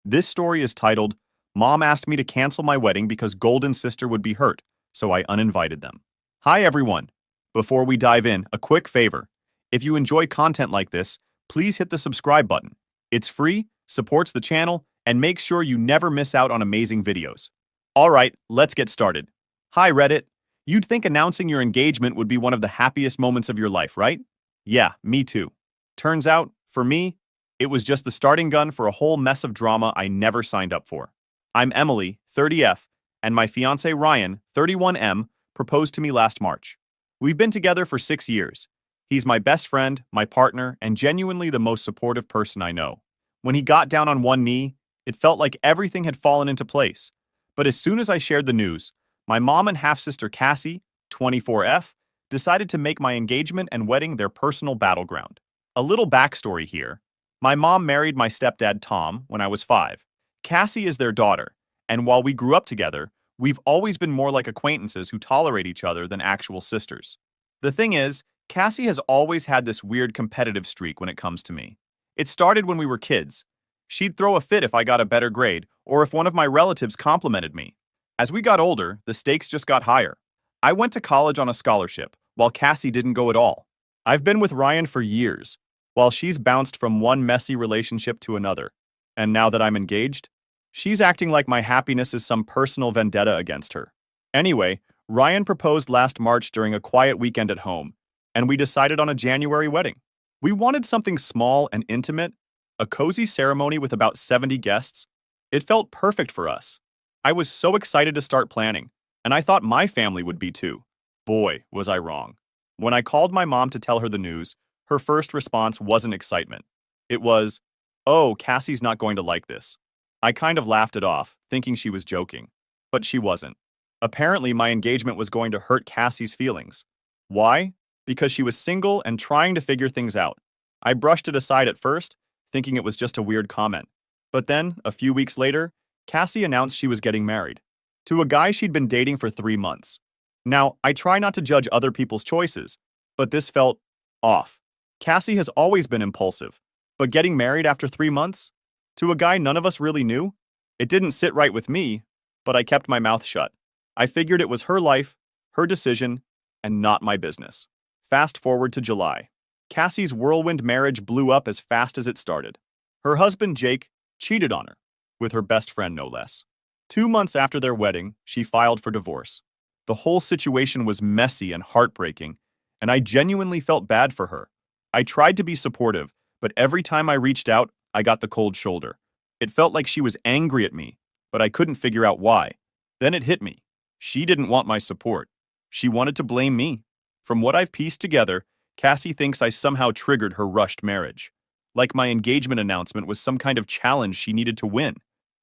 This story is titled, Mom Asked Me to Cancel My Wedding Because Golden Sister Would Be Hurt, so I uninvited them. Hi everyone! Before we dive in, a quick favor. If you enjoy content like this, please hit the subscribe button. It's free, supports the channel, and makes sure you never miss out on amazing videos. Alright, let's get started. Hi Reddit! You'd think announcing your engagement would be one of the happiest moments of your life, right? Yeah, me too. Turns out, for me, it was just the starting gun for a whole mess of drama I never signed up for. I'm Emily, 30F, and my fiancé Ryan, 31M, proposed to me last March. We've been together for 6 years. He's my best friend, my partner, and genuinely the most supportive person I know. When he got down on one knee, it felt like everything had fallen into place. But as soon as I shared the news, my mom and half-sister Cassie, 24F, decided to make my engagement and wedding their personal battleground. A little backstory here. My mom married my stepdad Tom when I was 5. Cassie is their daughter, and while we grew up together, we've always been more like acquaintances who tolerate each other than actual sisters. The thing is, Cassie has always had this weird competitive streak when it comes to me. It started when we were kids. She'd throw a fit if I got a better grade or if one of my relatives complimented me. As we got older, the stakes just got higher. I went to college on a scholarship, while Cassie didn't go at all. I've been with Ryan for years, while she's bounced from one messy relationship to another. And now that I'm engaged, she's acting like my happiness is some personal vendetta against her. Anyway, Ryan proposed last March during a quiet weekend at home, and we decided on a January wedding. We wanted something small and intimate, a cozy ceremony with about 70 guests. It felt perfect for us. I was so excited to start planning, and I thought my family would be too. Boy, was I wrong. When I called my mom to tell her the news, her first response wasn't excitement. It was, "Oh, Cassie's not going to like this." I kind of laughed it off, thinking she was joking. But she wasn't. Apparently, my engagement was going to hurt Cassie's feelings. Why? Because she was single and trying to figure things out. I brushed it aside at first, thinking it was just a weird comment. But then, a few weeks later, Cassie announced she was getting married. To a guy she'd been dating for 3 months. Now, I try not to judge other people's choices, but this felt off. Cassie has always been impulsive, but getting married after 3 months? To a guy none of us really knew? It didn't sit right with me, but I kept my mouth shut. I figured it was her life, her decision, and not my business. Fast forward to July. Cassie's whirlwind marriage blew up as fast as it started. Her husband, Jake, cheated on her, with her best friend no less. 2 months after their wedding, she filed for divorce. The whole situation was messy and heartbreaking, and I genuinely felt bad for her. I tried to be supportive, but every time I reached out, I got the cold shoulder. It felt like she was angry at me, but I couldn't figure out why. Then it hit me. She didn't want my support. She wanted to blame me. From what I've pieced together, Cassie thinks I somehow triggered her rushed marriage. Like my engagement announcement was some kind of challenge she needed to win.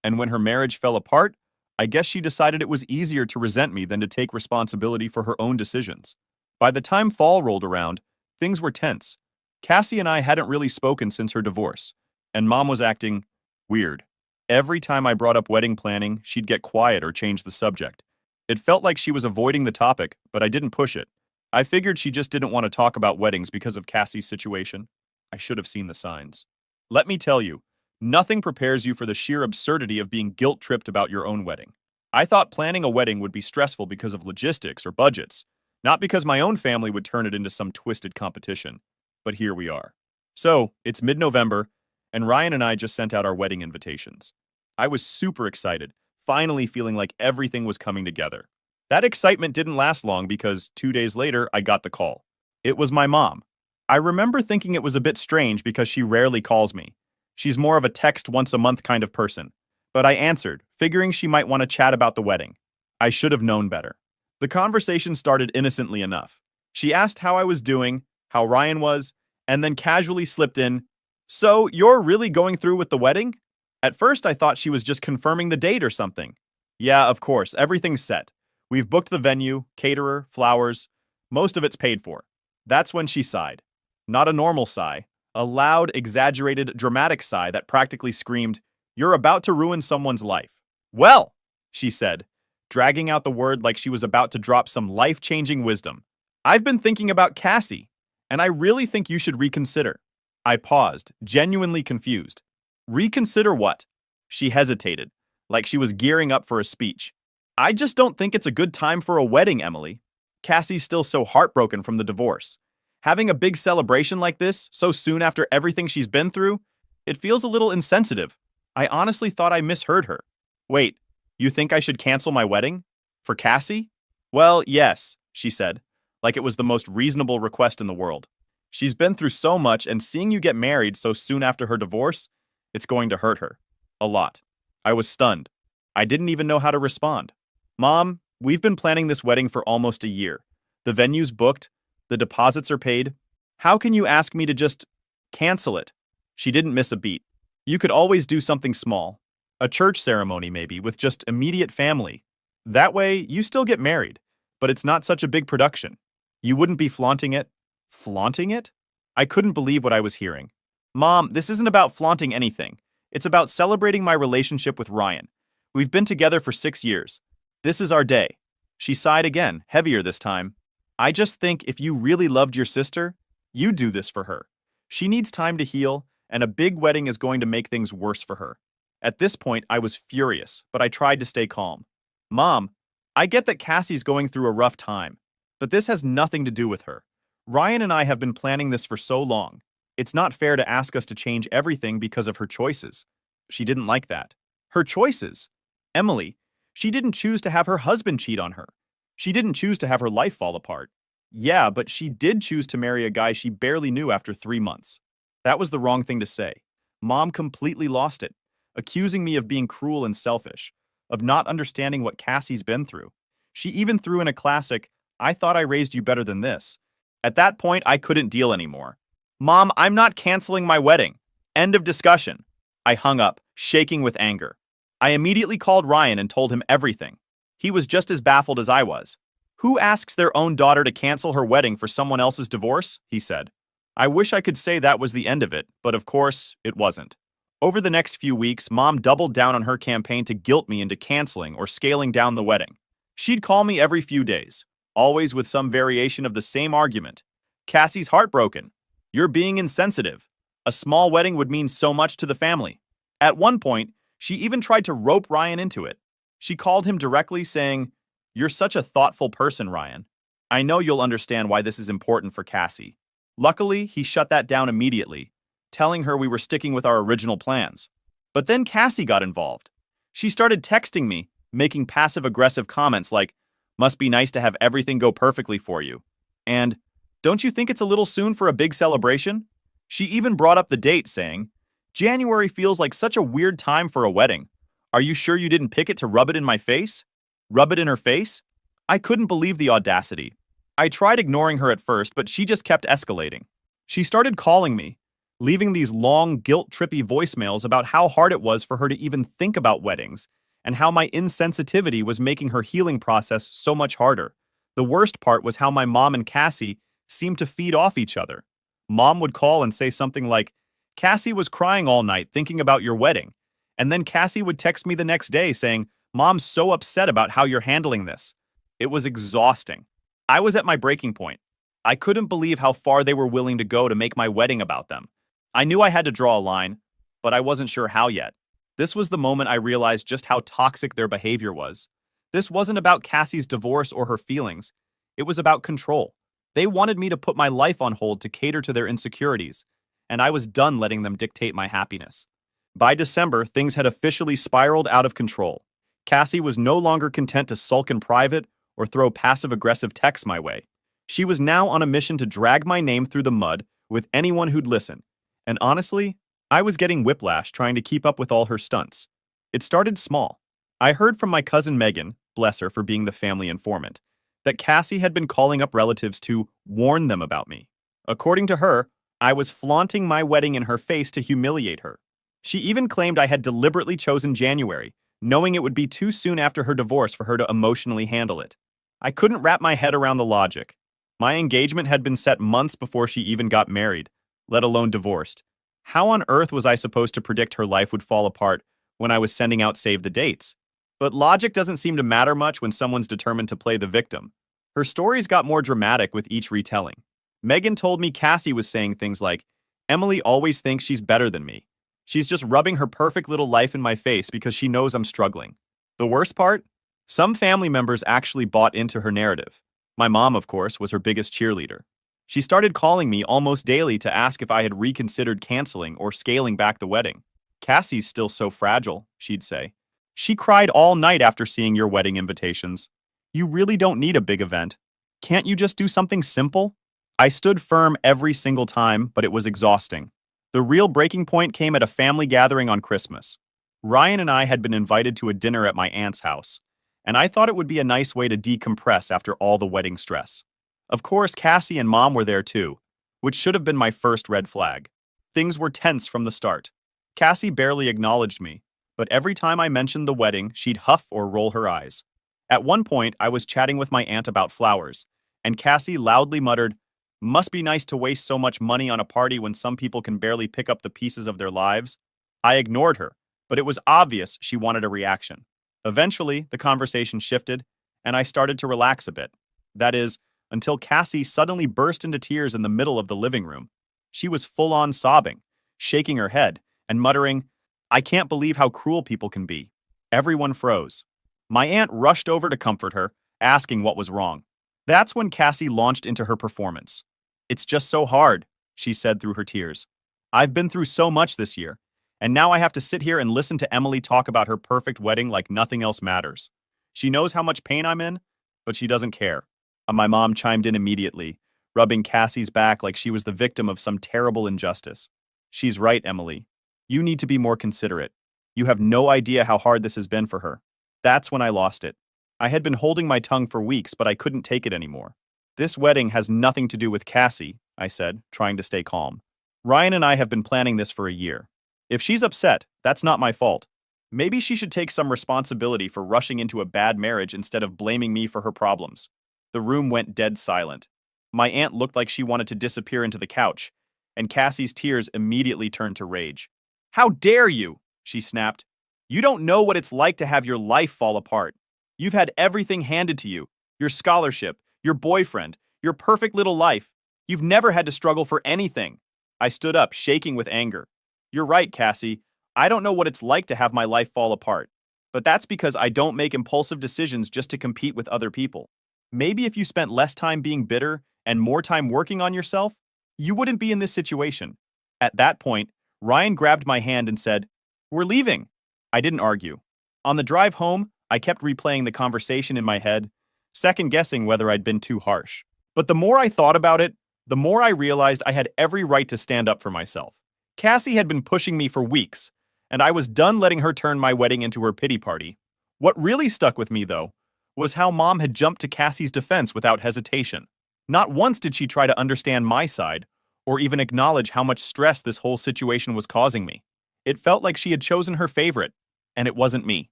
And when her marriage fell apart, I guess she decided it was easier to resent me than to take responsibility for her own decisions. By the time fall rolled around, things were tense. Cassie and I hadn't really spoken since her divorce, and Mom was acting weird. Every time I brought up wedding planning, she'd get quiet or change the subject. It felt like she was avoiding the topic, but I didn't push it. I figured she just didn't want to talk about weddings because of Cassie's situation. I should have seen the signs. Let me tell you, nothing prepares you for the sheer absurdity of being guilt-tripped about your own wedding. I thought planning a wedding would be stressful because of logistics or budgets, not because my own family would turn it into some twisted competition. But here we are. So, it's mid-November, and Ryan and I just sent out our wedding invitations. I was super excited, finally feeling like everything was coming together. That excitement didn't last long because 2 days later, I got the call. It was my mom. I remember thinking it was a bit strange because she rarely calls me. She's more of a text once a month kind of person. But I answered, figuring she might want to chat about the wedding. I should have known better. The conversation started innocently enough. She asked how I was doing, how Ryan was, and then casually slipped in, "So, you're really going through with the wedding?" At first, I thought she was just confirming the date or something. Yeah, of course, everything's set. We've booked the venue, caterer, flowers. Most of it's paid for. That's when she sighed. Not a normal sigh. A loud, exaggerated, dramatic sigh that practically screamed, "You're about to ruin someone's life." "Well," she said, dragging out the word like she was about to drop some life-changing wisdom. "I've been thinking about Cassie, and I really think you should reconsider." I paused, genuinely confused. Reconsider what? She hesitated, like she was gearing up for a speech. I just don't think it's a good time for a wedding, Emily. Cassie's still so heartbroken from the divorce. Having a big celebration like this so soon after everything she's been through, it feels a little insensitive. I honestly thought I misheard her. Wait, you think I should cancel my wedding? For Cassie? Well, yes, she said, like it was the most reasonable request in the world. She's been through so much, and seeing you get married so soon after her divorce, it's going to hurt her. A lot. I was stunned. I didn't even know how to respond. Mom, we've been planning this wedding for almost a year. The venue's booked, the deposits are paid. How can you ask me to just cancel it? She didn't miss a beat. You could always do something small. A church ceremony, maybe, with just immediate family. That way, you still get married, but it's not such a big production. You wouldn't be flaunting it. Flaunting it? I couldn't believe what I was hearing. Mom, this isn't about flaunting anything. It's about celebrating my relationship with Ryan. We've been together for 6 years. This is our day. She sighed again, heavier this time. I just think if you really loved your sister, you'd do this for her. She needs time to heal, and a big wedding is going to make things worse for her. At this point, I was furious, but I tried to stay calm. Mom, I get that Cassie's going through a rough time, but this has nothing to do with her. Ryan and I have been planning this for so long. It's not fair to ask us to change everything because of her choices. She didn't like that. Her choices? Emily, she didn't choose to have her husband cheat on her. She didn't choose to have her life fall apart. Yeah, but she did choose to marry a guy she barely knew after 3 months. That was the wrong thing to say. Mom completely lost it, accusing me of being cruel and selfish, of not understanding what Cassie's been through. She even threw in a classic, I thought I raised you better than this. At that point, I couldn't deal anymore. Mom, I'm not canceling my wedding. End of discussion. I hung up, shaking with anger. I immediately called Ryan and told him everything. He was just as baffled as I was. Who asks their own daughter to cancel her wedding for someone else's divorce? He said. I wish I could say that was the end of it, but of course, it wasn't. Over the next few weeks, Mom doubled down on her campaign to guilt me into canceling or scaling down the wedding. She'd call me every few days, always with some variation of the same argument. Cassie's heartbroken. You're being insensitive. A small wedding would mean so much to the family. At one point, she even tried to rope Ryan into it. She called him directly, saying, You're such a thoughtful person, Ryan. I know you'll understand why this is important for Cassie. Luckily, he shut that down immediately, telling her we were sticking with our original plans. But then Cassie got involved. She started texting me, making passive-aggressive comments like, Must be nice to have everything go perfectly for you. And, Don't you think it's a little soon for a big celebration? She even brought up the date, saying, January feels like such a weird time for a wedding. Are you sure you didn't pick it to rub it in my face? Rub it in her face? I couldn't believe the audacity. I tried ignoring her at first, but she just kept escalating. She started calling me, leaving these long, guilt-trippy voicemails about how hard it was for her to even think about weddings, and how my insensitivity was making her healing process so much harder. The worst part was how my mom and Cassie seemed to feed off each other. Mom would call and say something like, Cassie was crying all night thinking about your wedding. And then Cassie would text me the next day saying, Mom's so upset about how you're handling this. It was exhausting. I was at my breaking point. I couldn't believe how far they were willing to go to make my wedding about them. I knew I had to draw a line, but I wasn't sure how yet. This was the moment I realized just how toxic their behavior was. This wasn't about Cassie's divorce or her feelings. It was about control. They wanted me to put my life on hold to cater to their insecurities, and I was done letting them dictate my happiness. By December, things had officially spiraled out of control. Cassie was no longer content to sulk in private or throw passive-aggressive texts my way. She was now on a mission to drag my name through the mud with anyone who'd listen. And honestly, I was getting whiplash trying to keep up with all her stunts. It started small. I heard from my cousin Megan, bless her for being the family informant, that Cassie had been calling up relatives to warn them about me. According to her, I was flaunting my wedding in her face to humiliate her. She even claimed I had deliberately chosen January, knowing it would be too soon after her divorce for her to emotionally handle it. I couldn't wrap my head around the logic. My engagement had been set months before she even got married, let alone divorced. How on earth was I supposed to predict her life would fall apart when I was sending out save the dates? But logic doesn't seem to matter much when someone's determined to play the victim. Her stories got more dramatic with each retelling. Megan told me Cassie was saying things like, Emily always thinks she's better than me. She's just rubbing her perfect little life in my face because she knows I'm struggling. The worst part? Some family members actually bought into her narrative. My mom, of course, was her biggest cheerleader. She started calling me almost daily to ask if I had reconsidered canceling or scaling back the wedding. "Cassie's still so fragile," she'd say. "She cried all night after seeing your wedding invitations. You really don't need a big event. Can't you just do something simple?" I stood firm every single time, but it was exhausting. The real breaking point came at a family gathering on Christmas. Ryan and I had been invited to a dinner at my aunt's house, and I thought it would be a nice way to decompress after all the wedding stress. Of course, Cassie and Mom were there too, which should have been my first red flag. Things were tense from the start. Cassie barely acknowledged me, but every time I mentioned the wedding, she'd huff or roll her eyes. At one point, I was chatting with my aunt about flowers, and Cassie loudly muttered, "Must be nice to waste so much money on a party when some people can barely pick up the pieces of their lives." I ignored her, but it was obvious she wanted a reaction. Eventually, the conversation shifted, and I started to relax a bit. That is, until Cassie suddenly burst into tears in the middle of the living room. She was full-on sobbing, shaking her head, and muttering, "I can't believe how cruel people can be." Everyone froze. My aunt rushed over to comfort her, asking what was wrong. That's when Cassie launched into her performance. "It's just so hard," she said through her tears. "I've been through so much this year, and now I have to sit here and listen to Emily talk about her perfect wedding like nothing else matters. She knows how much pain I'm in, but she doesn't care." My mom chimed in immediately, rubbing Cassie's back like she was the victim of some terrible injustice. "She's right, Emily. You need to be more considerate. You have no idea how hard this has been for her." That's when I lost it. I had been holding my tongue for weeks, but I couldn't take it anymore. "This wedding has nothing to do with Cassie," I said, trying to stay calm. "Ryan and I have been planning this for a year. If she's upset, that's not my fault. Maybe she should take some responsibility for rushing into a bad marriage instead of blaming me for her problems." The room went dead silent. My aunt looked like she wanted to disappear into the couch, and Cassie's tears immediately turned to rage. "How dare you?" she snapped. "You don't know what it's like to have your life fall apart. You've had everything handed to you, your scholarship, your boyfriend, your perfect little life. You've never had to struggle for anything." I stood up, shaking with anger. "You're right, Cassie. I don't know what it's like to have my life fall apart. But that's because I don't make impulsive decisions just to compete with other people. Maybe if you spent less time being bitter and more time working on yourself, you wouldn't be in this situation." At that point, Ryan grabbed my hand and said, "We're leaving." I didn't argue. On the drive home, I kept replaying the conversation in my head, second-guessing whether I'd been too harsh. But the more I thought about it, the more I realized I had every right to stand up for myself. Cassie had been pushing me for weeks, and I was done letting her turn my wedding into her pity party. What really stuck with me, though, was how Mom had jumped to Cassie's defense without hesitation. Not once did she try to understand my side, or even acknowledge how much stress this whole situation was causing me. It felt like she had chosen her favorite, and it wasn't me.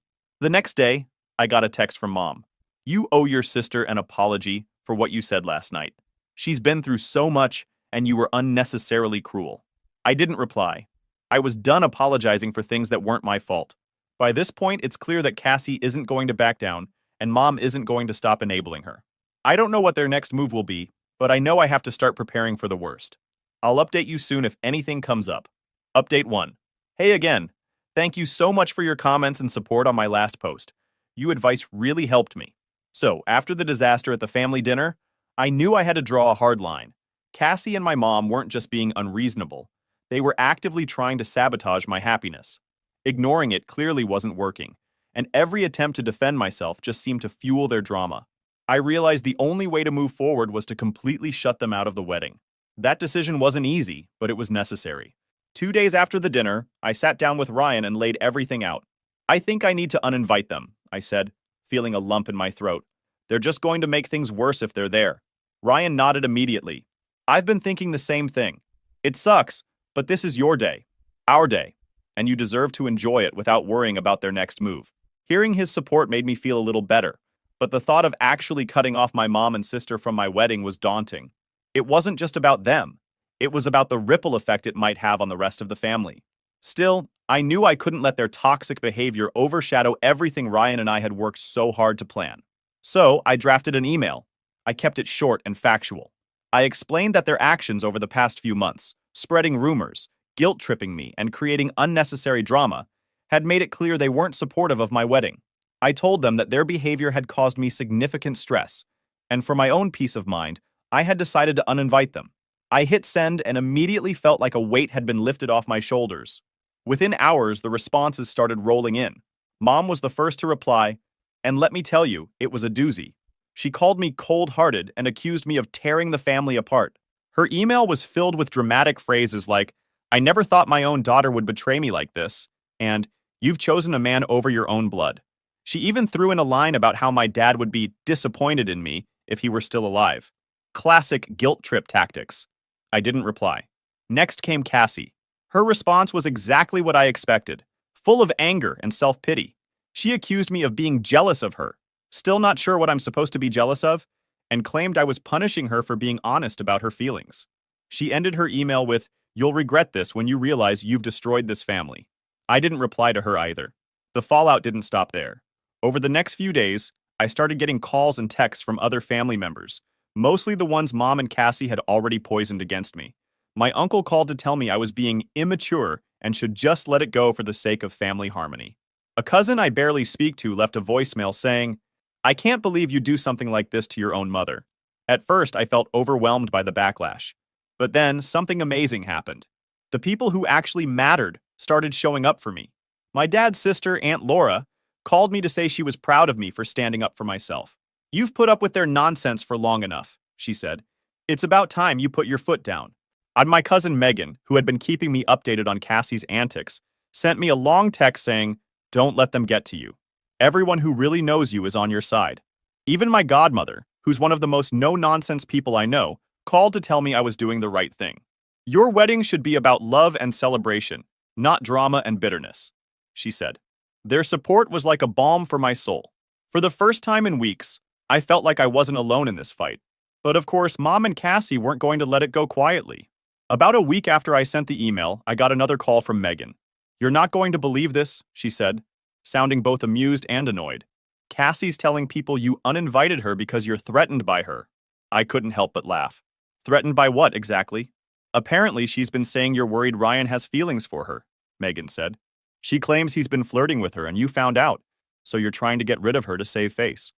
The next day, I got a text from Mom. "You owe your sister an apology for what you said last night. She's been through so much, and you were unnecessarily cruel." I didn't reply. I was done apologizing for things that weren't my fault. By this point, it's clear that Cassie isn't going to back down, and Mom isn't going to stop enabling her. I don't know what their next move will be, but I know I have to start preparing for the worst. I'll update you soon if anything comes up. Update 1. Hey again. Thank you so much for your comments and support on my last post. Your advice really helped me. So, after the disaster at the family dinner, I knew I had to draw a hard line. Cassie and my mom weren't just being unreasonable. They were actively trying to sabotage my happiness. Ignoring it clearly wasn't working, and every attempt to defend myself just seemed to fuel their drama. I realized the only way to move forward was to completely shut them out of the wedding. That decision wasn't easy, but it was necessary. 2 days after the dinner, I sat down with Ryan and laid everything out. "I think I need to uninvite them," I said, feeling a lump in my throat. "They're just going to make things worse if they're there." Ryan nodded immediately. "I've been thinking the same thing. It sucks, but this is your day, our day, and you deserve to enjoy it without worrying about their next move." Hearing his support made me feel a little better, but the thought of actually cutting off my mom and sister from my wedding was daunting. It wasn't just about them. It was about the ripple effect it might have on the rest of the family. Still, I knew I couldn't let their toxic behavior overshadow everything Ryan and I had worked so hard to plan. So, I drafted an email. I kept it short and factual. I explained that their actions over the past few months, spreading rumors, guilt-tripping me and creating unnecessary drama, had made it clear they weren't supportive of my wedding. I told them that their behavior had caused me significant stress, and for my own peace of mind, I had decided to uninvite them. I hit send and immediately felt like a weight had been lifted off my shoulders. Within hours, the responses started rolling in. Mom was the first to reply, and let me tell you, it was a doozy. She called me cold-hearted and accused me of tearing the family apart. Her email was filled with dramatic phrases like, I never thought my own daughter would betray me like this, and you've chosen a man over your own blood. She even threw in a line about how my dad would be disappointed in me if he were still alive. Classic guilt trip tactics. I didn't reply. Next came Cassie. Her response was exactly what I expected, full of anger and self-pity. She accused me of being jealous of her, still not sure what I'm supposed to be jealous of, and claimed I was punishing her for being honest about her feelings. She ended her email with, "You'll regret this when you realize you've destroyed this family." I didn't reply to her either. The fallout didn't stop there. Over the next few days, I started getting calls and texts from other family members, mostly the ones Mom and Cassie had already poisoned against me. My uncle called to tell me I was being immature and should just let it go for the sake of family harmony. A cousin I barely speak to left a voicemail saying, I can't believe you do something like this to your own mother. At first, I felt overwhelmed by the backlash. But then, something amazing happened. The people who actually mattered started showing up for me. My dad's sister, Aunt Laura, called me to say she was proud of me for standing up for myself. You've put up with their nonsense for long enough, she said. It's about time you put your foot down. And my cousin Megan, who had been keeping me updated on Cassie's antics, sent me a long text saying, don't let them get to you. Everyone who really knows you is on your side. Even my godmother, who's one of the most no-nonsense people I know, called to tell me I was doing the right thing. Your wedding should be about love and celebration, not drama and bitterness, she said. Their support was like a balm for my soul. For the first time in weeks, I felt like I wasn't alone in this fight. But of course, Mom and Cassie weren't going to let it go quietly. About a week after I sent the email, I got another call from Megan. You're not going to believe this, she said, sounding both amused and annoyed. Cassie's telling people you uninvited her because you're threatened by her. I couldn't help but laugh. Threatened by what, exactly? Apparently, she's been saying you're worried Ryan has feelings for her, Megan said. She claims he's been flirting with her and you found out, so you're trying to get rid of her to save face.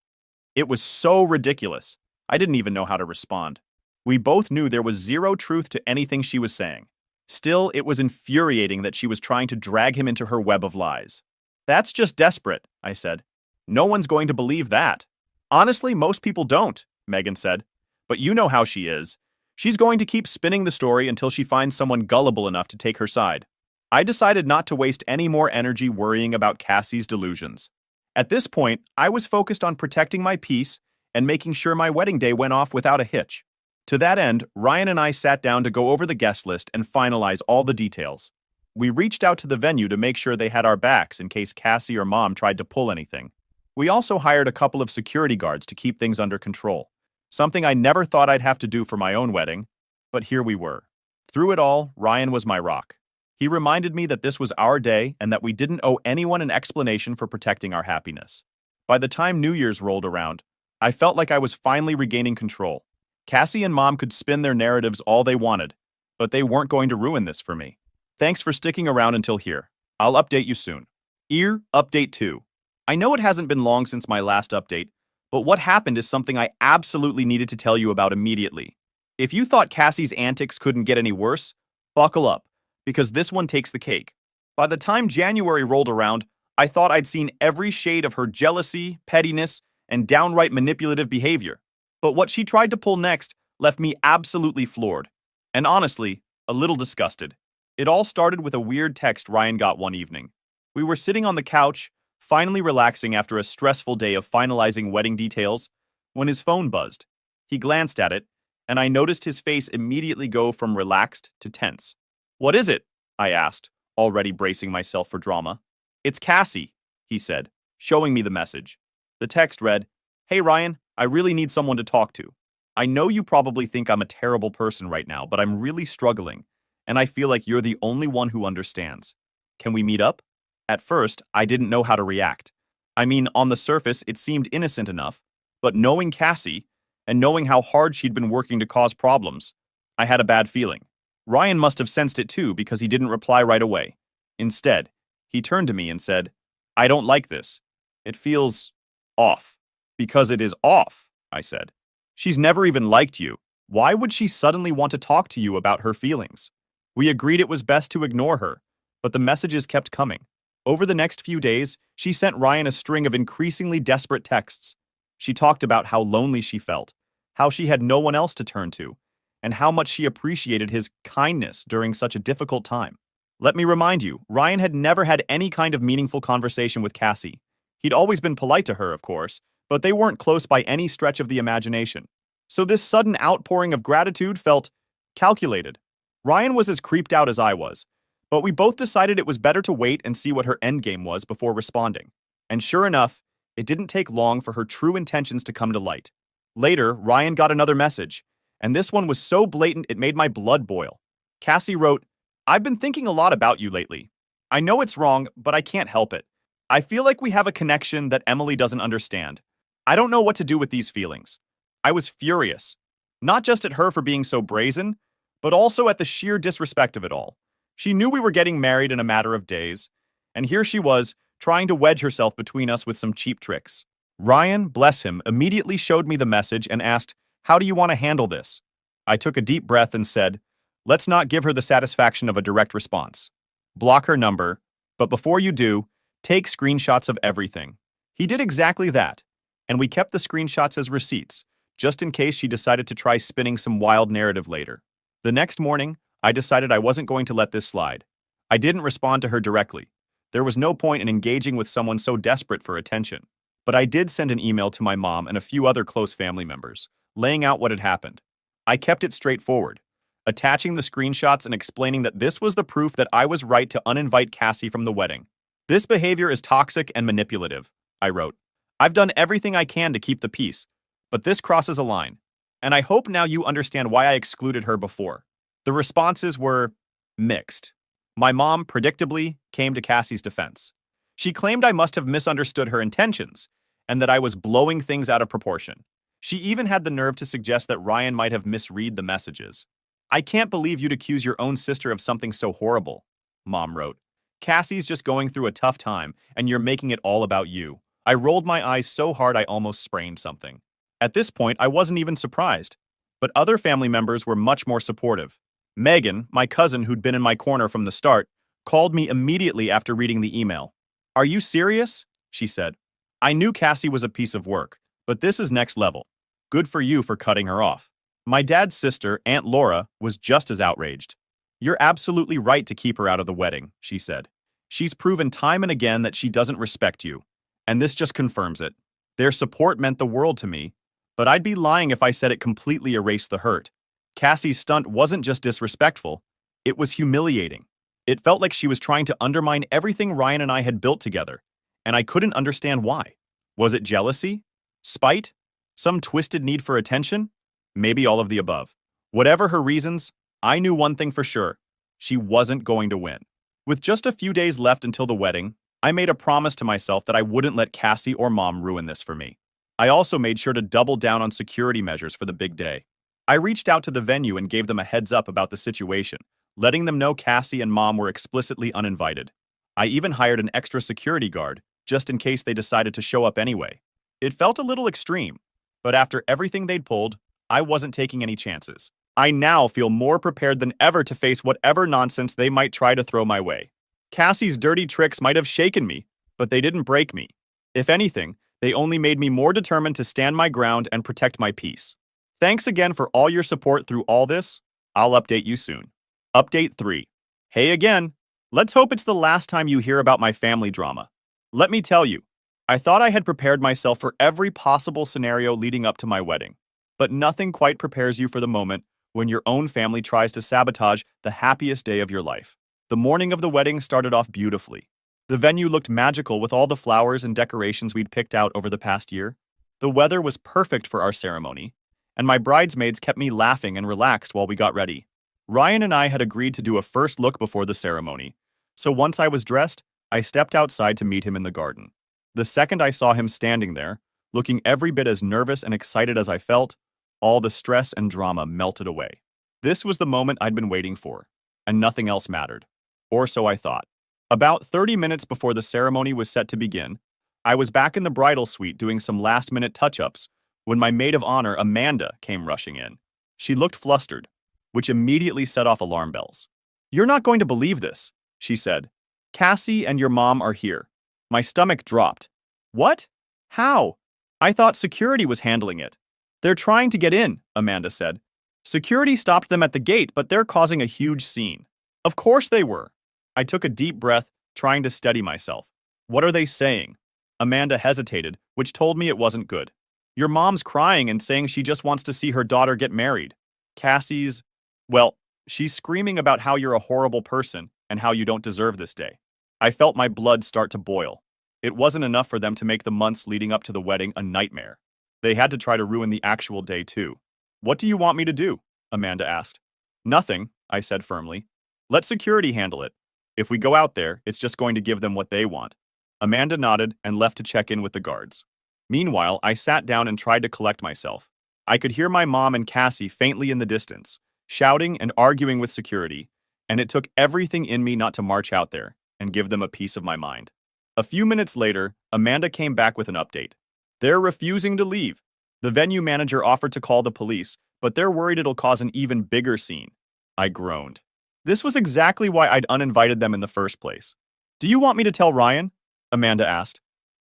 It was so ridiculous. I didn't even know how to respond. We both knew there was zero truth to anything she was saying. Still, it was infuriating that she was trying to drag him into her web of lies. That's just desperate, I said. No one's going to believe that. Honestly, most people don't, Megan said. But you know how she is. She's going to keep spinning the story until she finds someone gullible enough to take her side. I decided not to waste any more energy worrying about Cassie's delusions. At this point, I was focused on protecting my peace and making sure my wedding day went off without a hitch. To that end, Ryan and I sat down to go over the guest list and finalize all the details. We reached out to the venue to make sure they had our backs in case Cassie or Mom tried to pull anything. We also hired a couple of security guards to keep things under control, something I never thought I'd have to do for my own wedding, but here we were. Through it all, Ryan was my rock. He reminded me that this was our day and that we didn't owe anyone an explanation for protecting our happiness. By the time New Year's rolled around, I felt like I was finally regaining control. Cassie and Mom could spin their narratives all they wanted, but they weren't going to ruin this for me. Thanks for sticking around until here. I'll update you soon. Update 2. I know it hasn't been long since my last update, but what happened is something I absolutely needed to tell you about immediately. If you thought Cassie's antics couldn't get any worse, buckle up, because this one takes the cake. By the time January rolled around, I thought I'd seen every shade of her jealousy, pettiness, and downright manipulative behavior. But what she tried to pull next left me absolutely floored, and honestly, a little disgusted. It all started with a weird text Ryan got one evening. We were sitting on the couch, finally relaxing after a stressful day of finalizing wedding details, when his phone buzzed. He glanced at it, and I noticed his face immediately go from relaxed to tense. What is it? I asked, already bracing myself for drama. It's Cassie, he said, showing me the message. The text read, Hey Ryan, I really need someone to talk to. I know you probably think I'm a terrible person right now, but I'm really struggling, and I feel like you're the only one who understands. Can we meet up? At first, I didn't know how to react. I mean, on the surface, it seemed innocent enough, but knowing Cassie, and knowing how hard she'd been working to cause problems, I had a bad feeling. Ryan must have sensed it too because he didn't reply right away. Instead, he turned to me and said, "I don't like this. It feels off." "Because it is off," I said. "She's never even liked you. Why would she suddenly want to talk to you about her feelings?" We agreed it was best to ignore her, but the messages kept coming. Over the next few days, she sent Ryan a string of increasingly desperate texts. She talked about how lonely she felt, how she had no one else to turn to, and how much she appreciated his kindness during such a difficult time. Let me remind you, Ryan had never had any kind of meaningful conversation with Cassie. He'd always been polite to her, of course, but they weren't close by any stretch of the imagination. So this sudden outpouring of gratitude felt calculated. Ryan was as creeped out as I was, but we both decided it was better to wait and see what her endgame was before responding. And sure enough, it didn't take long for her true intentions to come to light. Later, Ryan got another message, and this one was so blatant it made my blood boil. Cassie wrote, "I've been thinking a lot about you lately. I know it's wrong, but I can't help it. I feel like we have a connection that Emily doesn't understand. I don't know what to do with these feelings." I was furious, not just at her for being so brazen, but also at the sheer disrespect of it all. She knew we were getting married in a matter of days, and here she was, trying to wedge herself between us with some cheap tricks. Ryan, bless him, immediately showed me the message and asked, "How do you want to handle this?" I took a deep breath and said, "Let's not give her the satisfaction of a direct response. Block her number, but before you do, take screenshots of everything." He did exactly that, and we kept the screenshots as receipts, just in case she decided to try spinning some wild narrative later. The next morning, I decided I wasn't going to let this slide. I didn't respond to her directly. There was no point in engaging with someone so desperate for attention. But I did send an email to my mom and a few other close family members, laying out what had happened. I kept it straightforward, attaching the screenshots and explaining that this was the proof that I was right to uninvite Cassie from the wedding. "This behavior is toxic and manipulative," I wrote. "I've done everything I can to keep the peace, but this crosses a line. And I hope now you understand why I excluded her before." The responses were mixed. My mom, predictably, came to Cassie's defense. She claimed I must have misunderstood her intentions, and that I was blowing things out of proportion. She even had the nerve to suggest that Ryan might have misread the messages. "I can't believe you'd accuse your own sister of something so horrible," Mom wrote. "Cassie's just going through a tough time, and you're making it all about you." I rolled my eyes so hard I almost sprained something. At this point, I wasn't even surprised. But other family members were much more supportive. Megan, my cousin who'd been in my corner from the start, called me immediately after reading the email. "Are you serious?" she said. "I knew Cassie was a piece of work, but this is next level. Good for you for cutting her off." My dad's sister, Aunt Laura, was just as outraged. "You're absolutely right to keep her out of the wedding," she said. "She's proven time and again that she doesn't respect you, and this just confirms it. Their support meant the world to me, but I'd be lying if I said it completely erased the hurt. Cassie's stunt wasn't just disrespectful, it was humiliating. It felt like she was trying to undermine everything Ryan and I had built together, and I couldn't understand why. Was it jealousy? Spite? Some twisted need for attention? Maybe all of the above. Whatever her reasons, I knew one thing for sure. She wasn't going to win. With just a few days left until the wedding, I made a promise to myself that I wouldn't let Cassie or Mom ruin this for me. I also made sure to double down on security measures for the big day. I reached out to the venue and gave them a heads up about the situation, letting them know Cassie and Mom were explicitly uninvited. I even hired an extra security guard, just in case they decided to show up anyway. It felt a little extreme, but after everything they'd pulled, I wasn't taking any chances. I now feel more prepared than ever to face whatever nonsense they might try to throw my way. Cassie's dirty tricks might have shaken me, but they didn't break me. If anything, they only made me more determined to stand my ground and protect my peace. Thanks again for all your support through all this. I'll update you soon. Update 3. Hey again. Let's hope it's the last time you hear about my family drama. Let me tell you, I thought I had prepared myself for every possible scenario leading up to my wedding. But nothing quite prepares you for the moment when your own family tries to sabotage the happiest day of your life. The morning of the wedding started off beautifully. The venue looked magical with all the flowers and decorations we'd picked out over the past year. The weather was perfect for our ceremony, and my bridesmaids kept me laughing and relaxed while we got ready. Ryan and I had agreed to do a first look before the ceremony, so once I was dressed, I stepped outside to meet him in the garden. The second I saw him standing there, looking every bit as nervous and excited as I felt, all the stress and drama melted away. This was the moment I'd been waiting for, and nothing else mattered. Or so I thought. About 30 minutes before the ceremony was set to begin, I was back in the bridal suite doing some last-minute touch-ups when my maid of honor, Amanda, came rushing in. She looked flustered, which immediately set off alarm bells. "You're not going to believe this," she said. "Cassie and your mom are here." My stomach dropped. "What? How? I thought security was handling it." "They're trying to get in," Amanda said. "Security stopped them at the gate, but they're causing a huge scene." "Of course they were." I took a deep breath, trying to steady myself. "What are they saying?" Amanda hesitated, which told me it wasn't good. "Your mom's crying and saying she just wants to see her daughter get married. Cassie's, well, she's screaming about how you're a horrible person and how you don't deserve this day." I felt my blood start to boil. It wasn't enough for them to make the months leading up to the wedding a nightmare. They had to try to ruin the actual day too. "What do you want me to do?" Amanda asked. "Nothing," I said firmly. "Let security handle it. If we go out there, it's just going to give them what they want." Amanda nodded and left to check in with the guards. Meanwhile, I sat down and tried to collect myself. I could hear my mom and Cassie faintly in the distance, shouting and arguing with security, and it took everything in me not to march out there and give them a piece of my mind. A few minutes later, Amanda came back with an update. "They're refusing to leave. The venue manager offered to call the police, but they're worried it'll cause an even bigger scene." I groaned. This was exactly why I'd uninvited them in the first place. "Do you want me to tell Ryan?" Amanda asked.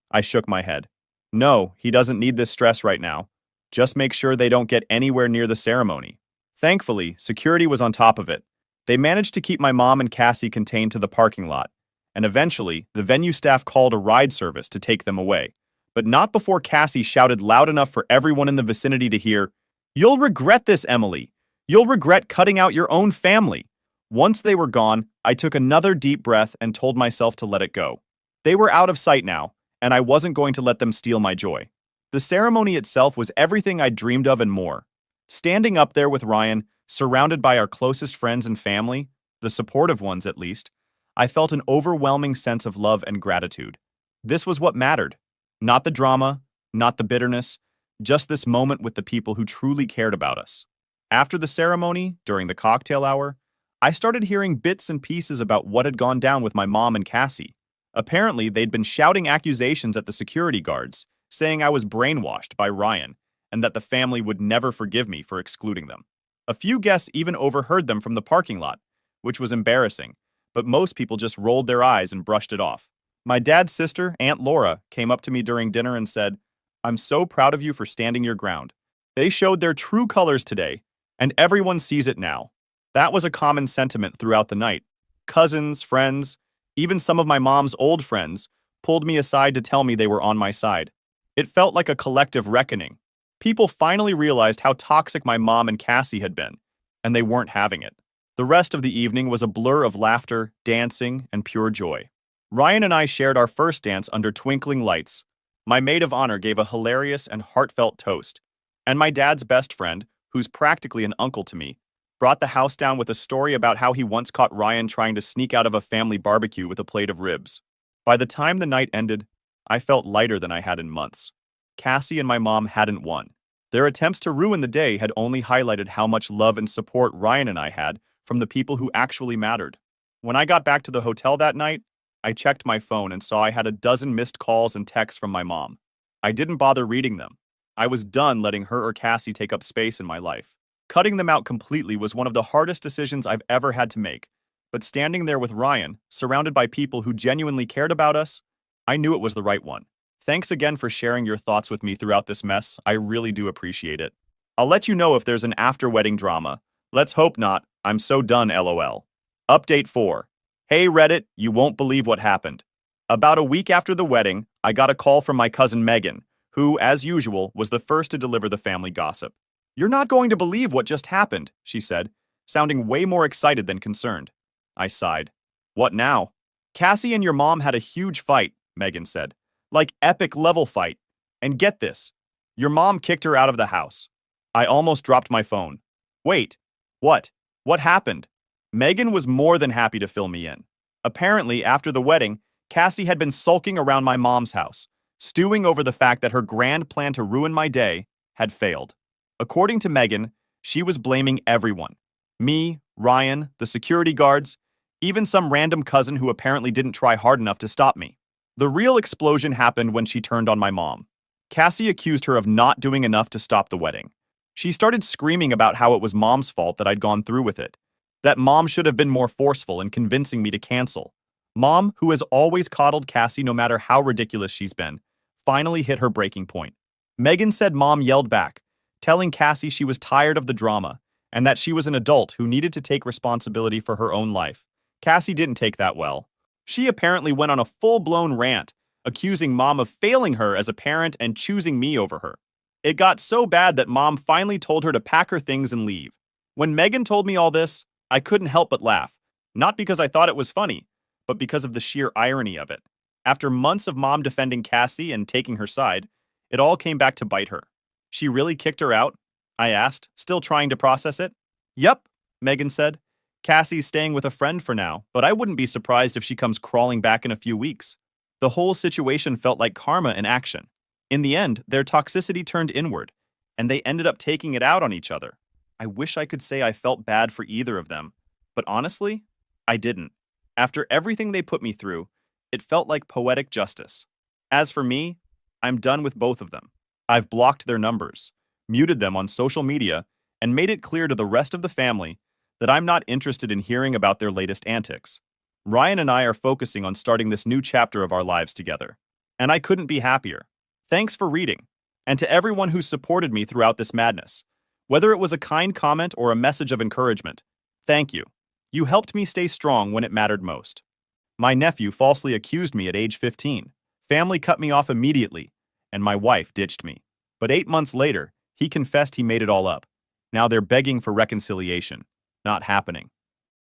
I shook my head. "No, he doesn't need this stress right now. Just make sure they don't get anywhere near the ceremony." Thankfully, security was on top of it. They managed to keep my mom and Cassie contained to the parking lot, and eventually, the venue staff called a ride service to take them away. But not before Cassie shouted loud enough for everyone in the vicinity to hear, "You'll regret this, Emily. You'll regret cutting out your own family." Once they were gone, I took another deep breath and told myself to let it go. They were out of sight now, and I wasn't going to let them steal my joy. The ceremony itself was everything I'd dreamed of and more. Standing up there with Ryan, surrounded by our closest friends and family, the supportive ones at least, I felt an overwhelming sense of love and gratitude. This was what mattered. Not the drama, not the bitterness, just this moment with the people who truly cared about us. After the ceremony, during the cocktail hour, I started hearing bits and pieces about what had gone down with my mom and Cassie. Apparently, they'd been shouting accusations at the security guards, saying I was brainwashed by Ryan, and that the family would never forgive me for excluding them. A few guests even overheard them from the parking lot, which was embarrassing, but most people just rolled their eyes and brushed it off. My dad's sister, Aunt Laura, came up to me during dinner and said, "I'm so proud of you for standing your ground. They showed their true colors today, and everyone sees it now." That was a common sentiment throughout the night. Cousins, friends, even some of my mom's old friends pulled me aside to tell me they were on my side. It felt like a collective reckoning. People finally realized how toxic my mom and Cassie had been, and they weren't having it. The rest of the evening was a blur of laughter, dancing, and pure joy. Ryan and I shared our first dance under twinkling lights. My maid of honor gave a hilarious and heartfelt toast, and my dad's best friend, who's practically an uncle to me, brought the house down with a story about how he once caught Ryan trying to sneak out of a family barbecue with a plate of ribs. By the time the night ended, I felt lighter than I had in months. Cassie and my mom hadn't won. Their attempts to ruin the day had only highlighted how much love and support Ryan and I had from the people who actually mattered. When I got back to the hotel that night, I checked my phone and saw I had a dozen missed calls and texts from my mom. I didn't bother reading them. I was done letting her or Cassie take up space in my life. Cutting them out completely was one of the hardest decisions I've ever had to make, but standing there with Ryan, surrounded by people who genuinely cared about us, I knew it was the right one. Thanks again for sharing your thoughts with me throughout this mess. I really do appreciate it. I'll let you know if there's an after-wedding drama. Let's hope not. I'm so done, LOL. Update 4. Hey Reddit, you won't believe what happened. About a week after the wedding, I got a call from my cousin Megan, who, as usual, was the first to deliver the family gossip. "You're not going to believe what just happened," she said, sounding way more excited than concerned. I sighed. "What now?" "Cassie and your mom had a huge fight," Megan said. "Like epic level fight. And get this, your mom kicked her out of the house." I almost dropped my phone. "Wait, what? What happened?" Megan was more than happy to fill me in. Apparently, after the wedding, Cassie had been sulking around my mom's house, stewing over the fact that her grand plan to ruin my day had failed. According to Megan, she was blaming everyone. Me, Ryan, the security guards, even some random cousin who apparently didn't try hard enough to stop me. The real explosion happened when she turned on my mom. Cassie accused her of not doing enough to stop the wedding. She started screaming about how it was mom's fault that I'd gone through with it, that mom should have been more forceful in convincing me to cancel. Mom, who has always coddled Cassie no matter how ridiculous she's been, finally hit her breaking point. Megan said mom yelled back, telling Cassie she was tired of the drama and that she was an adult who needed to take responsibility for her own life. Cassie didn't take that well. She apparently went on a full-blown rant, accusing mom of failing her as a parent and choosing me over her. It got so bad that mom finally told her to pack her things and leave. When Megan told me all this, I couldn't help but laugh, not because I thought it was funny, but because of the sheer irony of it. After months of mom defending Cassie and taking her side, it all came back to bite her. She really kicked her out? I asked, still trying to process it. Yep, Megan said. Cassie's staying with a friend for now, but I wouldn't be surprised if she comes crawling back in a few weeks. The whole situation felt like karma in action. In the end, their toxicity turned inward, and they ended up taking it out on each other. I wish I could say I felt bad for either of them, but honestly, I didn't. After everything they put me through, it felt like poetic justice. As for me, I'm done with both of them. I've blocked their numbers, muted them on social media, and made it clear to the rest of the family that I'm not interested in hearing about their latest antics. Ryan and I are focusing on starting this new chapter of our lives together, and I couldn't be happier. Thanks for reading, and to everyone who supported me throughout this madness. Whether it was a kind comment or a message of encouragement, thank you. You helped me stay strong when it mattered most. My nephew falsely accused me at age 15. Family cut me off immediately, and my wife ditched me. But 8 months later, he confessed he made it all up. Now they're begging for reconciliation. Not happening.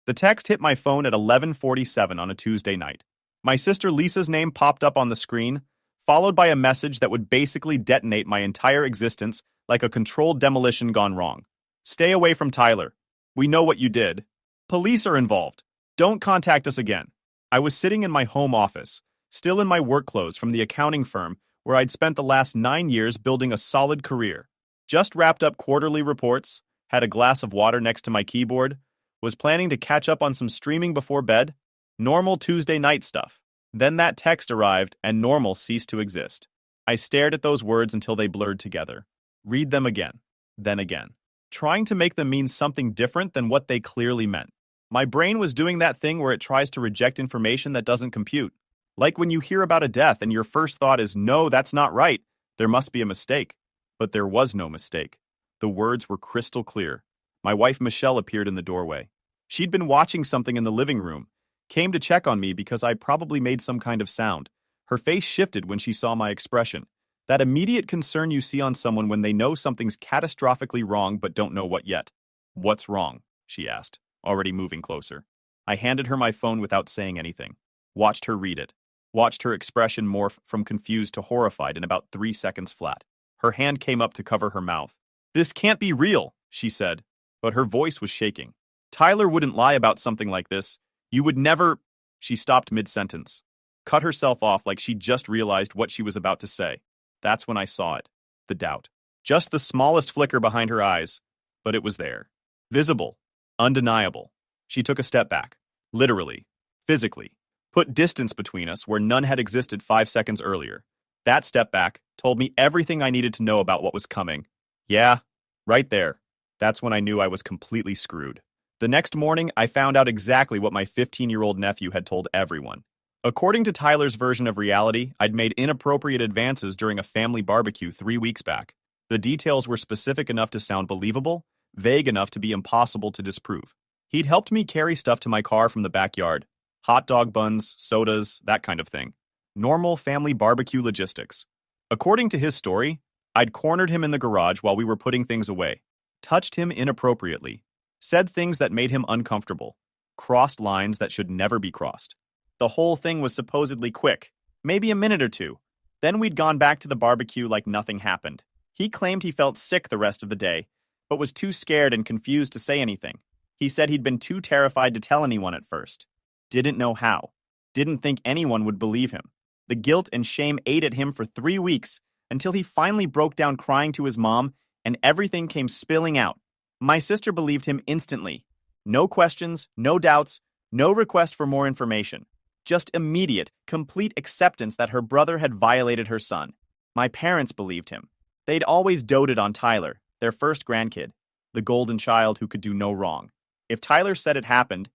The text hit my phone at 11:47 on a Tuesday night. My sister Lisa's name popped up on the screen, followed by a message that would basically detonate my entire existence like a controlled demolition gone wrong. Stay away from Tyler. We know what you did. Police are involved. Don't contact us again. I was sitting in my home office, still in my work clothes from the accounting firm where I'd spent the last 9 years building a solid career. Just wrapped up quarterly reports, had a glass of water next to my keyboard, was planning to catch up on some streaming before bed. Normal Tuesday night stuff. Then that text arrived and normal ceased to exist. I stared at those words until they blurred together. Read them again, then again, trying to make them mean something different than what they clearly meant. My brain was doing that thing where it tries to reject information that doesn't compute. Like when you hear about a death and your first thought is, no, that's not right. There must be a mistake. But there was no mistake. The words were crystal clear. My wife Michelle appeared in the doorway. She'd been watching something in the living room, came to check on me because I probably made some kind of sound. Her face shifted when she saw my expression. That immediate concern you see on someone when they know something's catastrophically wrong but don't know what yet. What's wrong? She asked, already moving closer. I handed her my phone without saying anything. Watched her read it. Watched her expression morph from confused to horrified in about 3 seconds flat. Her hand came up to cover her mouth. This can't be real, she said, but her voice was shaking. Tyler wouldn't lie about something like this. You would never... She stopped mid-sentence. Cut herself off like she just realized what she was about to say. That's when I saw it. The doubt. Just the smallest flicker behind her eyes. But it was there. Visible. Undeniable. She took a step back. Literally. Physically. Put distance between us where none had existed 5 seconds earlier. That step back told me everything I needed to know about what was coming. Yeah, right there. That's when I knew I was completely screwed. The next morning, I found out exactly what my 15-year-old nephew had told everyone. According to Tyler's version of reality, I'd made inappropriate advances during a family barbecue 3 weeks back. The details were specific enough to sound believable, vague enough to be impossible to disprove. He'd helped me carry stuff to my car from the backyard. Hot dog buns, sodas, that kind of thing. Normal family barbecue logistics. According to his story, I'd cornered him in the garage while we were putting things away, touched him inappropriately, said things that made him uncomfortable, crossed lines that should never be crossed. The whole thing was supposedly quick, maybe a minute or two. Then we'd gone back to the barbecue like nothing happened. He claimed he felt sick the rest of the day, but was too scared and confused to say anything. He said he'd been too terrified to tell anyone at first. Didn't know how. Didn't think anyone would believe him. The guilt and shame ate at him for 3 weeks until he finally broke down crying to his mom and everything came spilling out. My sister believed him instantly. No questions, no doubts, no request for more information. Just immediate, complete acceptance that her brother had violated her son. My parents believed him. They'd always doted on Tyler, their first grandkid, the golden child who could do no wrong. If Tyler said it happened,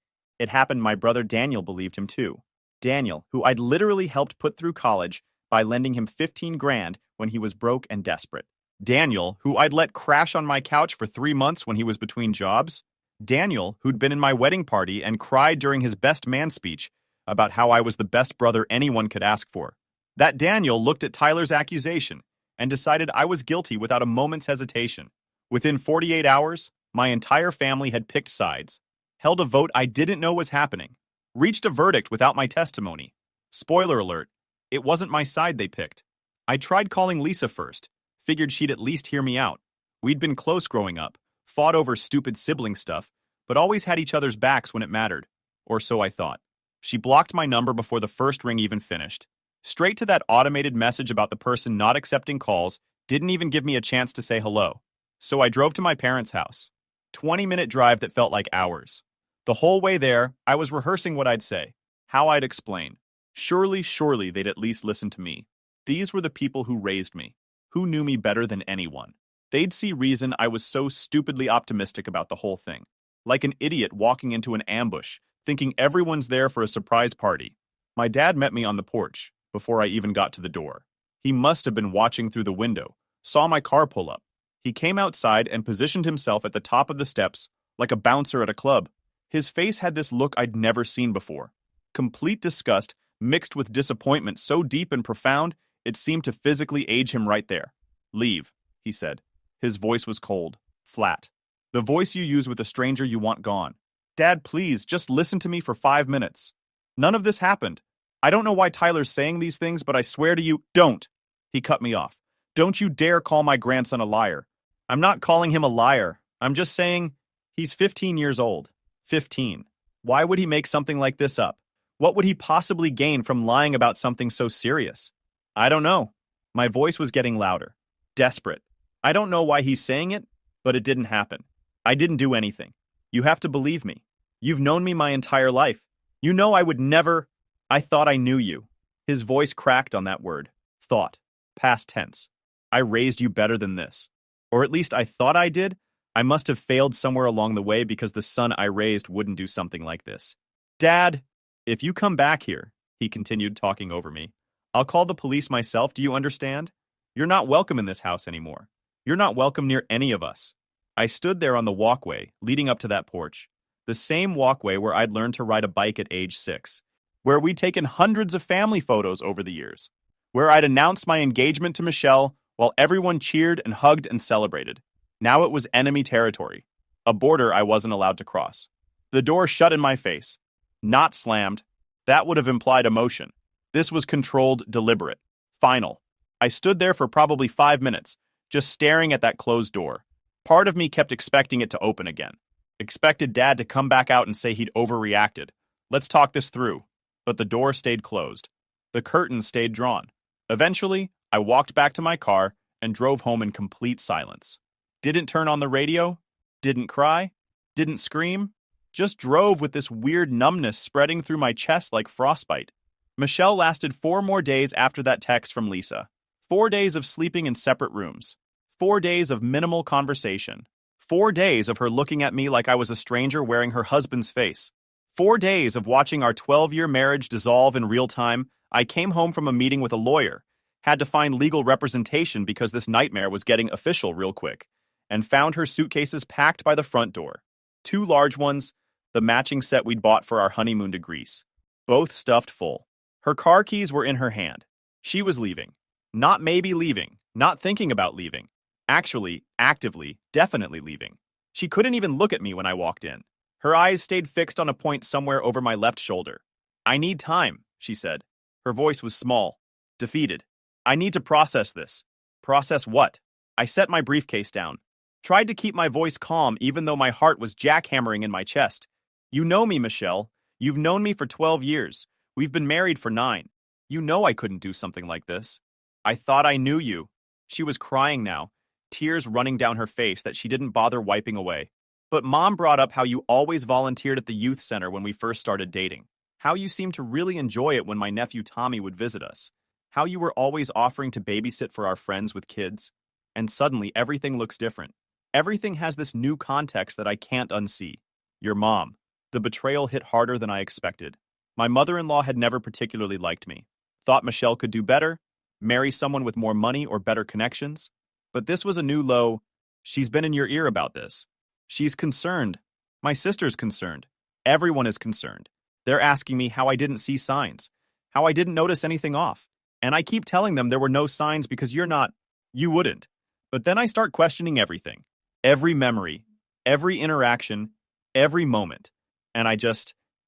my brother Daniel believed him too. Daniel, who I'd literally helped put through college by lending him 15 grand when he was broke and desperate. Daniel, who I'd let crash on my couch for 3 months when he was between jobs. Daniel, who'd been in my wedding party and cried during his best man speech about how I was the best brother anyone could ask for. That Daniel looked at Tyler's accusation and decided I was guilty without a moment's hesitation. Within 48 hours, my entire family had picked sides, held a vote I didn't know was happening, reached a verdict without my testimony. Spoiler alert, it wasn't my side they picked. I tried calling Lisa first, figured she'd at least hear me out. We'd been close growing up, fought over stupid sibling stuff, but always had each other's backs when it mattered. Or so I thought. She blocked my number before the first ring even finished. Straight to that automated message about the person not accepting calls, didn't even give me a chance to say hello. So I drove to my parents' house. 20-minute drive that felt like hours. The whole way there, I was rehearsing what I'd say, how I'd explain. Surely they'd at least listen to me. These were the people who raised me, who knew me better than anyone. They'd see reason I was so stupidly optimistic about the whole thing. Like an idiot walking into an ambush, thinking everyone's there for a surprise party. My dad met me on the porch, before I even got to the door. He must have been watching through the window, saw my car pull up. He came outside and positioned himself at the top of the steps, like a bouncer at a club. His face had this look I'd never seen before. Complete disgust, mixed with disappointment so deep and profound, it seemed to physically age him right there. "Leave," he said. His voice was cold, flat. The voice you use with a stranger you want gone. "Dad, please, just listen to me for 5 minutes. None of this happened. I don't know why Tyler's saying these things, but I swear to you, don't." He cut me off. "Don't you dare call my grandson a liar." "I'm not calling him a liar. I'm just saying he's 15 years old. 15. Why would he make something like this up? What would he possibly gain from lying about something so serious?" "I don't know." My voice was getting louder. Desperate. "I don't know why he's saying it, but it didn't happen. I didn't do anything. You have to believe me. You've known me my entire life. You know I would never—" "I thought I knew you." His voice cracked on that word. Thought. Past tense. "I raised you better than this. Or at least I thought I did. I must have failed somewhere along the way because the son I raised wouldn't do something like this. Dad, if you come back here," he continued, talking over me, "I'll call the police myself, do you understand? You're not welcome in this house anymore. You're not welcome near any of us." I stood there on the walkway leading up to that porch, the same walkway where I'd learned to ride a bike at age 6, where we'd taken hundreds of family photos over the years, where I'd announced my engagement to Michelle while everyone cheered and hugged and celebrated. Now it was enemy territory, a border I wasn't allowed to cross. The door shut in my face, not slammed. That would have implied emotion. This was controlled, deliberate, final. I stood there for probably 5 minutes, just staring at that closed door. Part of me kept expecting it to open again. Expected Dad to come back out and say he'd overreacted. "Let's talk this through." But the door stayed closed. The curtains stayed drawn. Eventually, I walked back to my car and drove home in complete silence. Didn't turn on the radio, didn't cry, didn't scream, just drove with this weird numbness spreading through my chest like frostbite. Michelle lasted 4 more days after that text from Lisa. 4 days of sleeping in separate rooms. 4 days of minimal conversation. 4 days of her looking at me like I was a stranger wearing her husband's face. 4 days of watching our 12-year marriage dissolve in real time. I came home from a meeting with a lawyer, had to find legal representation because this nightmare was getting official real quick, and found her suitcases packed by the front door. 2 large ones, the matching set we'd bought for our honeymoon to Greece. Both stuffed full. Her car keys were in her hand. She was leaving. Not maybe leaving, not thinking about leaving. Actually, actively, definitely leaving. She couldn't even look at me when I walked in. Her eyes stayed fixed on a point somewhere over my left shoulder. "I need time," she said. Her voice was small, defeated. "I need to process this." Process what? I set my briefcase down. Tried to keep my voice calm even though my heart was jackhammering in my chest. "You know me, Michelle. You've known me for 12 years. We've been married for 9. You know I couldn't do something like this. I thought I knew you." She was crying now, tears running down her face that she didn't bother wiping away. But Mom brought up how you always volunteered at the youth center when we first started dating. How you seemed to really enjoy it when my nephew Tommy would visit us. How you were always offering to babysit for our friends with kids. And suddenly everything looks different. Everything has this new context that I can't unsee. Your mom. The betrayal hit harder than I expected. My mother-in-law had never particularly liked me. Thought Michelle could do better, marry someone with more money or better connections. But this was a new low. She's been in your ear about this. She's concerned. My sister's concerned. Everyone is concerned. They're asking me how I didn't see signs, how I didn't notice anything off. And I keep telling them there were no signs because you wouldn't. But then I start questioning everything. Every memory, every interaction, every moment. And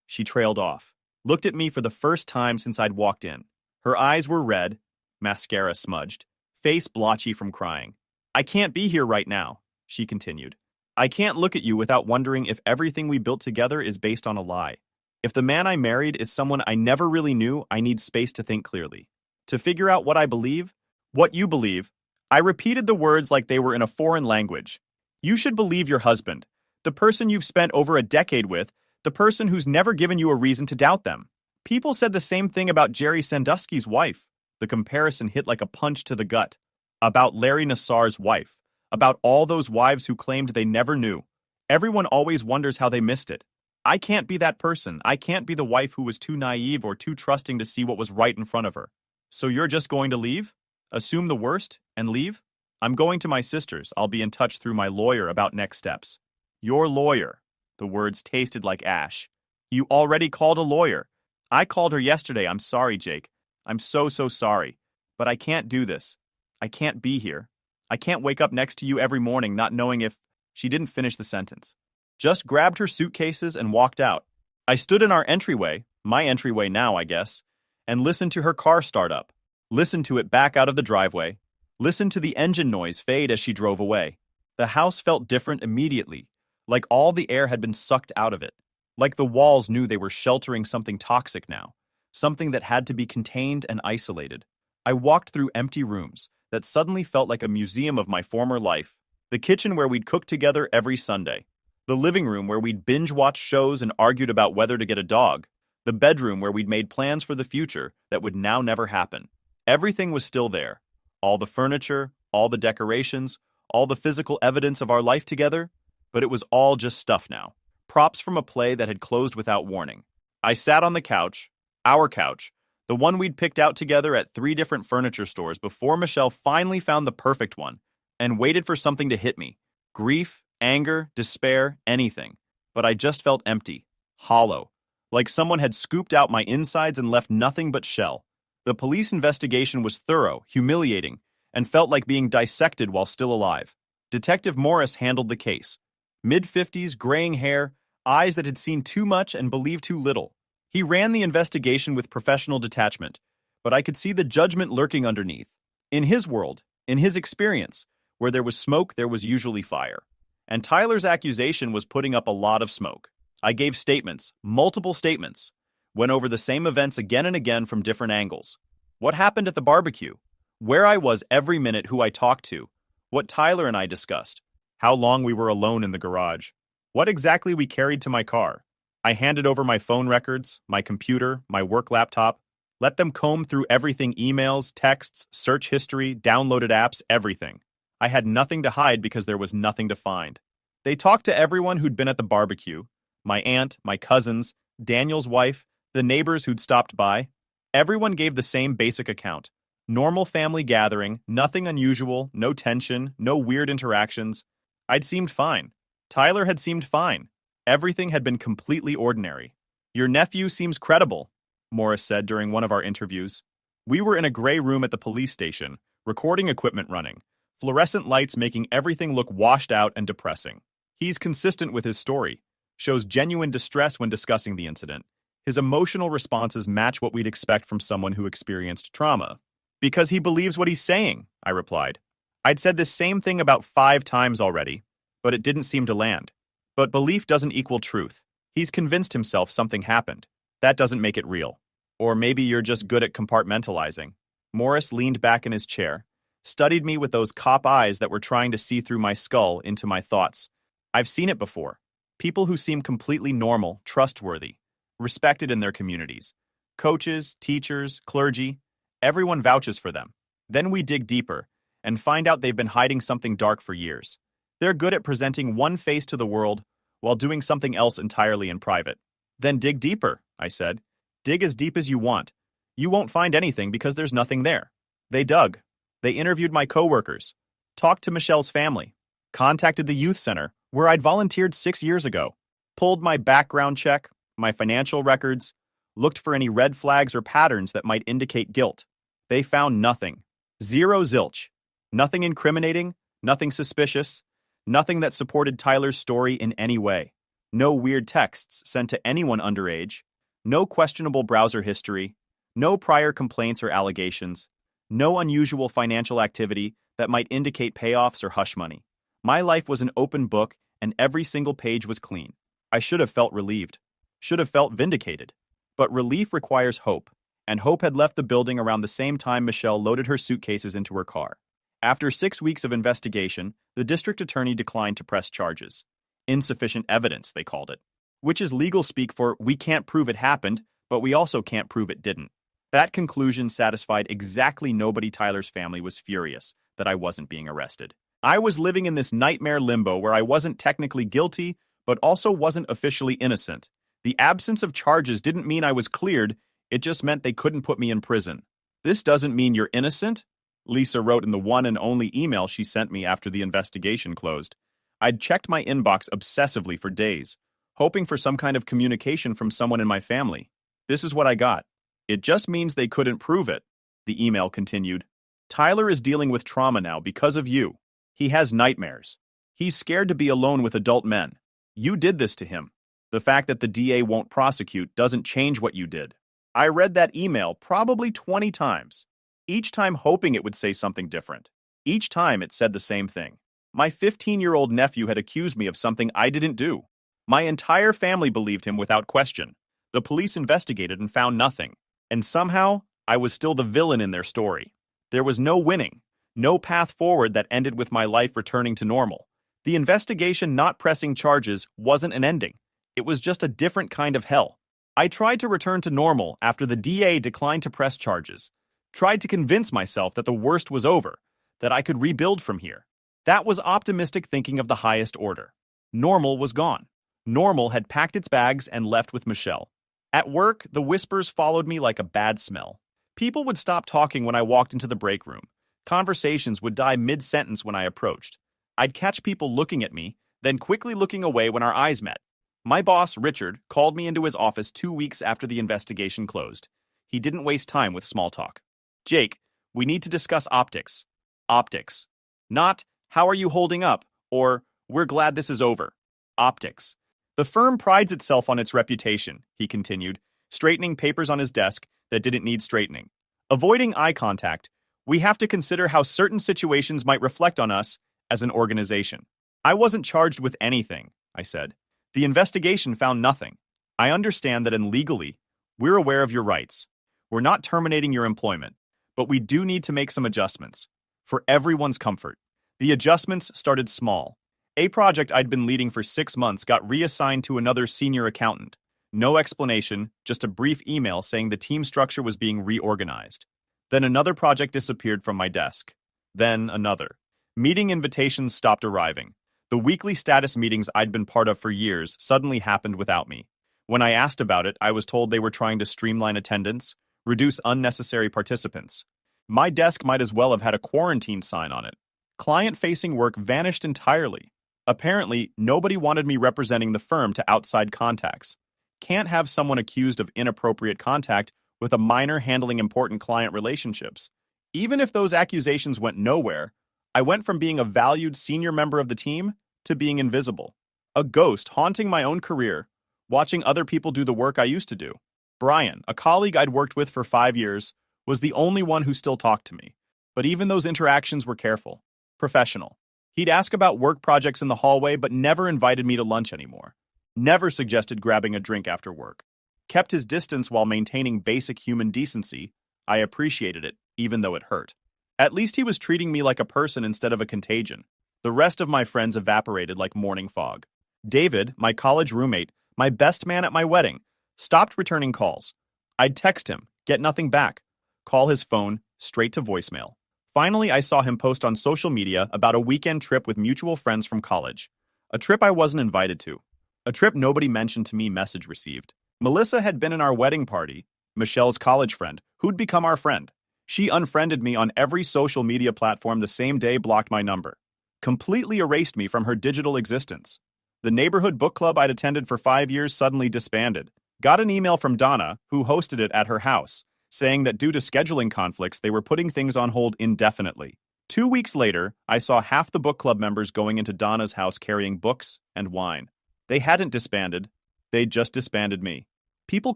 she trailed off. Looked at me for the first time since I'd walked in. Her eyes were red, mascara smudged, face blotchy from crying. I can't be here right now, she continued. I can't look at you without wondering if everything we built together is based on a lie. If the man I married is someone I never really knew, I need space to think clearly. To figure out what I believe, what you believe, I repeated the words like they were in a foreign language. You should believe your husband, the person you've spent over a decade with, the person who's never given you a reason to doubt them. People said the same thing about Jerry Sandusky's wife. The comparison hit like a punch to the gut. About Larry Nassar's wife. About all those wives who claimed they never knew. Everyone always wonders how they missed it. I can't be that person. I can't be the wife who was too naive or too trusting to see what was right in front of her. So you're just going to leave? Assume the worst and leave? I'm going to my sister's. I'll be in touch through my lawyer about next steps. Your lawyer. The words tasted like ash. You already called a lawyer. I called her yesterday. I'm sorry, Jake. I'm so sorry. But I can't do this. I can't be here. I can't wake up next to you every morning not knowing if... She didn't finish the sentence. Just grabbed her suitcases and walked out. I stood in our entryway, my entryway now, I guess, and listened to her car start up. Listened to it back out of the driveway. Listened to the engine noise fade as she drove away. The house felt different immediately, like all the air had been sucked out of it. Like the walls knew they were sheltering something toxic now, something that had to be contained and isolated. I walked through empty rooms that suddenly felt like a museum of my former life. The kitchen where we'd cook together every Sunday. The living room where we'd binge-watch shows and argued about whether to get a dog. The bedroom where we'd made plans for the future that would now never happen. Everything was still there. All the furniture, all the decorations, all the physical evidence of our life together. But it was all just stuff now. Props from a play that had closed without warning. I sat on the couch, our couch, the one we'd picked out together at 3 different furniture stores before Michelle finally found the perfect one, and waited for something to hit me. Grief, anger, despair, anything. But I just felt empty, hollow, like someone had scooped out my insides and left nothing but shell. The police investigation was thorough, humiliating, and felt like being dissected while still alive. Detective Morris handled the case. Mid-50s, graying hair, eyes that had seen too much and believed too little. He ran the investigation with professional detachment, but I could see the judgment lurking underneath. In his world, in his experience, where there was smoke, there was usually fire. And Tyler's accusation was putting up a lot of smoke. I gave statements, multiple statements, went over the same events again and again from different angles. What happened at the barbecue? Where I was every minute, who I talked to, what Tyler and I discussed, how long we were alone in the garage, what exactly we carried to my car. I handed over my phone records, my computer, my work laptop, let them comb through everything, emails, texts, search history, downloaded apps, everything. I had nothing to hide because there was nothing to find. They talked to everyone who'd been at the barbecue, my aunt, my cousins, Daniel's wife, the neighbors who'd stopped by. Everyone gave the same basic account. Normal family gathering, nothing unusual, no tension, no weird interactions. I'd seemed fine. Tyler had seemed fine. Everything had been completely ordinary. Your nephew seems credible, Morris said during one of our interviews. We were in a gray room at the police station, recording equipment running, fluorescent lights making everything look washed out and depressing. He's consistent with his story, shows genuine distress when discussing the incident. His emotional responses match what we'd expect from someone who experienced trauma. Because he believes what he's saying, I replied. I'd said this same thing about 5 times already, but it didn't seem to land. But belief doesn't equal truth. He's convinced himself something happened. That doesn't make it real. Or maybe you're just good at compartmentalizing. Morris leaned back in his chair, studied me with those cop eyes that were trying to see through my skull into my thoughts. I've seen it before. People who seem completely normal, trustworthy, respected in their communities. Coaches, teachers, clergy, everyone vouches for them. Then we dig deeper and find out they've been hiding something dark for years. They're good at presenting one face to the world while doing something else entirely in private. Then dig deeper, I said. Dig as deep as you want. You won't find anything because there's nothing there. They dug. They interviewed my coworkers, talked to Michelle's family, contacted the youth center where I'd volunteered 6 years ago, pulled my background check, my financial records, looked for any red flags or patterns that might indicate guilt. They found nothing. Zero zilch. Nothing incriminating, nothing suspicious, nothing that supported Tyler's story in any way. No weird texts sent to anyone underage, no questionable browser history, no prior complaints or allegations, no unusual financial activity that might indicate payoffs or hush money. My life was an open book and every single page was clean. I should have felt relieved, should have felt vindicated. But relief requires hope, and Hope had left the building around the same time Michelle loaded her suitcases into her car. After 6 weeks of investigation, the district attorney declined to press charges. Insufficient evidence, they called it, which is legal speak for we can't prove it happened, but we also can't prove it didn't. That conclusion satisfied exactly nobody. Tyler's family was furious that I wasn't being arrested. I was living in this nightmare limbo where I wasn't technically guilty, but also wasn't officially innocent. The absence of charges didn't mean I was cleared, it just meant they couldn't put me in prison. This doesn't mean you're innocent, Lisa wrote in the one and only email she sent me after the investigation closed. I'd checked my inbox obsessively for days, hoping for some kind of communication from someone in my family. This is what I got. It just means they couldn't prove it, the email continued. Tyler is dealing with trauma now because of you. He has nightmares. He's scared to be alone with adult men. You did this to him. The fact that the DA won't prosecute doesn't change what you did. I read that email probably 20 times, each time hoping it would say something different. Each time it said the same thing. My 15-year-old nephew had accused me of something I didn't do. My entire family believed him without question. The police investigated and found nothing. And somehow, I was still the villain in their story. There was no winning, no path forward that ended with my life returning to normal. The investigation not pressing charges wasn't an ending. It was just a different kind of hell. I tried to return to normal after the DA declined to press charges. Tried to convince myself that the worst was over, that I could rebuild from here. That was optimistic thinking of the highest order. Normal was gone. Normal had packed its bags and left with Michelle. At work, the whispers followed me like a bad smell. People would stop talking when I walked into the break room. Conversations would die mid-sentence when I approached. I'd catch people looking at me, then quickly looking away when our eyes met. My boss, Richard, called me into his office 2 weeks after the investigation closed. He didn't waste time with small talk. Jake, we need to discuss optics. Optics. Not, how are you holding up? Or, we're glad this is over. Optics. The firm prides itself on its reputation, he continued, straightening papers on his desk that didn't need straightening. Avoiding eye contact, we have to consider how certain situations might reflect on us as an organization. I wasn't charged with anything, I said. The investigation found nothing. I understand that legally, we're aware of your rights. We're not terminating your employment, but we do need to make some adjustments. For everyone's comfort. The adjustments started small. A project I'd been leading for 6 months got reassigned to another senior accountant. No explanation, just a brief email saying the team structure was being reorganized. Then another project disappeared from my desk. Then another. Meeting invitations stopped arriving. The weekly status meetings I'd been part of for years suddenly happened without me. When I asked about it, I was told they were trying to streamline attendance, reduce unnecessary participants. My desk might as well have had a quarantine sign on it. Client-facing work vanished entirely. Apparently, nobody wanted me representing the firm to outside contacts. Can't have someone accused of inappropriate contact with a minor handling important client relationships. Even if those accusations went nowhere, I went from being a valued senior member of the team to being invisible. A ghost haunting my own career, watching other people do the work I used to do. Brian, a colleague I'd worked with for 5 years, was the only one who still talked to me. But even those interactions were careful, professional. He'd ask about work projects in the hallway, but never invited me to lunch anymore. Never suggested grabbing a drink after work. Kept his distance while maintaining basic human decency. I appreciated it, even though it hurt. At least he was treating me like a person instead of a contagion. The rest of my friends evaporated like morning fog. David, my college roommate, my best man at my wedding, stopped returning calls. I'd text him, get nothing back. Call his phone, straight to voicemail. Finally, I saw him post on social media about a weekend trip with mutual friends from college. A trip I wasn't invited to. A trip nobody mentioned to me, message received. Melissa had been in our wedding party, Michelle's college friend, who'd become our friend. She unfriended me on every social media platform the same day, blocked my number. Completely erased me from her digital existence. The neighborhood book club I'd attended for 5 years suddenly disbanded. Got an email from Donna, who hosted it at her house, saying that due to scheduling conflicts, they were putting things on hold indefinitely. 2 weeks later, I saw half the book club members going into Donna's house carrying books and wine. They hadn't disbanded, they'd just disbanded me. People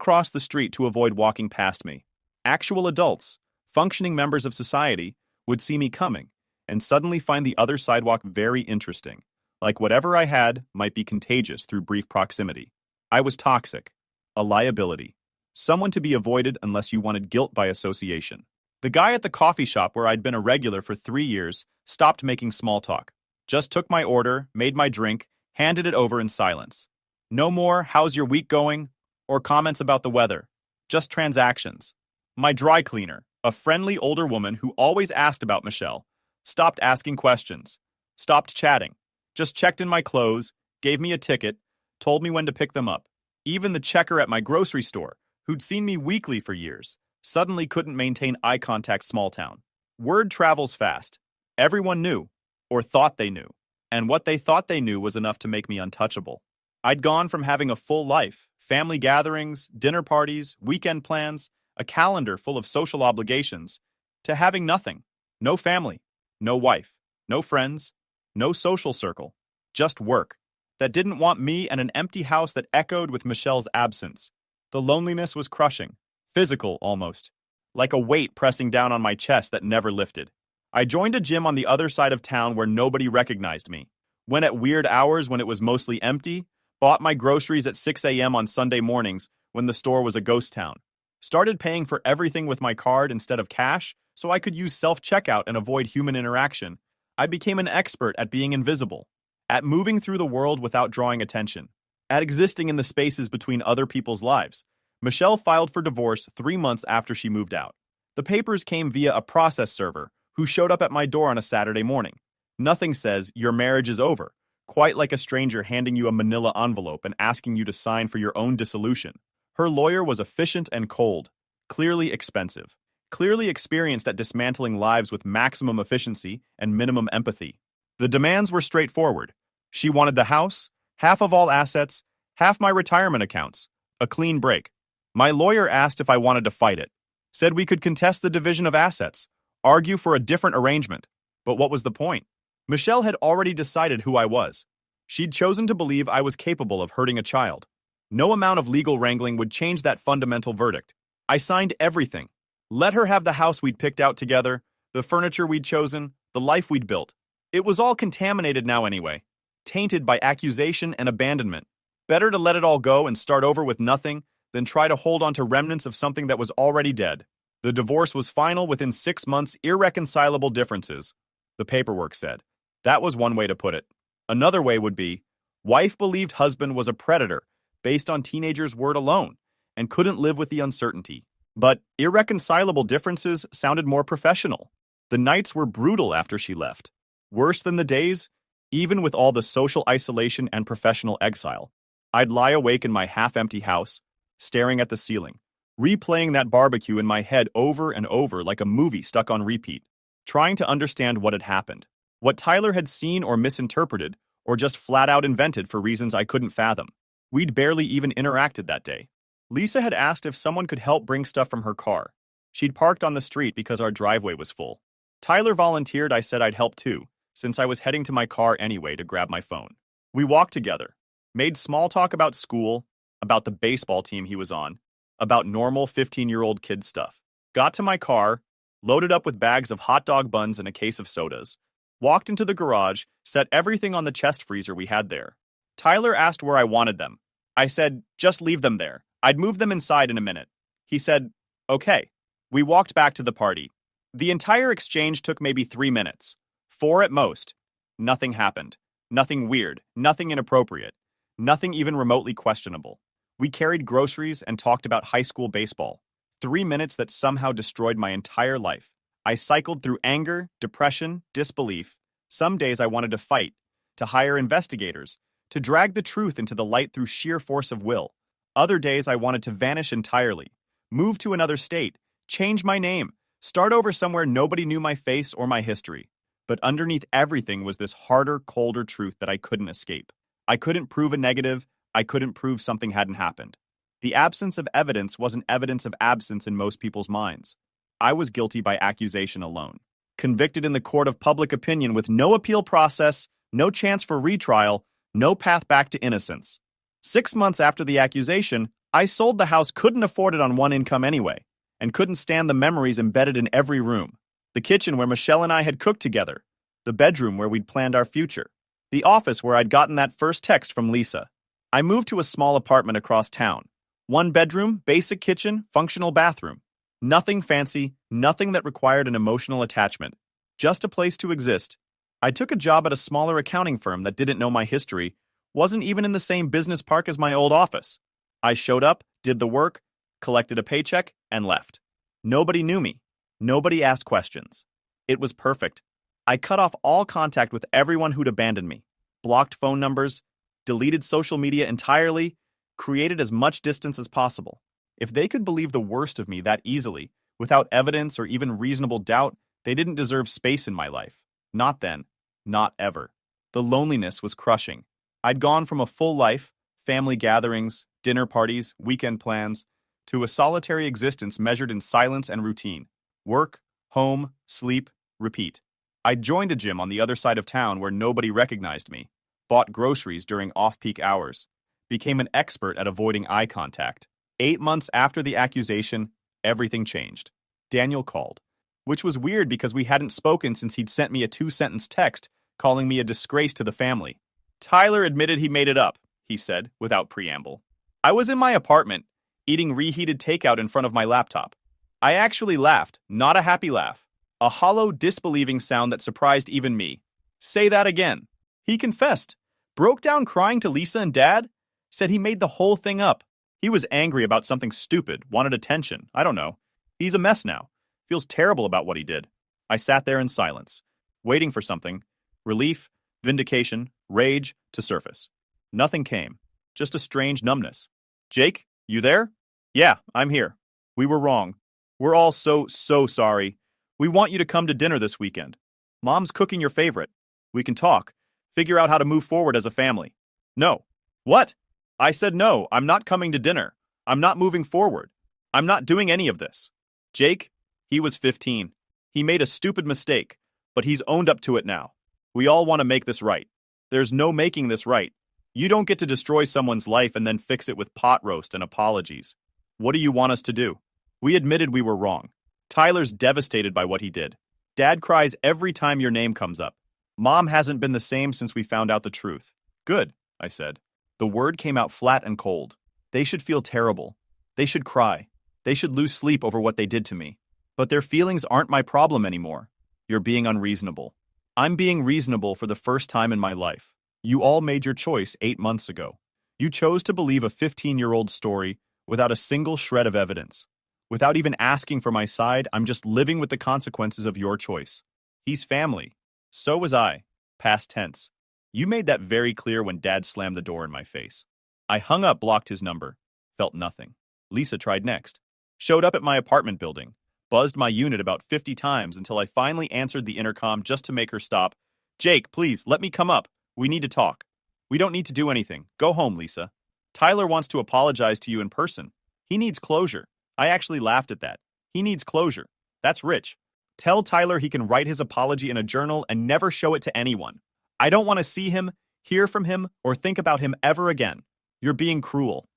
crossed the street to avoid walking past me. Actual adults, functioning members of society, would see me coming and suddenly find the other sidewalk very interesting, like whatever I had might be contagious through brief proximity. I was toxic, a liability, someone to be avoided unless you wanted guilt by association. The guy at the coffee shop where I'd been a regular for 3 years stopped making small talk, just took my order, made my drink, handed it over in silence. No more, how's your week going, or comments about the weather, just transactions. My dry cleaner, a friendly older woman who always asked about Michelle, stopped asking questions, stopped chatting, just checked in my clothes, gave me a ticket, told me when to pick them up. Even the checker at my grocery store, who'd seen me weekly for years, suddenly couldn't maintain eye contact. Small town. Word travels fast. Everyone knew, or thought they knew, and what they thought they knew was enough to make me untouchable. I'd gone from having a full life, family gatherings, dinner parties, weekend plans, a calendar full of social obligations, to having nothing. No family, no wife, no friends, no social circle, just work that didn't want me, and an empty house that echoed with Michelle's absence. The loneliness was crushing, physical almost, like a weight pressing down on my chest that never lifted. I joined a gym on the other side of town where nobody recognized me. Went at weird hours when it was mostly empty, bought my groceries at 6 a.m. on Sunday mornings when the store was a ghost town. Started paying for everything with my card instead of cash so I could use self-checkout and avoid human interaction. I became an expert at being invisible, at moving through the world without drawing attention, at existing in the spaces between other people's lives. Michelle filed for divorce 3 months after she moved out. The papers came via a process server who showed up at my door on a Saturday morning. Nothing says your marriage is over, quite like a stranger handing you a manila envelope and asking you to sign for your own dissolution. Her lawyer was efficient and cold, clearly expensive, clearly experienced at dismantling lives with maximum efficiency and minimum empathy. The demands were straightforward. She wanted the house, half of all assets, half my retirement accounts, a clean break. My lawyer asked if I wanted to fight it, said we could contest the division of assets, argue for a different arrangement. But what was the point? Michelle had already decided who I was. She'd chosen to believe I was capable of hurting a child. No amount of legal wrangling would change that fundamental verdict. I signed everything. Let her have the house we'd picked out together, the furniture we'd chosen, the life we'd built. It was all contaminated now anyway, tainted by accusation and abandonment. Better to let it all go and start over with nothing than try to hold on to remnants of something that was already dead. The divorce was final within 6 months. Irreconcilable differences, the paperwork said. That was one way to put it. Another way would be, wife believed husband was a predator based on teenager's word alone and couldn't live with the uncertainty. But irreconcilable differences sounded more professional. The nights were brutal after she left. Worse than the days, even with all the social isolation and professional exile. I'd lie awake in my half-empty house, staring at the ceiling, replaying that barbecue in my head over and over like a movie stuck on repeat, trying to understand what had happened, what Tyler had seen or misinterpreted, or just flat-out invented for reasons I couldn't fathom. We'd barely even interacted that day. Lisa had asked if someone could help bring stuff from her car. She'd parked on the street because our driveway was full. Tyler volunteered. I said I'd help too, since I was heading to my car anyway to grab my phone. We walked together, made small talk about school, about the baseball team he was on, about normal 15-year-old kid stuff. Got to my car, loaded up with bags of hot dog buns and a case of sodas, walked into the garage, set everything on the chest freezer we had there. Tyler asked where I wanted them. I said, just leave them there. I'd move them inside in a minute. He said, okay. We walked back to the party. The entire exchange took maybe 3 minutes. 4 at most. Nothing happened. Nothing weird. Nothing inappropriate. Nothing even remotely questionable. We carried groceries and talked about high school baseball. 3 minutes that somehow destroyed my entire life. I cycled through anger, depression, disbelief. Some days I wanted to fight, to hire investigators, to drag the truth into the light through sheer force of will. Other days I wanted to vanish entirely, move to another state, change my name, start over somewhere nobody knew my face or my history. But underneath everything was this harder, colder truth that I couldn't escape. I couldn't prove a negative. I couldn't prove something hadn't happened. The absence of evidence wasn't evidence of absence in most people's minds. I was guilty by accusation alone. Convicted in the court of public opinion with no appeal process, no chance for retrial, no path back to innocence. 6 months after the accusation, I sold the house, couldn't afford it on one income anyway, and couldn't stand the memories embedded in every room. The kitchen where Michelle and I had cooked together, the bedroom where we'd planned our future, the office where I'd gotten that first text from Lisa. I moved to a small apartment across town. 1 bedroom, basic kitchen, functional bathroom. Nothing fancy, nothing that required an emotional attachment. Just a place to exist. I took a job at a smaller accounting firm that didn't know my history, wasn't even in the same business park as my old office. I showed up, did the work, collected a paycheck, and left. Nobody knew me. Nobody asked questions. It was perfect. I cut off all contact with everyone who'd abandoned me, blocked phone numbers, deleted social media entirely, created as much distance as possible. If they could believe the worst of me that easily, without evidence or even reasonable doubt, they didn't deserve space in my life. Not then. Not ever. The loneliness was crushing. I'd gone from a full life, family gatherings, dinner parties, weekend plans, to a solitary existence measured in silence and routine. Work, home, sleep, repeat. I joined a gym on the other side of town where nobody recognized me, bought groceries during off-peak hours, became an expert at avoiding eye contact. 8 months after the accusation, everything changed. Daniel called, which was weird because we hadn't spoken since he'd sent me a 2-sentence text calling me a disgrace to the family. Tyler admitted he made it up, he said, without preamble. I was in my apartment, eating reheated takeout in front of my laptop. I actually laughed, not a happy laugh. A hollow, disbelieving sound that surprised even me. Say that again. He confessed. Broke down crying to Lisa and Dad. Said he made the whole thing up. He was angry about something stupid, wanted attention. I don't know. He's a mess now. Feels terrible about what he did. I sat there in silence, waiting for something. Relief, vindication, rage to surface. Nothing came. Just a strange numbness. Jake, you there? Yeah, I'm here. We were wrong. We're all so sorry. We want you to come to dinner this weekend. Mom's cooking your favorite. We can talk. Figure out how to move forward as a family. No. What? I said no, I'm not coming to dinner. I'm not moving forward. I'm not doing any of this. Jake, he was 15. He made a stupid mistake, but he's owned up to it now. We all want to make this right. There's no making this right. You don't get to destroy someone's life and then fix it with pot roast and apologies. What do you want us to do? We admitted we were wrong. Tyler's devastated by what he did. Dad cries every time your name comes up. Mom hasn't been the same since we found out the truth. Good, I said. The word came out flat and cold. They should feel terrible. They should cry. They should lose sleep over what they did to me. But their feelings aren't my problem anymore. You're being unreasonable. I'm being reasonable for the first time in my life. You all made your choice 8 months ago. You chose to believe a 15-year-old story without a single shred of evidence. Without even asking for my side, I'm just living with the consequences of your choice. He's family. So was I. Past tense. You made that very clear when Dad slammed the door in my face. I hung up, blocked his number. Felt nothing. Lisa tried next. Showed up at my apartment building. Buzzed my unit about 50 times until I finally answered the intercom just to make her stop. Jake, please, let me come up. We need to talk. We don't need to do anything. Go home, Lisa. Tyler wants to apologize to you in person. He needs closure. I actually laughed at that. He needs closure. That's rich. Tell Tyler he can write his apology in a journal and never show it to anyone. I don't want to see him, hear from him, or think about him ever again. You're being cruel.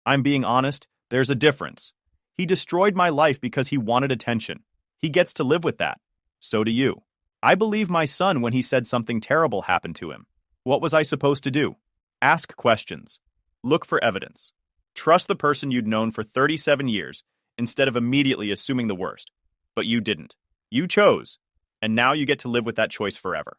I'm being honest. There's a difference. He destroyed my life because he wanted attention. He gets to live with that. So do you. I believe my son when he said something terrible happened to him. What was I supposed to do? Ask questions. Look for evidence. Trust the person you'd known for 37 years instead of immediately assuming the worst. But you didn't. You chose. And now you get to live with that choice forever.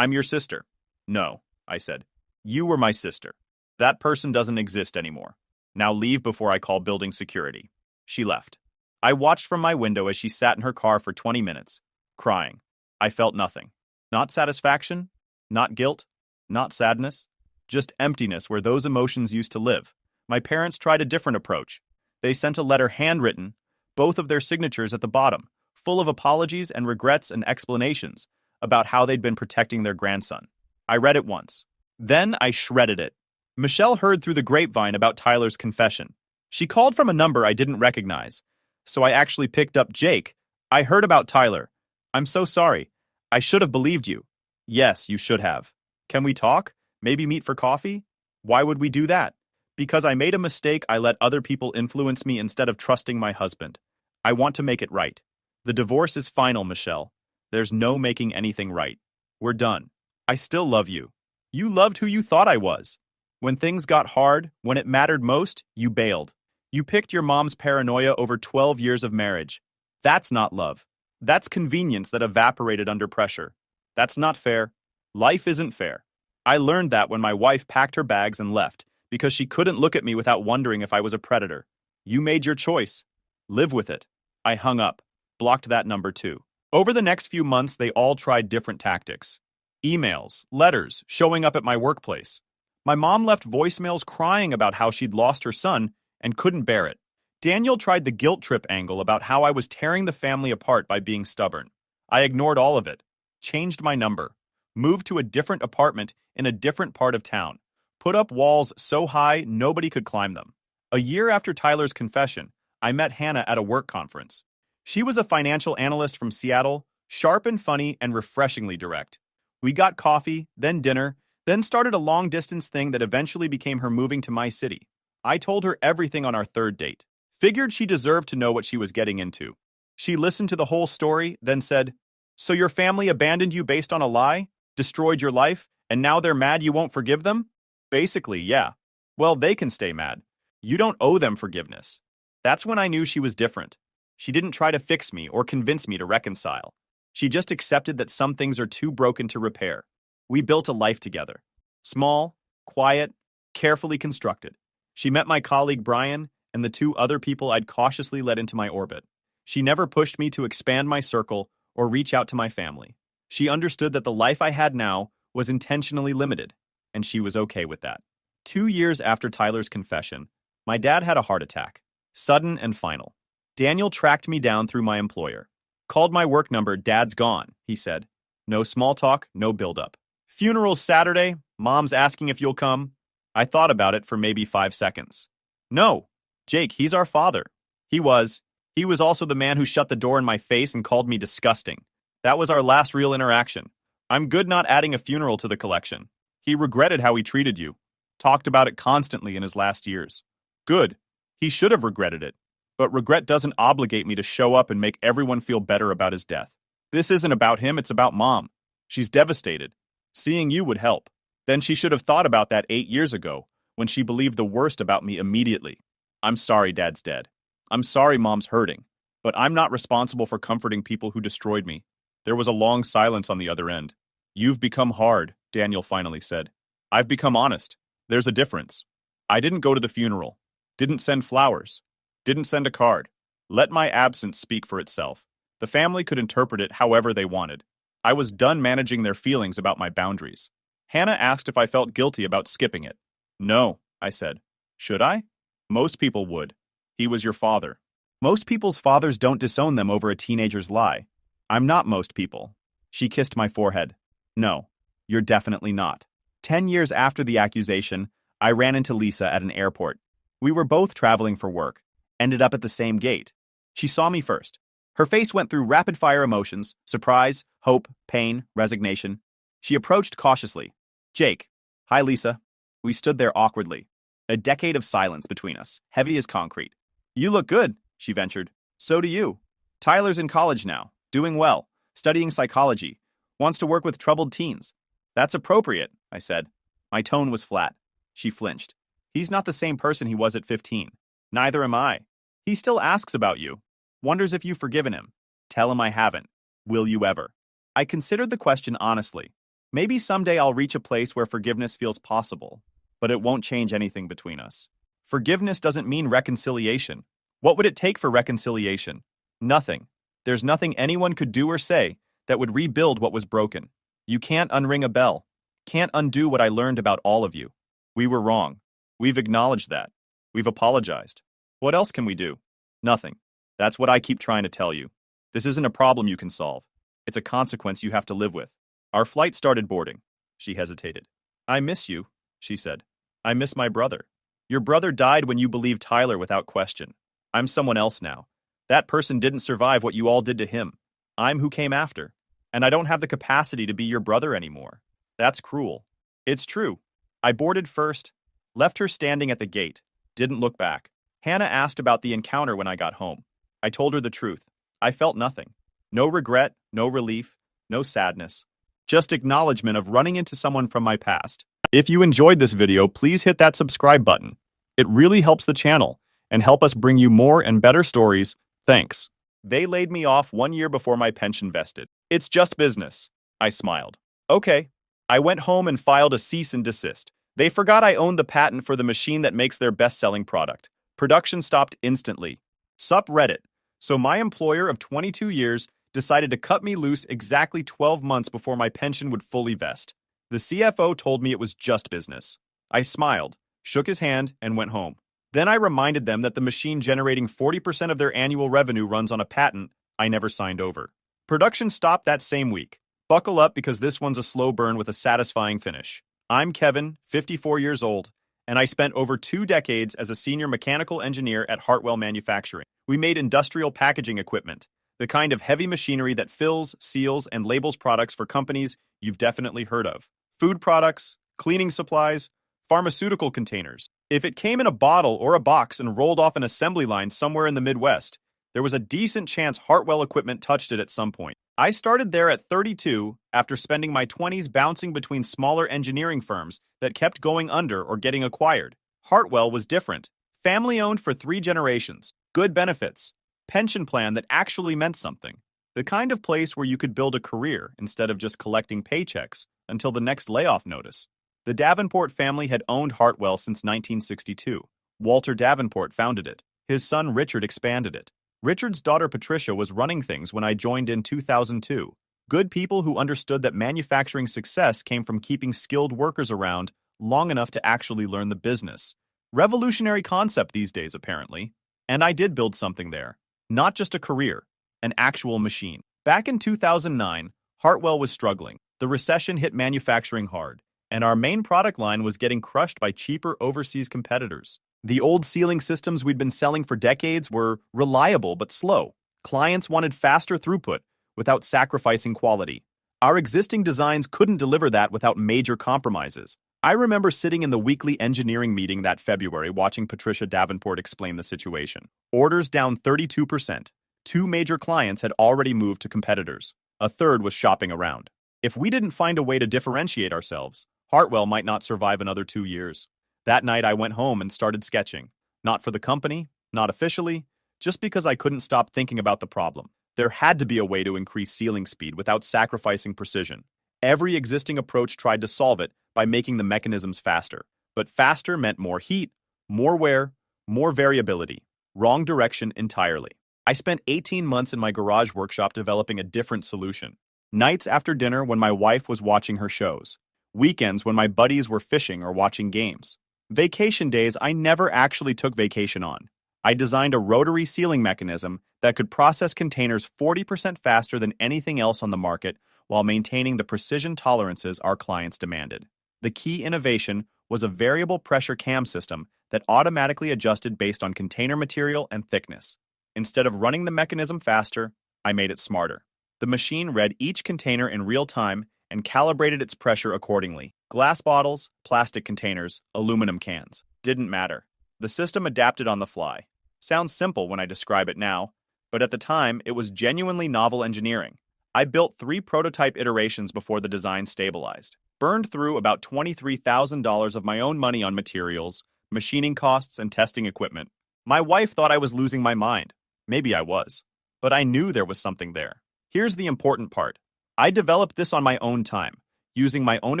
I'm your sister. No, I said. You were my sister. That person doesn't exist anymore. Now leave before I call building security. She left. I watched from my window as she sat in her car for 20 minutes, crying. I felt nothing. Not satisfaction, not guilt, not sadness, just emptiness where those emotions used to live. My parents tried a different approach. They sent a letter handwritten, both of their signatures at the bottom, full of apologies and regrets and explanations about how they'd been protecting their grandson. I read it once. Then I shredded it. Michelle heard through the grapevine about Tyler's confession. She called from a number I didn't recognize, so I actually picked up. Jake, I heard about Tyler. I'm so sorry. I should have believed you. Yes, you should have. Can we talk? Maybe meet for coffee? Why would we do that? Because I made a mistake. I let other people influence me instead of trusting my husband. I want to make it right. The divorce is final, Michelle. There's no making anything right. We're done. I still love you. You loved who you thought I was. When things got hard, when it mattered most, you bailed. You picked your mom's paranoia over 12 years of marriage. That's not love. That's convenience that evaporated under pressure. That's not fair. Life isn't fair. I learned that when my wife packed her bags and left because she couldn't look at me without wondering if I was a predator. You made your choice. Live with it. I hung up, blocked that number too. Over the next few months, they all tried different tactics. Emails, letters, showing up at my workplace. My mom left voicemails crying about how she'd lost her son and couldn't bear it. Daniel tried the guilt trip angle about how I was tearing the family apart by being stubborn. I ignored all of it, changed my number, moved to a different apartment in a different part of town, put up walls so high nobody could climb them. A year after Tyler's confession, I met Hannah at a work conference. She was a financial analyst from Seattle, sharp and funny and refreshingly direct. We got coffee, then dinner, then started a long-distance thing that eventually became her moving to my city. I told her everything on our third date. Figured she deserved to know what she was getting into. She listened to the whole story, then said, "So your family abandoned you based on a lie? Destroyed your life, and now they're mad you won't forgive them?" Basically, yeah. Well, they can stay mad. You don't owe them forgiveness. That's when I knew she was different. She didn't try to fix me or convince me to reconcile. She just accepted that some things are too broken to repair. We built a life together. Small, quiet, carefully constructed. She met my colleague Brian and the two other people I'd cautiously let into my orbit. She never pushed me to expand my circle or reach out to my family. She understood that the life I had now was intentionally limited, and she was okay with that. 2 years after Tyler's confession, my dad had a heart attack. Sudden and final. Daniel tracked me down through my employer. Called my work number. "Dad's gone," he said. No small talk, no build-up. "Funeral's Saturday. Mom's asking if you'll come." I thought about it for maybe 5 seconds. "No, Jake, he's our father." He was. He was also the man who shut the door in my face and called me disgusting. That was our last real interaction. I'm good not adding a funeral to the collection. He regretted how he treated you. Talked about it constantly in his last years. Good. He should have regretted it. But regret doesn't obligate me to show up and make everyone feel better about his death. This isn't about him, it's about Mom. She's devastated. Seeing you would help. Then she should have thought about that 8 years ago, when she believed the worst about me immediately. I'm sorry Dad's dead. I'm sorry Mom's hurting. But I'm not responsible for comforting people who destroyed me. There was a long silence on the other end. "You've become hard," Daniel finally said. "I've become honest. There's a difference. I didn't go to the funeral. Didn't send flowers. Didn't send a card. Let my absence speak for itself. The family could interpret it however they wanted. I was done managing their feelings about my boundaries." Hannah asked if I felt guilty about skipping it. "No," I said. "Should I?" "Most people would. He was your father." "Most people's fathers don't disown them over a teenager's lie." "I'm not most people." She kissed my forehead. "No, you're definitely not." 10 years after the accusation, I ran into Lisa at an airport. We were both traveling for work. Ended up at the same gate. She saw me first. Her face went through rapid-fire emotions: surprise, hope, pain, resignation. She approached cautiously. "Jake." "Hi, Lisa." We stood there awkwardly. A decade of silence between us, heavy as concrete. "You look good," she ventured. "So do you." "Tyler's in college now, doing well, studying psychology, wants to work with troubled teens." "That's appropriate," I said. My tone was flat. She flinched. "He's not the same person he was at 15. Neither am I. He still asks about you. Wonders if you've forgiven him. Tell him I haven't. Will you ever?" I considered the question honestly. Maybe someday I'll reach a place where forgiveness feels possible, but it won't change anything between us. Forgiveness doesn't mean reconciliation. What would it take for reconciliation? Nothing. There's nothing anyone could do or say that would rebuild what was broken. You can't unring a bell. Can't undo what I learned about all of you. We were wrong. We've acknowledged that. We've apologized. What else can we do? Nothing. That's what I keep trying to tell you. This isn't a problem you can solve. It's a consequence you have to live with. Our flight started boarding. She hesitated. I miss you, she said. I miss my brother. Your brother died when you believed Tyler without question. I'm someone else now. That person didn't survive what you all did to him. I'm who came after. And I don't have the capacity to be your brother anymore. That's cruel. It's true. I boarded first, left her standing at the gate, didn't look back. Hannah asked about the encounter when I got home. I told her the truth. I felt nothing. No regret, no relief, no sadness. Just acknowledgement of running into someone from my past. If you enjoyed this video, please hit that subscribe button. It really helps the channel and help us bring you more and better stories. Thanks. They laid me off 1 year before my pension vested. It's just business. I smiled. Okay. I went home and filed a cease and desist. They forgot I owned the patent for the machine that makes their best-selling product. Production stopped instantly. Sup Reddit. So my employer of 22 years decided to cut me loose exactly 12 months before my pension would fully vest. The CFO told me it was just business. I smiled, shook his hand, and went home. Then I reminded them that the machine generating 40% of their annual revenue runs on a patent I never signed over. Production stopped that same week. Buckle up because this one's a slow burn with a satisfying finish. I'm Kevin, 54 years old, and I spent over 2 decades as a senior mechanical engineer at Hartwell Manufacturing. We made industrial packaging equipment, the kind of heavy machinery that fills, seals, and labels products for companies you've definitely heard of. Food products, cleaning supplies, pharmaceutical containers. If it came in a bottle or a box and rolled off an assembly line somewhere in the Midwest, there was a decent chance Hartwell equipment touched it at some point. I started there at 32 after spending my 20s bouncing between smaller engineering firms that kept going under or getting acquired. Hartwell was different. Family-owned for 3 generations. Good benefits. Pension plan that actually meant something. The kind of place where you could build a career instead of just collecting paychecks until the next layoff notice. The Davenport family had owned Hartwell since 1962. Walter Davenport founded it. His son Richard expanded it. Richard's daughter Patricia was running things when I joined in 2002. Good people who understood that manufacturing success came from keeping skilled workers around long enough to actually learn the business. Revolutionary concept these days, apparently. And I did build something there. Not just a career, an actual machine. Back in 2009, Hartwell was struggling. The recession hit manufacturing hard, and our main product line was getting crushed by cheaper overseas competitors. The old sealing systems we'd been selling for decades were reliable but slow. Clients wanted faster throughput without sacrificing quality. Our existing designs couldn't deliver that without major compromises. I remember sitting in the weekly engineering meeting that February watching Patricia Davenport explain the situation. Orders down 32%. 2 major clients had already moved to competitors. A third was shopping around. If we didn't find a way to differentiate ourselves, Hartwell might not survive another 2 years. That night I went home and started sketching. Not for the company, not officially, just because I couldn't stop thinking about the problem. There had to be a way to increase sealing speed without sacrificing precision. Every existing approach tried to solve it by making the mechanisms faster. But faster meant more heat, more wear, more variability. Wrong direction entirely. I spent 18 months in my garage workshop developing a different solution. Nights after dinner when my wife was watching her shows. Weekends when my buddies were fishing or watching games. Vacation days I never actually took vacation on. I designed a rotary sealing mechanism that could process containers 40% faster than anything else on the market while maintaining the precision tolerances our clients demanded. The key innovation was a variable pressure cam system that automatically adjusted based on container material and thickness. Instead of running the mechanism faster, I made it smarter. The machine read each container in real time and calibrated its pressure accordingly. Glass bottles, plastic containers, aluminum cans. Didn't matter. The system adapted on the fly. Sounds simple when I describe it now, but at the time, it was genuinely novel engineering. I built 3 prototype iterations before the design stabilized. Burned through about $23,000 of my own money on materials, machining costs, and testing equipment. My wife thought I was losing my mind. Maybe I was. But I knew there was something there. Here's the important part. I developed this on my own time, using my own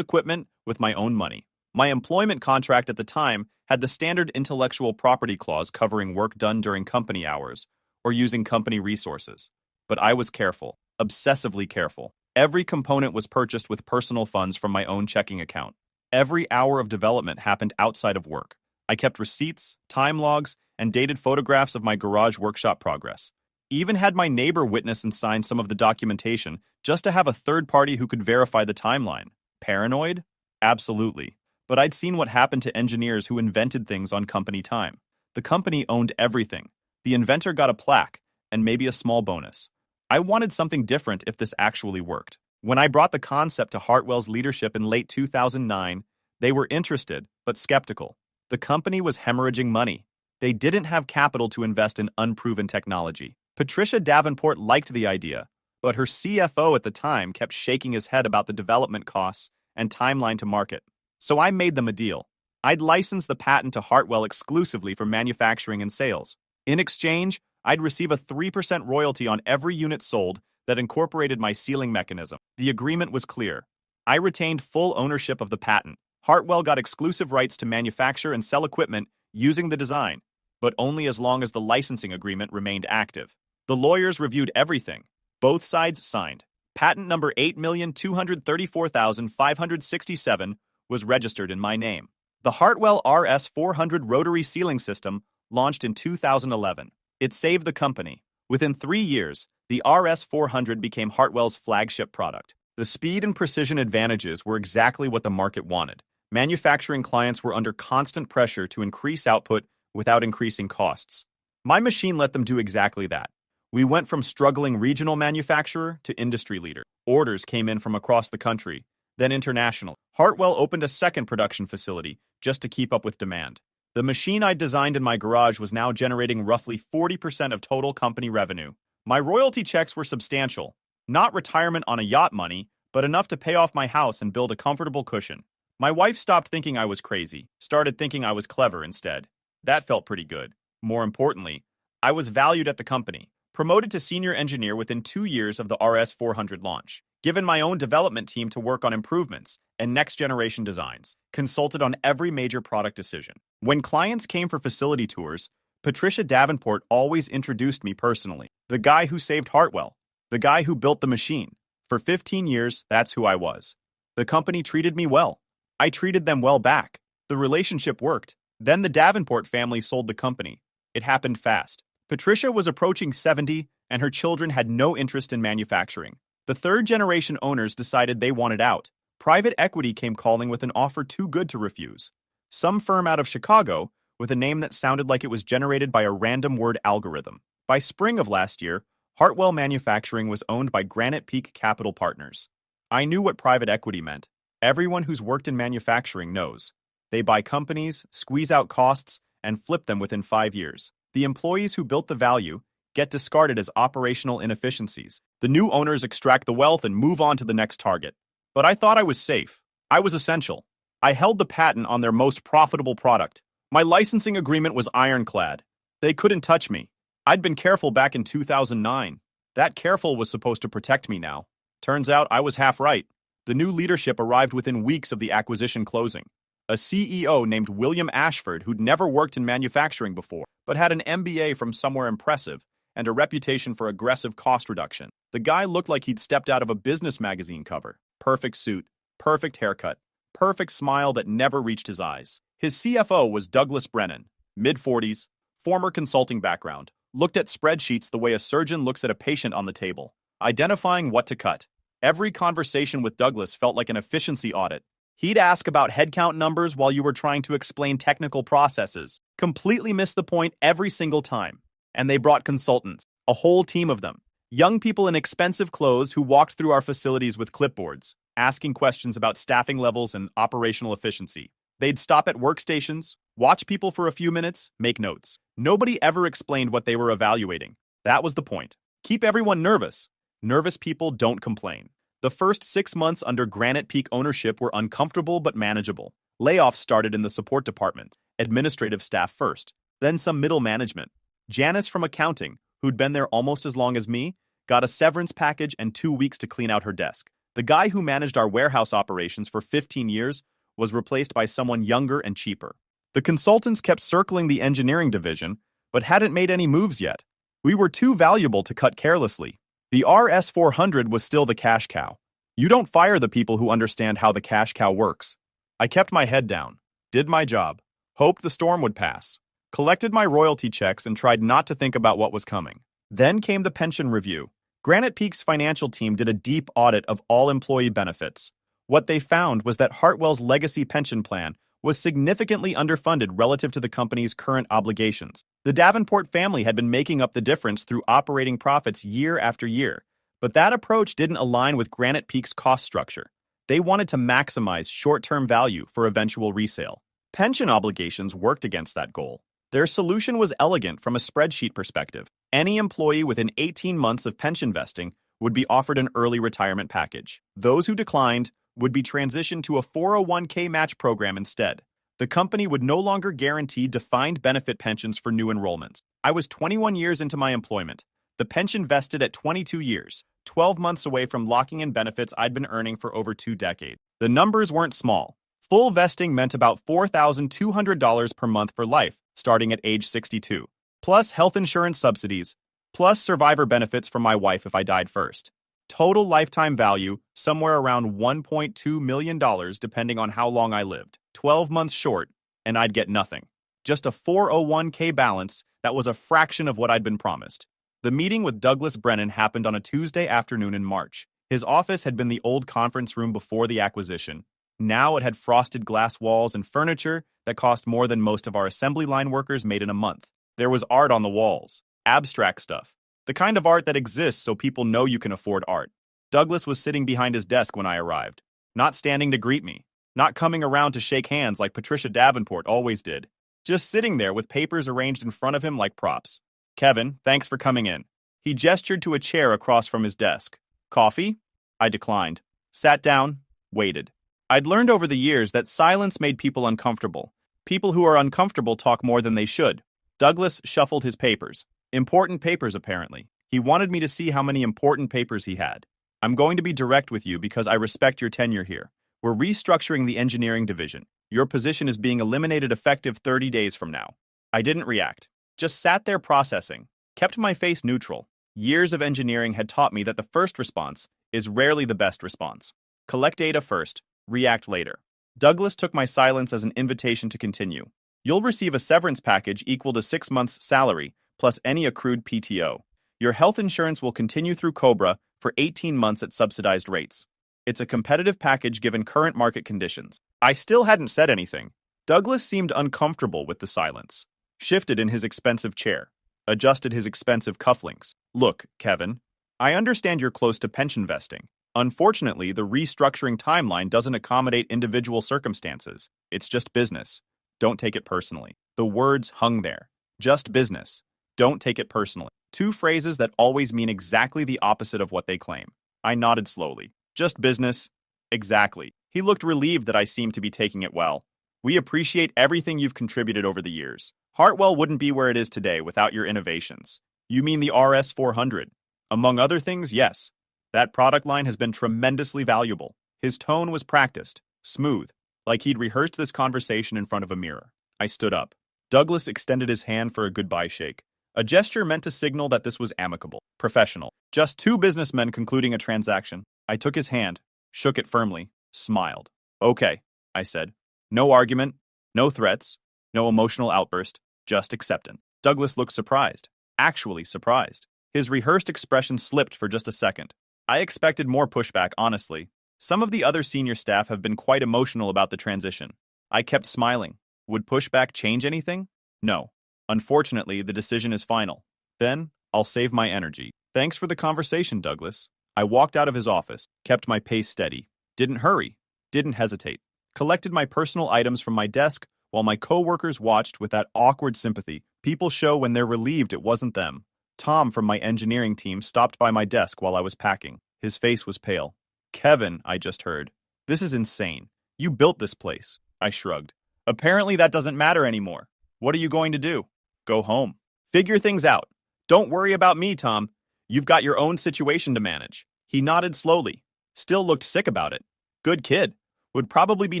equipment with my own money. My employment contract at the time had the standard intellectual property clause covering work done during company hours or using company resources. But I was careful, obsessively careful. Every component was purchased with personal funds from my own checking account. Every hour of development happened outside of work. I kept receipts, time logs, and dated photographs of my garage workshop progress. Even had my neighbor witness and sign some of the documentation just to have a third party who could verify the timeline. Paranoid? Absolutely. But I'd seen what happened to engineers who invented things on company time. The company owned everything. The inventor got a plaque, and maybe a small bonus. I wanted something different if this actually worked. When I brought the concept to Hartwell's leadership in late 2009, they were interested, but skeptical. The company was hemorrhaging money. They didn't have capital to invest in unproven technology. Patricia Davenport liked the idea, but her CFO at the time kept shaking his head about the development costs and timeline to market. So I made them a deal. I'd license the patent to Hartwell exclusively for manufacturing and sales. In exchange, I'd receive a 3% royalty on every unit sold that incorporated my sealing mechanism. The agreement was clear. I retained full ownership of the patent. Hartwell got exclusive rights to manufacture and sell equipment using the design, but only as long as the licensing agreement remained active. The lawyers reviewed everything. Both sides signed. Patent number 8,234,567 was registered in my name. The Hartwell RS400 rotary sealing system launched in 2011. It saved the company. Within 3 years, the RS400 became Hartwell's flagship product. The speed and precision advantages were exactly what the market wanted. Manufacturing clients were under constant pressure to increase output without increasing costs. My machine let them do exactly that. We went from struggling regional manufacturer to industry leader. Orders came in from across the country, then international. Hartwell opened a second production facility just to keep up with demand. The machine I designed in my garage was now generating roughly 40% of total company revenue. My royalty checks were substantial. Not retirement on a yacht money, but enough to pay off my house and build a comfortable cushion. My wife stopped thinking I was crazy, started thinking I was clever instead. That felt pretty good. More importantly, I was valued at the company. Promoted to senior engineer within 2 years of the RS400 launch. Given my own development team to work on improvements and next-generation designs. Consulted on every major product decision. When clients came for facility tours, Patricia Davenport always introduced me personally. The guy who saved Hartwell. The guy who built the machine. For 15 years, that's who I was. The company treated me well. I treated them well back. The relationship worked. Then the Davenport family sold the company. It happened fast. Patricia was approaching 70, and her children had no interest in manufacturing. The third-generation owners decided they wanted out. Private equity came calling with an offer too good to refuse. Some firm out of Chicago, with a name that sounded like it was generated by a random word algorithm. By spring of last year, Hartwell Manufacturing was owned by Granite Peak Capital Partners. I knew what private equity meant. Everyone who's worked in manufacturing knows. They buy companies, squeeze out costs, and flip them within 5 years. The employees who built the value get discarded as operational inefficiencies. The new owners extract the wealth and move on to the next target. But I thought I was safe. I was essential. I held the patent on their most profitable product. My licensing agreement was ironclad. They couldn't touch me. I'd been careful back in 2009. That careful was supposed to protect me now. Turns out I was half right. The new leadership arrived within weeks of the acquisition closing. A CEO named William Ashford who'd never worked in manufacturing before, but had an MBA from somewhere impressive and a reputation for aggressive cost reduction. The guy looked like he'd stepped out of a business magazine cover. Perfect suit, perfect haircut, perfect smile that never reached his eyes. His CFO was Douglas Brennan, mid-40s, former consulting background, looked at spreadsheets the way a surgeon looks at a patient on the table, identifying what to cut. Every conversation with Douglas felt like an efficiency audit. He'd ask about headcount numbers while you were trying to explain technical processes. Completely missed the point every single time. And they brought consultants, a whole team of them. Young people in expensive clothes who walked through our facilities with clipboards, asking questions about staffing levels and operational efficiency. They'd stop at workstations, watch people for a few minutes, make notes. Nobody ever explained what they were evaluating. That was the point. Keep everyone nervous. Nervous people don't complain. The first 6 months under Granite Peak ownership were uncomfortable but manageable. Layoffs started in the support department, administrative staff first, then some middle management. Janice from accounting, who'd been there almost as long as me, got a severance package and 2 weeks to clean out her desk. The guy who managed our warehouse operations for 15 years was replaced by someone younger and cheaper. The consultants kept circling the engineering division, but hadn't made any moves yet. We were too valuable to cut carelessly. The RS-400 was still the cash cow. You don't fire the people who understand how the cash cow works. I kept my head down, did my job, hoped the storm would pass, collected my royalty checks and tried not to think about what was coming. Then came the pension review. Granite Peak's financial team did a deep audit of all employee benefits. What they found was that Hartwell's legacy pension plan was significantly underfunded relative to the company's current obligations. The Davenport family had been making up the difference through operating profits year after year, but that approach didn't align with Granite Peak's cost structure. They wanted to maximize short-term value for eventual resale. Pension obligations worked against that goal. Their solution was elegant from a spreadsheet perspective. Any employee within 18 months of pension vesting would be offered an early retirement package. Those who declined would be transitioned to a 401k match program instead. The company would no longer guarantee defined benefit pensions for new enrollments. I was 21 years into my employment. The pension vested at 22 years, 12 months away from locking in benefits I'd been earning for over 2 decades. The numbers weren't small. Full vesting meant about $4,200 per month for life, starting at age 62, plus health insurance subsidies, plus survivor benefits for my wife if I died first. Total lifetime value, somewhere around $1.2 million depending on how long I lived. 12 months short, and I'd get nothing. Just a 401k balance that was a fraction of what I'd been promised. The meeting with Douglas Brennan happened on a Tuesday afternoon in March. His office had been the old conference room before the acquisition. Now it had frosted glass walls and furniture that cost more than most of our assembly line workers made in a month. There was art on the walls, abstract stuff. The kind of art that exists so people know you can afford art. Douglas was sitting behind his desk when I arrived, not standing to greet me, not coming around to shake hands like Patricia Davenport always did, just sitting there with papers arranged in front of him like props. "Kevin, thanks for coming in." He gestured to a chair across from his desk. "Coffee?" I declined. Sat down, waited. I'd learned over the years that silence made people uncomfortable. People who are uncomfortable talk more than they should. Douglas shuffled his papers. Important papers, apparently. He wanted me to see how many important papers he had. "I'm going to be direct with you because I respect your tenure here. We're restructuring the engineering division. Your position is being eliminated effective 30 days from now." I didn't react. Just sat there processing. Kept my face neutral. Years of engineering had taught me that the first response is rarely the best response. Collect data first, react later. Douglas took my silence as an invitation to continue. "You'll receive a severance package equal to 6 months' salary, plus any accrued PTO. Your health insurance will continue through COBRA for 18 months at subsidized rates. It's a competitive package given current market conditions." I still hadn't said anything. Douglas seemed uncomfortable with the silence. Shifted in his expensive chair. Adjusted his expensive cufflinks. "Look, Kevin, I understand you're close to pension vesting. Unfortunately, the restructuring timeline doesn't accommodate individual circumstances. It's just business. Don't take it personally." The words hung there. Just business. Don't take it personally. 2 phrases that always mean exactly the opposite of what they claim. I nodded slowly. "Just business." "Exactly." He looked relieved that I seemed to be taking it well. "We appreciate everything you've contributed over the years. Hartwell wouldn't be where it is today without your innovations." "You mean the RS-400? "Among other things, yes. That product line has been tremendously valuable." His tone was practiced, smooth, like he'd rehearsed this conversation in front of a mirror. I stood up. Douglas extended his hand for a goodbye shake. A gesture meant to signal that this was amicable, professional. Just 2 businessmen concluding a transaction. I took his hand, shook it firmly, smiled. "Okay," I said. "No argument, no threats, no emotional outburst, just acceptance." Douglas looked surprised, actually surprised. His rehearsed expression slipped for just a second. I expected more pushback, honestly. Some of the other senior staff have been quite emotional about the transition. I kept smiling. Would pushback change anything? No. Unfortunately, the decision is final. Then, I'll save my energy. "Thanks for the conversation, Douglas." I walked out of his office, kept my pace steady. Didn't hurry, didn't hesitate. Collected my personal items from my desk while my coworkers watched with that awkward sympathy people show when they're relieved it wasn't them. Tom from my engineering team stopped by my desk while I was packing. His face was pale. "Kevin," I just heard. "This is insane. You built this place." I shrugged. "Apparently that doesn't matter anymore. What are you going to do? Go home. Figure things out. Don't worry about me, Tom. You've got your own situation to manage." He nodded slowly. Still looked sick about it. Good kid. Would probably be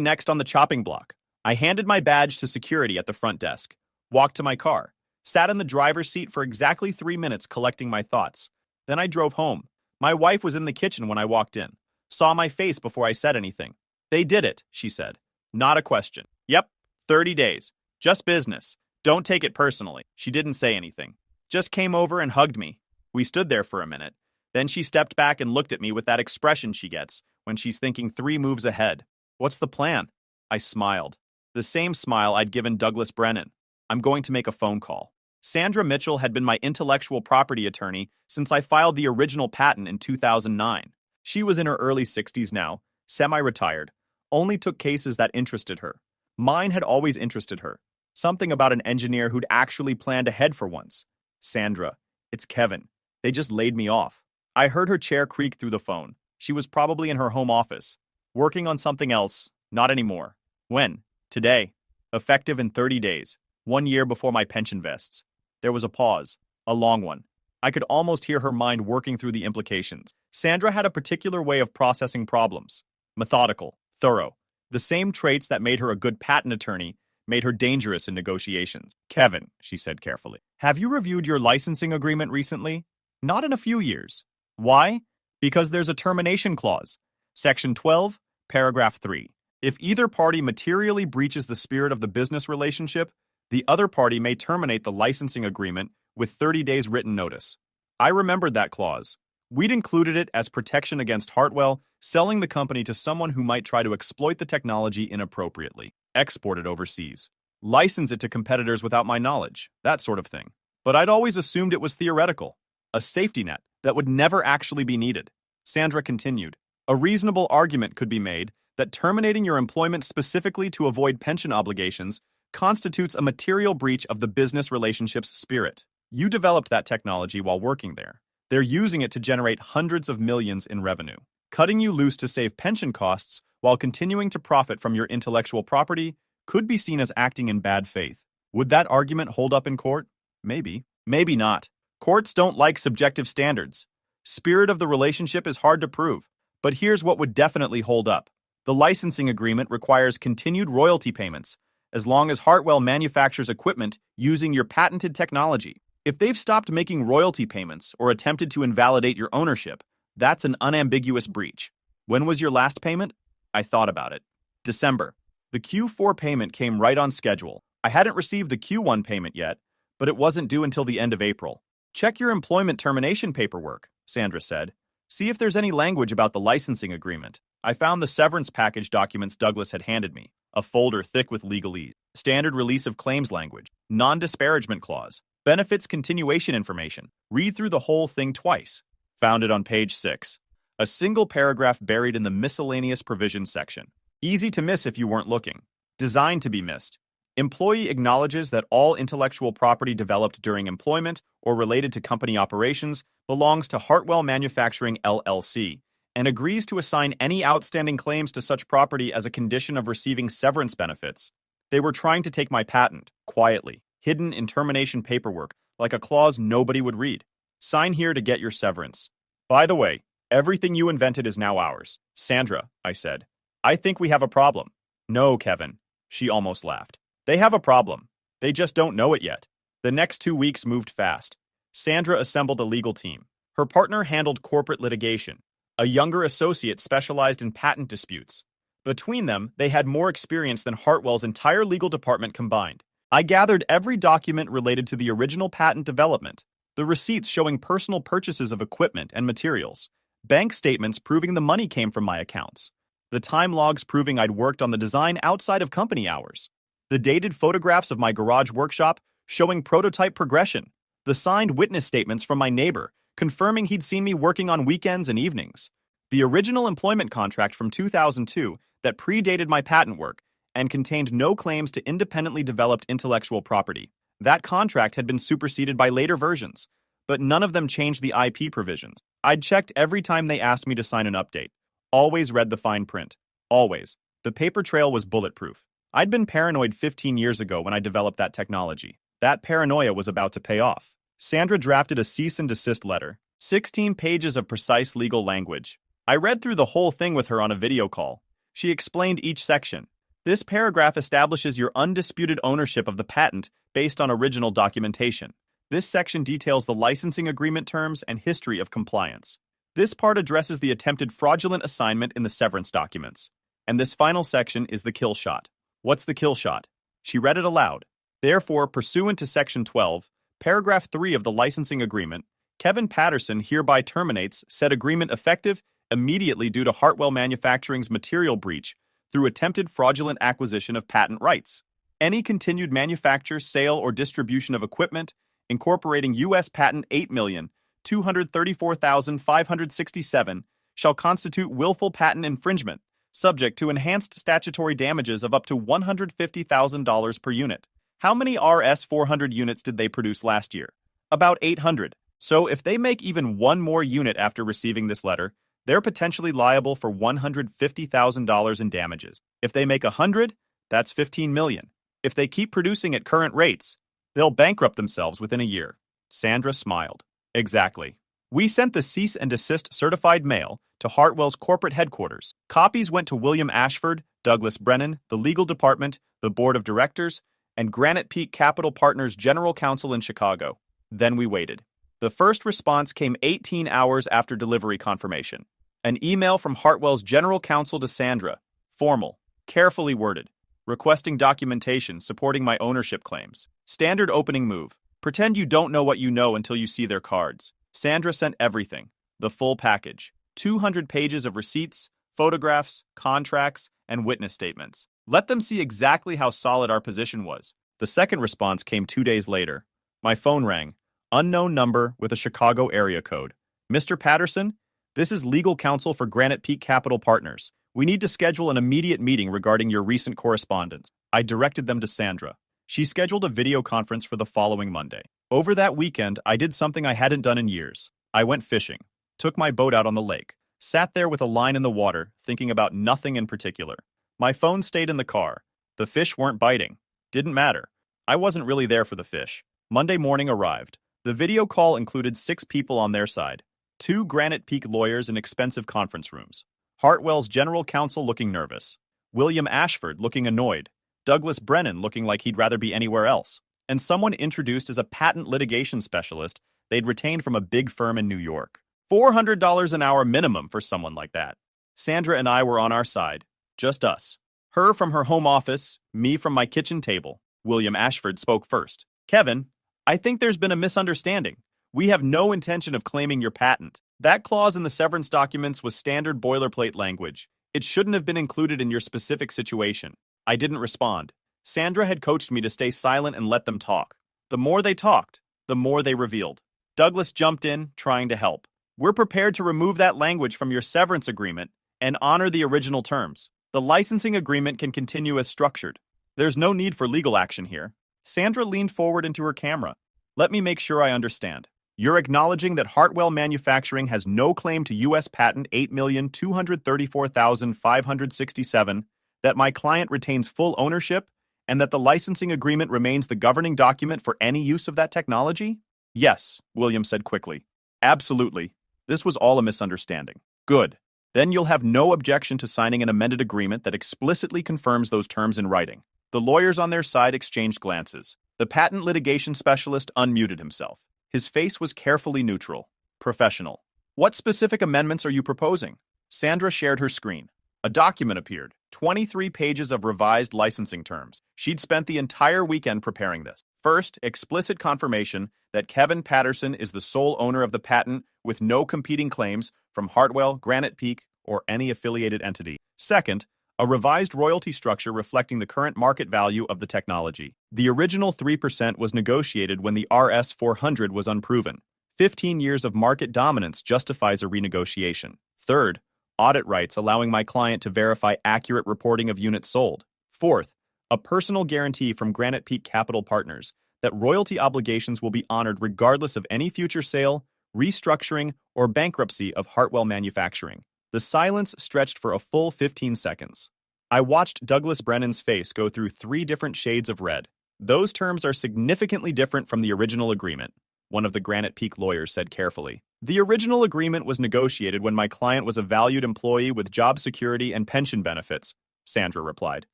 next on the chopping block. I handed my badge to security at the front desk, walked to my car, sat in the driver's seat for exactly 3 minutes collecting my thoughts. Then I drove home. My wife was in the kitchen when I walked in. Saw my face before I said anything. They did it, she said. Not a question. Yep, 30 days. Just business. Don't take it personally. She didn't say anything. Just came over and hugged me. We stood there for a minute. Then she stepped back and looked at me with that expression she gets when she's thinking 3 moves ahead. What's the plan? I smiled. The same smile I'd given Douglas Brennan. I'm going to make a phone call. Sandra Mitchell had been my intellectual property attorney since I filed the original patent in 2009. She was in her early 60s now, semi-retired, only took cases that interested her. Mine had always interested her. Something about an engineer who'd actually planned ahead for once. Sandra, it's Kevin. They just laid me off. I heard her chair creak through the phone. She was probably in her home office, working on something else. Not anymore. When? Today. Effective in 30 days. 1 year before my pension vests. There was a pause. A long one. I could almost hear her mind working through the implications. Sandra had a particular way of processing problems. Methodical. Thorough. The same traits that made her a good patent attorney made her dangerous in negotiations. Kevin, she said carefully, have you reviewed your licensing agreement recently? Not in a few years. Why? Because there's a termination clause. Section 12, paragraph 3. If either party materially breaches the spirit of the business relationship, the other party may terminate the licensing agreement with 30 days written notice. I remembered that clause. We'd included it as protection against Hartwell selling the company to someone who might try to exploit the technology inappropriately, export it overseas, license it to competitors without my knowledge, that sort of thing. But I'd always assumed it was theoretical, a safety net that would never actually be needed. Sandra continued, a reasonable argument could be made that terminating your employment specifically to avoid pension obligations constitutes a material breach of the business relationship's spirit. You developed that technology while working there. They're using it to generate hundreds of millions in revenue. Cutting you loose to save pension costs while continuing to profit from your intellectual property could be seen as acting in bad faith. Would that argument hold up in court? Maybe. Maybe not. Courts don't like subjective standards. Spirit of the relationship is hard to prove. But here's what would definitely hold up. The licensing agreement requires continued royalty payments, as long as Hartwell manufactures equipment using your patented technology. If they've stopped making royalty payments or attempted to invalidate your ownership, that's an unambiguous breach. When was your last payment? I thought about it. December. The Q4 payment came right on schedule. I hadn't received the Q1 payment yet, but it wasn't due until the end of April. Check your employment termination paperwork, Sandra said. See if there's any language about the licensing agreement. I found the severance package documents Douglas had handed me, a folder thick with legalese, standard release of claims language, non-disparagement clause, benefits continuation information. Read through the whole thing twice. Found it on page 6. A single paragraph buried in the miscellaneous provisions section. Easy to miss if you weren't looking. Designed to be missed. Employee acknowledges that all intellectual property developed during employment or related to company operations belongs to Hartwell Manufacturing LLC and agrees to assign any outstanding claims to such property as a condition of receiving severance benefits. They were trying to take my patent, quietly, hidden in termination paperwork, like a clause nobody would read. Sign here to get your severance. By the way, everything you invented is now ours. Sandra, I said, I think we have a problem. No, Kevin. She almost laughed. They have a problem. They just don't know it yet. The next 2 weeks moved fast. Sandra assembled a legal team. Her partner handled corporate litigation. A younger associate specialized in patent disputes. Between them, they had more experience than Hartwell's entire legal department combined. I gathered every document related to the original patent development, the receipts showing personal purchases of equipment and materials, bank statements proving the money came from my accounts, the time logs proving I'd worked on the design outside of company hours, the dated photographs of my garage workshop showing prototype progression, the signed witness statements from my neighbor confirming he'd seen me working on weekends and evenings, the original employment contract from 2002 that predated my patent work and contained no claims to independently developed intellectual property. That contract had been superseded by later versions, but none of them changed the IP provisions. I'd checked every time they asked me to sign an update. Always read the fine print. Always. The paper trail was bulletproof. I'd been paranoid 15 years ago when I developed that technology. That paranoia was about to pay off. Sandra drafted a cease and desist letter, 16 pages of precise legal language. I read through the whole thing with her on a video call. She explained each section. This paragraph establishes your undisputed ownership of the patent based on original documentation. This section details the licensing agreement terms and history of compliance. This part addresses the attempted fraudulent assignment in the severance documents. And this final section is the kill shot. What's the kill shot? She read it aloud. Therefore, pursuant to Section 12, Paragraph 3 of the licensing agreement, Kevin Patterson hereby terminates said agreement effective immediately due to Hartwell Manufacturing's material breach through attempted fraudulent acquisition of patent rights. Any continued manufacture, sale, or distribution of equipment incorporating U.S. Patent 8,234,567 shall constitute willful patent infringement, subject to enhanced statutory damages of up to $150,000 per unit. How many RS-400 units did they produce last year? About 800. So if they make even one more unit after receiving this letter, they're potentially liable for $150,000 in damages. If they make 100, that's $15 million. If they keep producing at current rates, they'll bankrupt themselves within a year. Sandra smiled. Exactly. We sent the cease and desist certified mail to Hartwell's corporate headquarters. Copies went to William Ashford, Douglas Brennan, the legal department, the board of directors, and Granite Peak Capital Partners General Counsel in Chicago. Then we waited. The first response came 18 hours after delivery confirmation. An email from Hartwell's general counsel to Sandra, formal, carefully worded, requesting documentation supporting my ownership claims. Standard opening move. Pretend you don't know what you know until you see their cards. Sandra sent everything, the full package. 200 pages of receipts, photographs, contracts, and witness statements. Let them see exactly how solid our position was. The second response came 2 days later. My phone rang. Unknown number with a Chicago area code. Mr. Patterson, this is legal counsel for Granite Peak Capital Partners. We need to schedule an immediate meeting regarding your recent correspondence. I directed them to Sandra. She scheduled a video conference for the following Monday. Over that weekend, I did something I hadn't done in years. I went fishing, took my boat out on the lake, sat there with a line in the water, thinking about nothing in particular. My phone stayed in the car. The fish weren't biting. Didn't matter. I wasn't really there for the fish. Monday morning arrived. The video call included 6 people on their side, 2 Granite Peak lawyers in expensive conference rooms, Hartwell's general counsel looking nervous, William Ashford looking annoyed, Douglas Brennan looking like he'd rather be anywhere else, and someone introduced as a patent litigation specialist they'd retained from a big firm in New York. $400 an hour minimum for someone like that. Sandra and I were on our side, just us. Her from her home office, me from my kitchen table. William Ashford spoke first. Kevin, I think there's been a misunderstanding. We have no intention of claiming your patent. That clause in the severance documents was standard boilerplate language. It shouldn't have been included in your specific situation. I didn't respond. Sandra had coached me to stay silent and let them talk. The more they talked, the more they revealed. Douglas jumped in, trying to help. We're prepared to remove that language from your severance agreement and honor the original terms. The licensing agreement can continue as structured. There's no need for legal action here. Sandra leaned forward into her camera. Let me make sure I understand. You're acknowledging that Hartwell Manufacturing has no claim to U.S. Patent 8,234,567, that my client retains full ownership, and that the licensing agreement remains the governing document for any use of that technology? Yes, William said quickly. Absolutely. This was all a misunderstanding. Good. Then you'll have no objection to signing an amended agreement that explicitly confirms those terms in writing. The lawyers on their side exchanged glances. The patent litigation specialist unmuted himself. His face was carefully neutral, professional. What specific amendments are you proposing? Sandra shared her screen. A document appeared, 23 pages of revised licensing terms. She'd spent the entire weekend preparing this. First, explicit confirmation that Kevin Patterson is the sole owner of the patent with no competing claims from Hartwell, Granite Peak, or any affiliated entity. Second, a revised royalty structure reflecting the current market value of the technology. The original 3% was negotiated when the RS-400 was unproven. 15 years of market dominance justifies a renegotiation. Third, audit rights allowing my client to verify accurate reporting of units sold. Fourth, a personal guarantee from Granite Peak Capital Partners that royalty obligations will be honored regardless of any future sale, restructuring, or bankruptcy of Hartwell Manufacturing. The silence stretched for a full 15 seconds. I watched Douglas Brennan's face go through 3 different shades of red. Those terms are significantly different from the original agreement, one of the Granite Peak lawyers said carefully. The original agreement was negotiated when my client was a valued employee with job security and pension benefits, Sandra replied.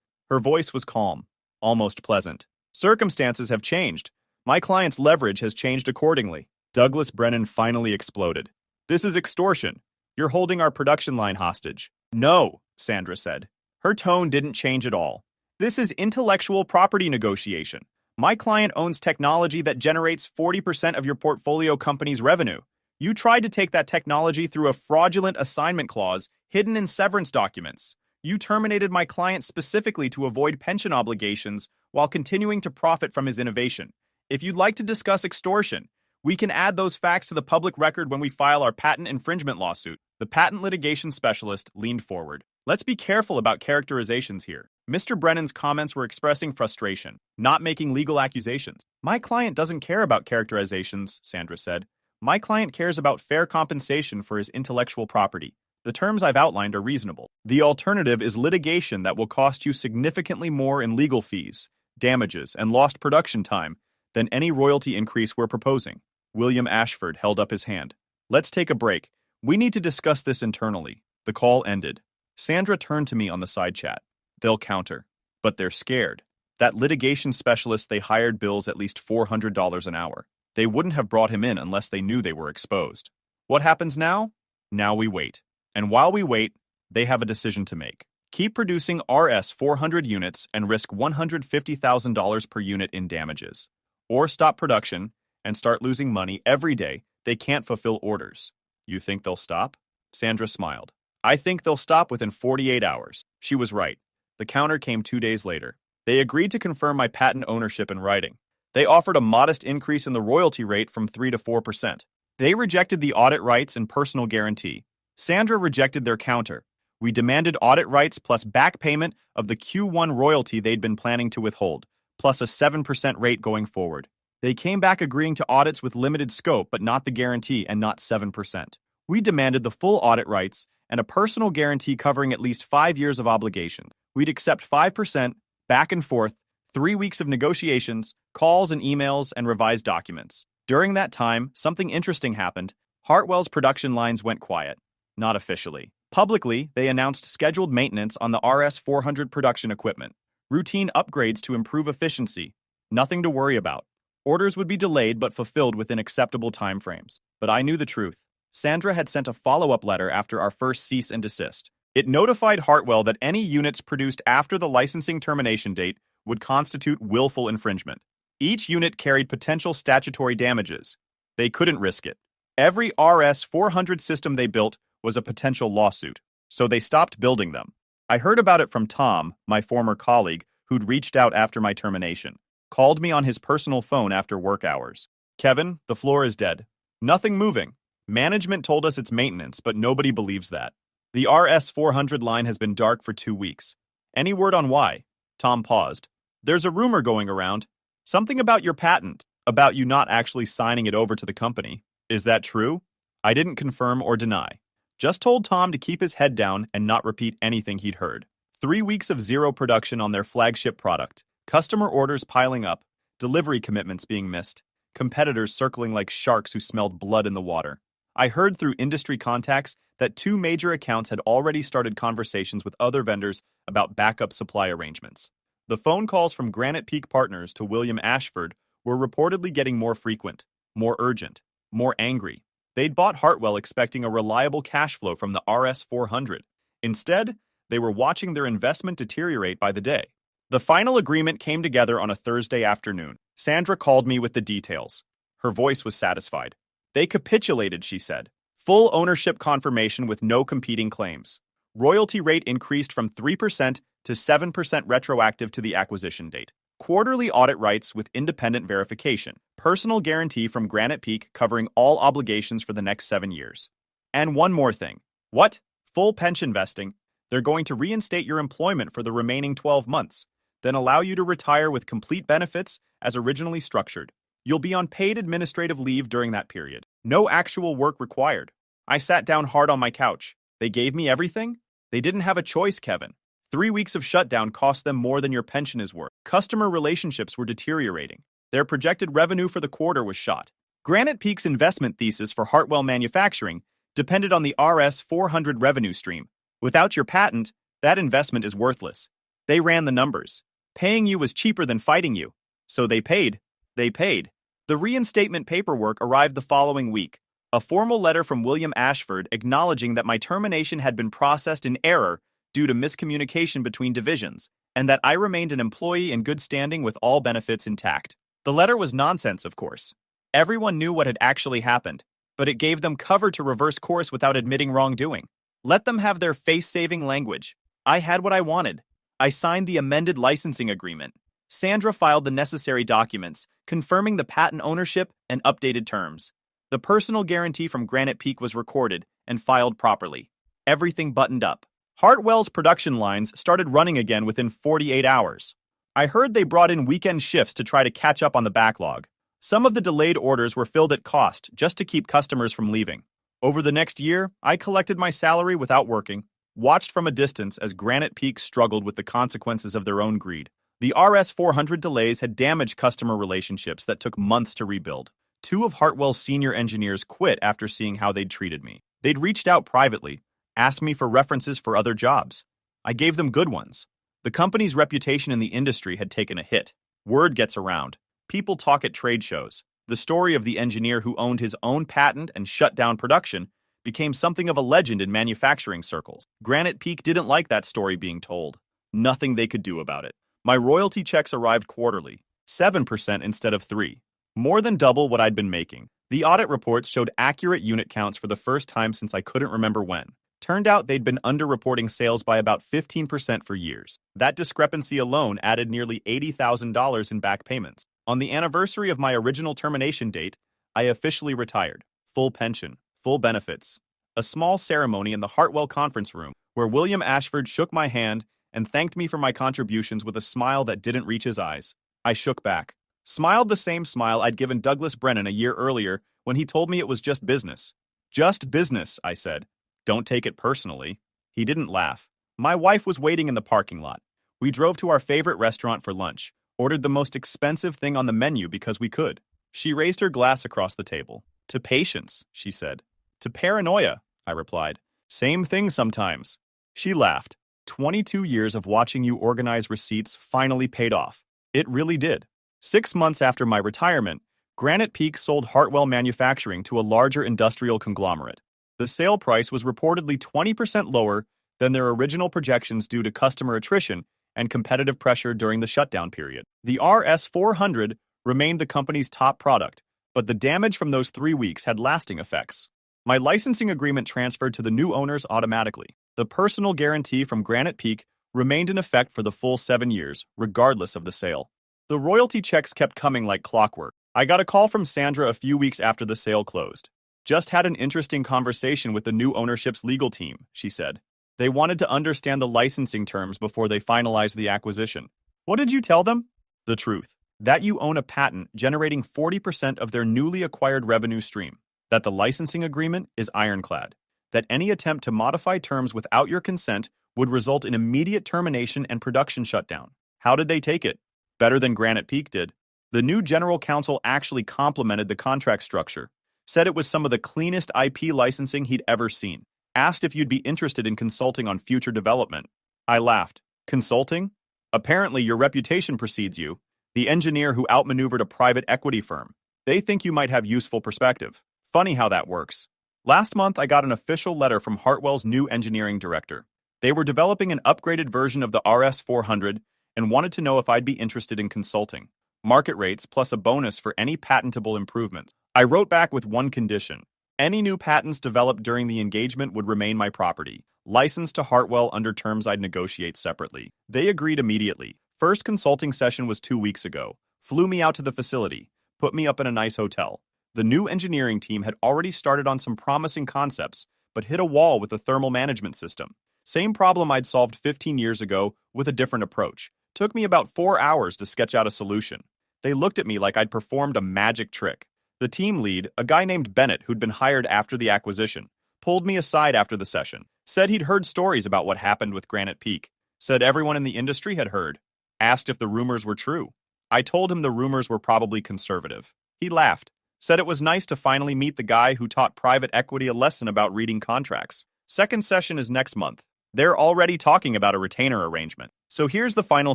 Her voice was calm, almost pleasant. Circumstances have changed. My client's leverage has changed accordingly. Douglas Brennan finally exploded. This is extortion. You're holding our production line hostage. No, Sandra said. Her tone didn't change at all. This is intellectual property negotiation. My client owns technology that generates 40% of your portfolio company's revenue. You tried to take that technology through a fraudulent assignment clause hidden in severance documents. You terminated my client specifically to avoid pension obligations while continuing to profit from his innovation. If you'd like to discuss extortion, we can add those facts to the public record when we file our patent infringement lawsuit. The patent litigation specialist leaned forward. Let's be careful about characterizations here. Mr. Brennan's comments were expressing frustration, not making legal accusations. My client doesn't care about characterizations, Sandra said. My client cares about fair compensation for his intellectual property. The terms I've outlined are reasonable. The alternative is litigation that will cost you significantly more in legal fees, damages, and lost production time than any royalty increase we're proposing. William Ashford held up his hand. Let's take a break. We need to discuss this internally. The call ended. Sandra turned to me on the side chat. They'll counter. But they're scared. That litigation specialist they hired bills at least $400 an hour. They wouldn't have brought him in unless they knew they were exposed. What happens now? Now we wait. And while we wait, they have a decision to make. Keep producing RS 400 units and risk $150,000 per unit in damages. Or stop production and start losing money every day they can't fulfill orders. You think they'll stop? Sandra smiled. I think they'll stop within 48 hours. She was right. The counter came 2 days later. They agreed to confirm my patent ownership in writing. They offered a modest increase in the royalty rate from 3 to 4%. They rejected the audit rights and personal guarantee. Sandra rejected their counter. We demanded audit rights plus back payment of the Q1 royalty they'd been planning to withhold, plus a 7% rate going forward. They came back agreeing to audits with limited scope but not the guarantee and not 7%. We demanded the full audit rights and a personal guarantee covering at least 5 years of obligation. We'd accept 5%, back and forth, 3 weeks of negotiations, calls and emails, and revised documents. During that time, something interesting happened. Hartwell's production lines went quiet. Not officially. Publicly, they announced scheduled maintenance on the RS 400 production equipment. Routine upgrades to improve efficiency. Nothing to worry about. Orders would be delayed but fulfilled within acceptable timeframes. But I knew the truth. Sandra had sent a follow-up letter after our first cease and desist. It notified Hartwell that any units produced after the licensing termination date would constitute willful infringement. Each unit carried potential statutory damages. They couldn't risk it. Every RS 400 system they built was a potential lawsuit, so they stopped building them. I heard about it from Tom, my former colleague, who'd reached out after my termination. Called me on his personal phone after work hours. Kevin, the floor is dead. Nothing moving. Management told us it's maintenance, but nobody believes that. The RS 400 line has been dark for 2 weeks. Any word on why? Tom paused. There's a rumor going around. Something about your patent, about you not actually signing it over to the company. Is that true? I didn't confirm or deny. Just told Tom to keep his head down and not repeat anything he'd heard. 3 weeks of zero production on their flagship product. Customer orders piling up. Delivery commitments being missed. Competitors circling like sharks who smelled blood in the water. I heard through industry contacts that 2 major accounts had already started conversations with other vendors about backup supply arrangements. The phone calls from Granite Peak Partners to William Ashford were reportedly getting more frequent, more urgent, more angry. They'd bought Hartwell expecting a reliable cash flow from the RS 400. Instead, they were watching their investment deteriorate by the day. The final agreement came together on a Thursday afternoon. Sandra called me with the details. Her voice was satisfied. They capitulated, she said. Full ownership confirmation with no competing claims. Royalty rate increased from 3% to 7% retroactive to the acquisition date. Quarterly audit rights with independent verification. Personal guarantee from Granite Peak covering all obligations for the next 7 years. And one more thing. What? Full pension vesting. They're going to reinstate your employment for the remaining 12 months, then allow you to retire with complete benefits as originally structured. You'll be on paid administrative leave during that period. No actual work required. I sat down hard on my couch. They gave me everything? They didn't have a choice, Kevin. 3 weeks of shutdown cost them more than your pension is worth. Customer relationships were deteriorating. Their projected revenue for the quarter was shot. Granite Peak's investment thesis for Hartwell Manufacturing depended on the RS-400 revenue stream. Without your patent, that investment is worthless. They ran the numbers. Paying you was cheaper than fighting you. So they paid. They paid. The reinstatement paperwork arrived the following week. A formal letter from William Ashford acknowledging that my termination had been processed in error due to miscommunication between divisions, and that I remained an employee in good standing with all benefits intact. The letter was nonsense, of course. Everyone knew what had actually happened, but it gave them cover to reverse course without admitting wrongdoing. Let them have their face-saving language. I had what I wanted. I signed the amended licensing agreement. Sandra filed the necessary documents, confirming the patent ownership and updated terms. The personal guarantee from Granite Peak was recorded and filed properly. Everything buttoned up. Hartwell's production lines started running again within 48 hours. I heard they brought in weekend shifts to try to catch up on the backlog. Some of the delayed orders were filled at cost just to keep customers from leaving. Over the next year, I collected my salary without working, watched from a distance as Granite Peak struggled with the consequences of their own greed. The RS-400 delays had damaged customer relationships that took months to rebuild. Two of Hartwell's senior engineers quit after seeing how they'd treated me. They'd reached out privately, asked me for references for other jobs. I gave them good ones. The company's reputation in the industry had taken a hit. Word gets around. People talk at trade shows. The story of the engineer who owned his own patent and shut down production became something of a legend in manufacturing circles. Granite Peak didn't like that story being told. Nothing they could do about it. My royalty checks arrived quarterly, 7% instead of 3%. More than double what I'd been making. The audit reports showed accurate unit counts for the first time since I couldn't remember when. Turned out they'd been underreporting sales by about 15% for years. That discrepancy alone added nearly $80,000 in back payments. On the anniversary of my original termination date, I officially retired. Full pension, full benefits. A small ceremony in the Hartwell conference room where William Ashford shook my hand and thanked me for my contributions with a smile that didn't reach his eyes. I shook back. Smiled the same smile I'd given Douglas Brennan a year earlier when he told me it was just business. Just business, I said. Don't take it personally. He didn't laugh. My wife was waiting in the parking lot. We drove to our favorite restaurant for lunch, ordered the most expensive thing on the menu because we could. She raised her glass across the table. To patience, she said. To paranoia, I replied. Same thing sometimes. She laughed. 22 years of watching you organize receipts finally paid off. It really did. 6 months after my retirement, Granite Peak sold Hartwell Manufacturing to a larger industrial conglomerate. The sale price was reportedly 20% lower than their original projections due to customer attrition and competitive pressure during the shutdown period. The RS-400 remained the company's top product, but the damage from those 3 weeks had lasting effects. My licensing agreement transferred to the new owners automatically. The personal guarantee from Granite Peak remained in effect for the full 7 years, regardless of the sale. The royalty checks kept coming like clockwork. I got a call from Sandra a few weeks after the sale closed. Just had an interesting conversation with the new ownership's legal team, she said. They wanted to understand the licensing terms before they finalized the acquisition. What did you tell them? The truth. That you own a patent generating 40% of their newly acquired revenue stream. That the licensing agreement is ironclad. That any attempt to modify terms without your consent would result in immediate termination and production shutdown. How did they take it? Better than Granite Peak did. The new general counsel actually complimented the contract structure, said it was some of the cleanest IP licensing he'd ever seen, asked if you'd be interested in consulting on future development. I laughed. Consulting? Apparently your reputation precedes you, the engineer who outmaneuvered a private equity firm. They think you might have useful perspective. Funny how that works. Last month I got an official letter from Hartwell's new engineering director. They were developing an upgraded version of the RS-400 and wanted to know if I'd be interested in consulting. Market rates plus a bonus for any patentable improvements. I wrote back with one condition. Any new patents developed during the engagement would remain my property, licensed to Hartwell under terms I'd negotiate separately. They agreed immediately. First consulting session was 2 weeks ago. Flew me out to the facility, put me up in a nice hotel. The new engineering team had already started on some promising concepts, but hit a wall with the thermal management system. Same problem I'd solved 15 years ago with a different approach. Took me about 4 hours to sketch out a solution. They looked at me like I'd performed a magic trick. The team lead, a guy named Bennett who'd been hired after the acquisition, pulled me aside after the session, said he'd heard stories about what happened with Granite Peak, said everyone in the industry had heard, asked if the rumors were true. I told him the rumors were probably conservative. He laughed. Said it was nice to finally meet the guy who taught private equity a lesson about reading contracts. Second session is next month. They're already talking about a retainer arrangement. So here's the final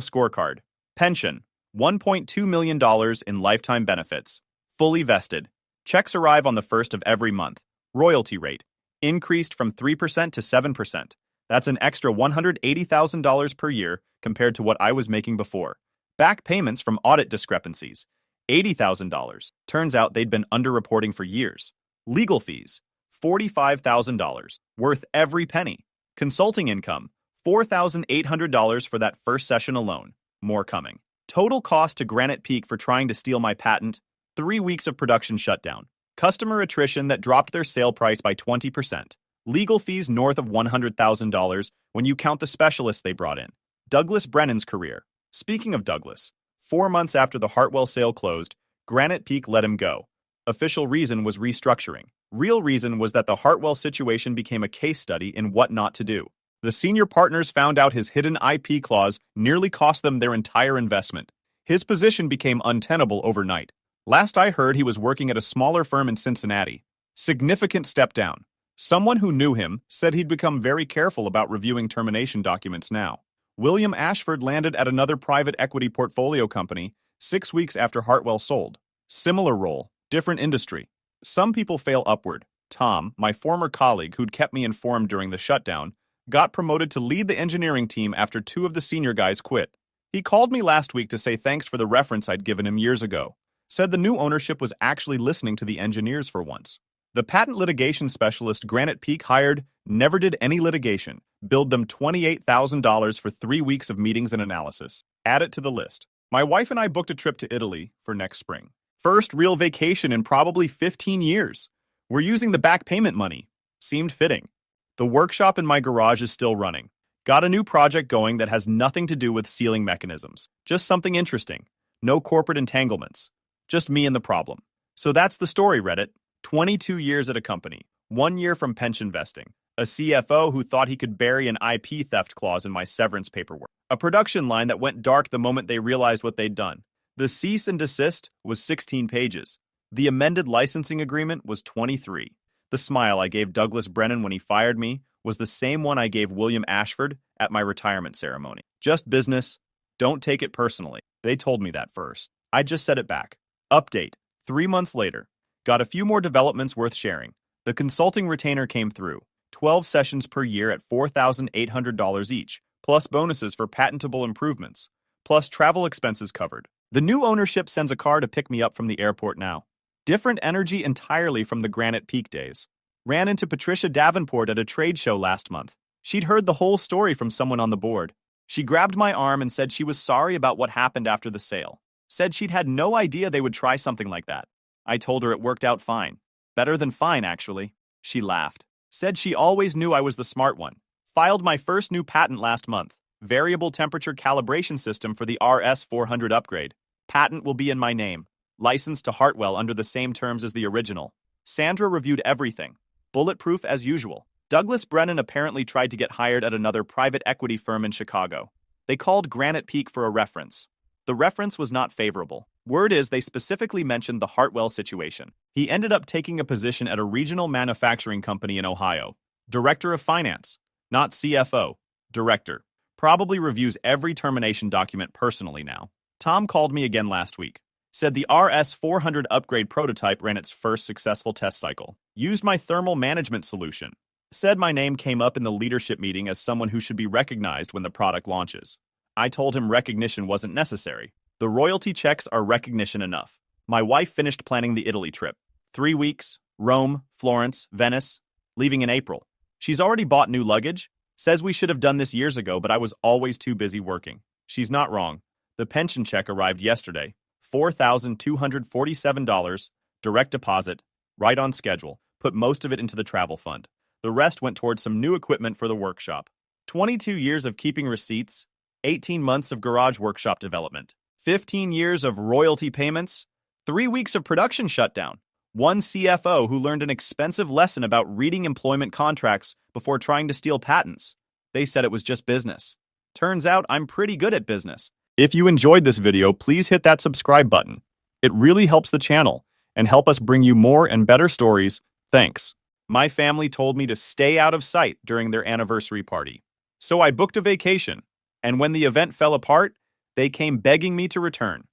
scorecard. Pension, $1.2 million in lifetime benefits. Fully vested. Checks arrive on the first of every month. Royalty rate, increased from 3% to 7%. That's an extra $180,000 per year compared to what I was making before. Back payments from audit discrepancies, $80,000. Turns out they'd been underreporting for years. Legal fees, $45,000. Worth every penny. Consulting income, $4,800 for that first session alone. More coming. Total cost to Granite Peak for trying to steal my patent, 3 weeks of production shutdown. Customer attrition that dropped their sale price by 20%. Legal fees north of $100,000 when you count the specialists they brought in. Douglas Brennan's career. Speaking of Douglas, 4 months after the Hartwell sale closed, Granite Peak let him go. Official reason was restructuring. Real reason was that the Hartwell situation became a case study in what not to do. The senior partners found out his hidden IP clause nearly cost them their entire investment. His position became untenable overnight. Last I heard, he was working at a smaller firm in Cincinnati. Significant step down. Someone who knew him said he'd become very careful about reviewing termination documents now. William Ashford landed at another private equity portfolio company 6 weeks after Hartwell sold. Similar role, different industry. Some people fail upward. Tom, my former colleague who'd kept me informed during the shutdown, got promoted to lead the engineering team after 2 of the senior guys quit. He called me last week to say thanks for the reference I'd given him years ago. Said the new ownership was actually listening to the engineers for once. The patent litigation specialist Granite Peak hired never did any litigation, billed them $28,000 for 3 weeks of meetings and analysis. Add it to the list. My wife and I booked a trip to Italy for next spring. First real vacation in probably 15 years. We're using the back payment money. Seemed fitting. The workshop in my garage is still running. Got a new project going that has nothing to do with sealing mechanisms. Just something interesting. No corporate entanglements. Just me and the problem. So that's the story, Reddit. 22 years at a company. 1 year from pension vesting. A CFO who thought he could bury an IP theft clause in my severance paperwork. A production line that went dark the moment they realized what they'd done. The cease and desist was 16 pages. The amended licensing agreement was 23. The smile I gave Douglas Brennan when he fired me was the same one I gave William Ashford at my retirement ceremony. Just business. Don't take it personally. They told me that first. I just said it back. Update. 3 months later. Got a few more developments worth sharing. The consulting retainer came through. 12 sessions per year at $4,800 each, plus bonuses for patentable improvements, plus travel expenses covered. The new ownership sends a car to pick me up from the airport now. Different energy entirely from the Granite Peak days. Ran into Patricia Davenport at a trade show last month. She'd heard the whole story from someone on the board. She grabbed my arm and said she was sorry about what happened after the sale. Said she'd had no idea they would try something like that. I told her it worked out fine. Better than fine, actually. She laughed. Said she always knew I was the smart one. Filed my first new patent last month. Variable temperature calibration system for the RS400 upgrade. Patent will be in my name. Licensed to Hartwell under the same terms as the original. Sandra reviewed everything. Bulletproof as usual. Douglas Brennan apparently tried to get hired at another private equity firm in Chicago. They called Granite Peak for a reference. The reference was not favorable. Word is they specifically mentioned the Hartwell situation. He ended up taking a position at a regional manufacturing company in Ohio. Director of Finance. Not CFO. Director. Probably reviews every termination document personally now. Tom called me again last week. Said the RS400 upgrade prototype ran its first successful test cycle. Used my thermal management solution. Said my name came up in the leadership meeting as someone who should be recognized when the product launches. I told him recognition wasn't necessary. The royalty checks are recognition enough. My wife finished planning the Italy trip. 3 weeks, Rome, Florence, Venice, leaving in April. She's already bought new luggage. Says we should have done this years ago, but I was always too busy working. She's not wrong. The pension check arrived yesterday. $4,247, direct deposit, right on schedule. Put most of it into the travel fund. The rest went towards some new equipment for the workshop. 22 years of keeping receipts, 18 months of garage workshop development, 15 years of royalty payments, 3 weeks of production shutdown, 1 CFO who learned an expensive lesson about reading employment contracts before trying to steal patents. They said it was just business. Turns out I'm pretty good at business. If you enjoyed this video, please hit that subscribe button. It really helps the channel, and help us bring you more and better stories. Thanks. My family told me to stay out of sight during their anniversary party. So I booked a vacation, and when the event fell apart, they came begging me to return.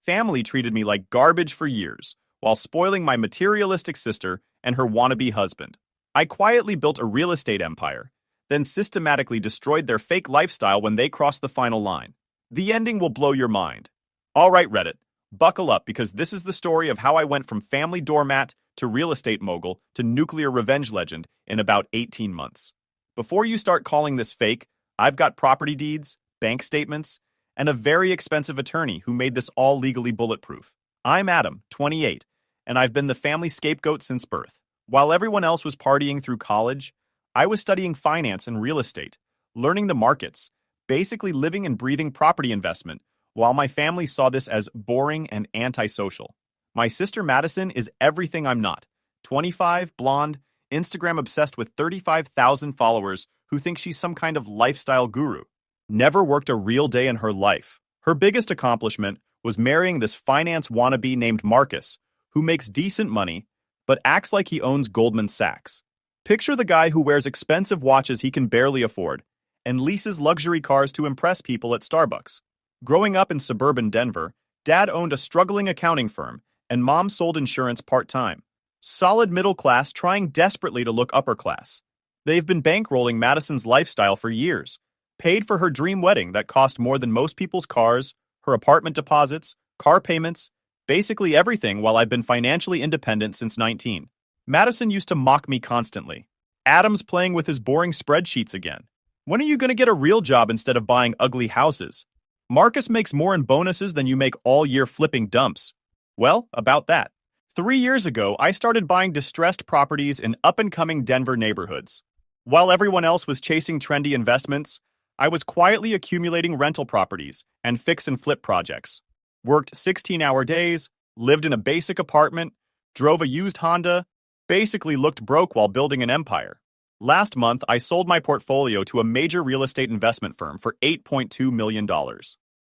Family treated me like garbage for years, while spoiling my materialistic sister and her wannabe husband. I quietly built a real estate empire, then systematically destroyed their fake lifestyle when they crossed the final line. The ending will blow your mind. All right, Reddit, buckle up because this is the story of how I went from family doormat to real estate mogul to nuclear revenge legend in about 18 months. Before you start calling this fake, I've got property deeds, bank statements, and a very expensive attorney who made this all legally bulletproof. I'm Adam, 28, and I've been the family scapegoat since birth. While everyone else was partying through college, I was studying finance and real estate, learning the markets, basically living and breathing property investment, while my family saw this as boring and antisocial. My sister Madison is everything I'm not. 25, blonde, Instagram obsessed with 35,000 followers who think she's some kind of lifestyle guru. Never worked a real day in her life. Her biggest accomplishment was marrying this finance wannabe named Marcus, who makes decent money, but acts like he owns Goldman Sachs. Picture the guy who wears expensive watches he can barely afford and leases luxury cars to impress people at Starbucks. Growing up in suburban Denver, Dad owned a struggling accounting firm and Mom sold insurance part-time. Solid middle class trying desperately to look upper class. They've been bankrolling Madison's lifestyle for years, paid for her dream wedding that cost more than most people's cars, her apartment deposits, car payments, basically everything while I've been financially independent since 19. Madison used to mock me constantly. Adam's playing with his boring spreadsheets again. When are you going to get a real job instead of buying ugly houses? Marcus makes more in bonuses than you make all year flipping dumps. Well, about that. 3 years ago, I started buying distressed properties in up-and-coming Denver neighborhoods. While everyone else was chasing trendy investments, I was quietly accumulating rental properties and fix and flip projects. Worked 16-hour days, lived in a basic apartment, drove a used Honda, basically looked broke while building an empire. Last month, I sold my portfolio to a major real estate investment firm for $8.2 million.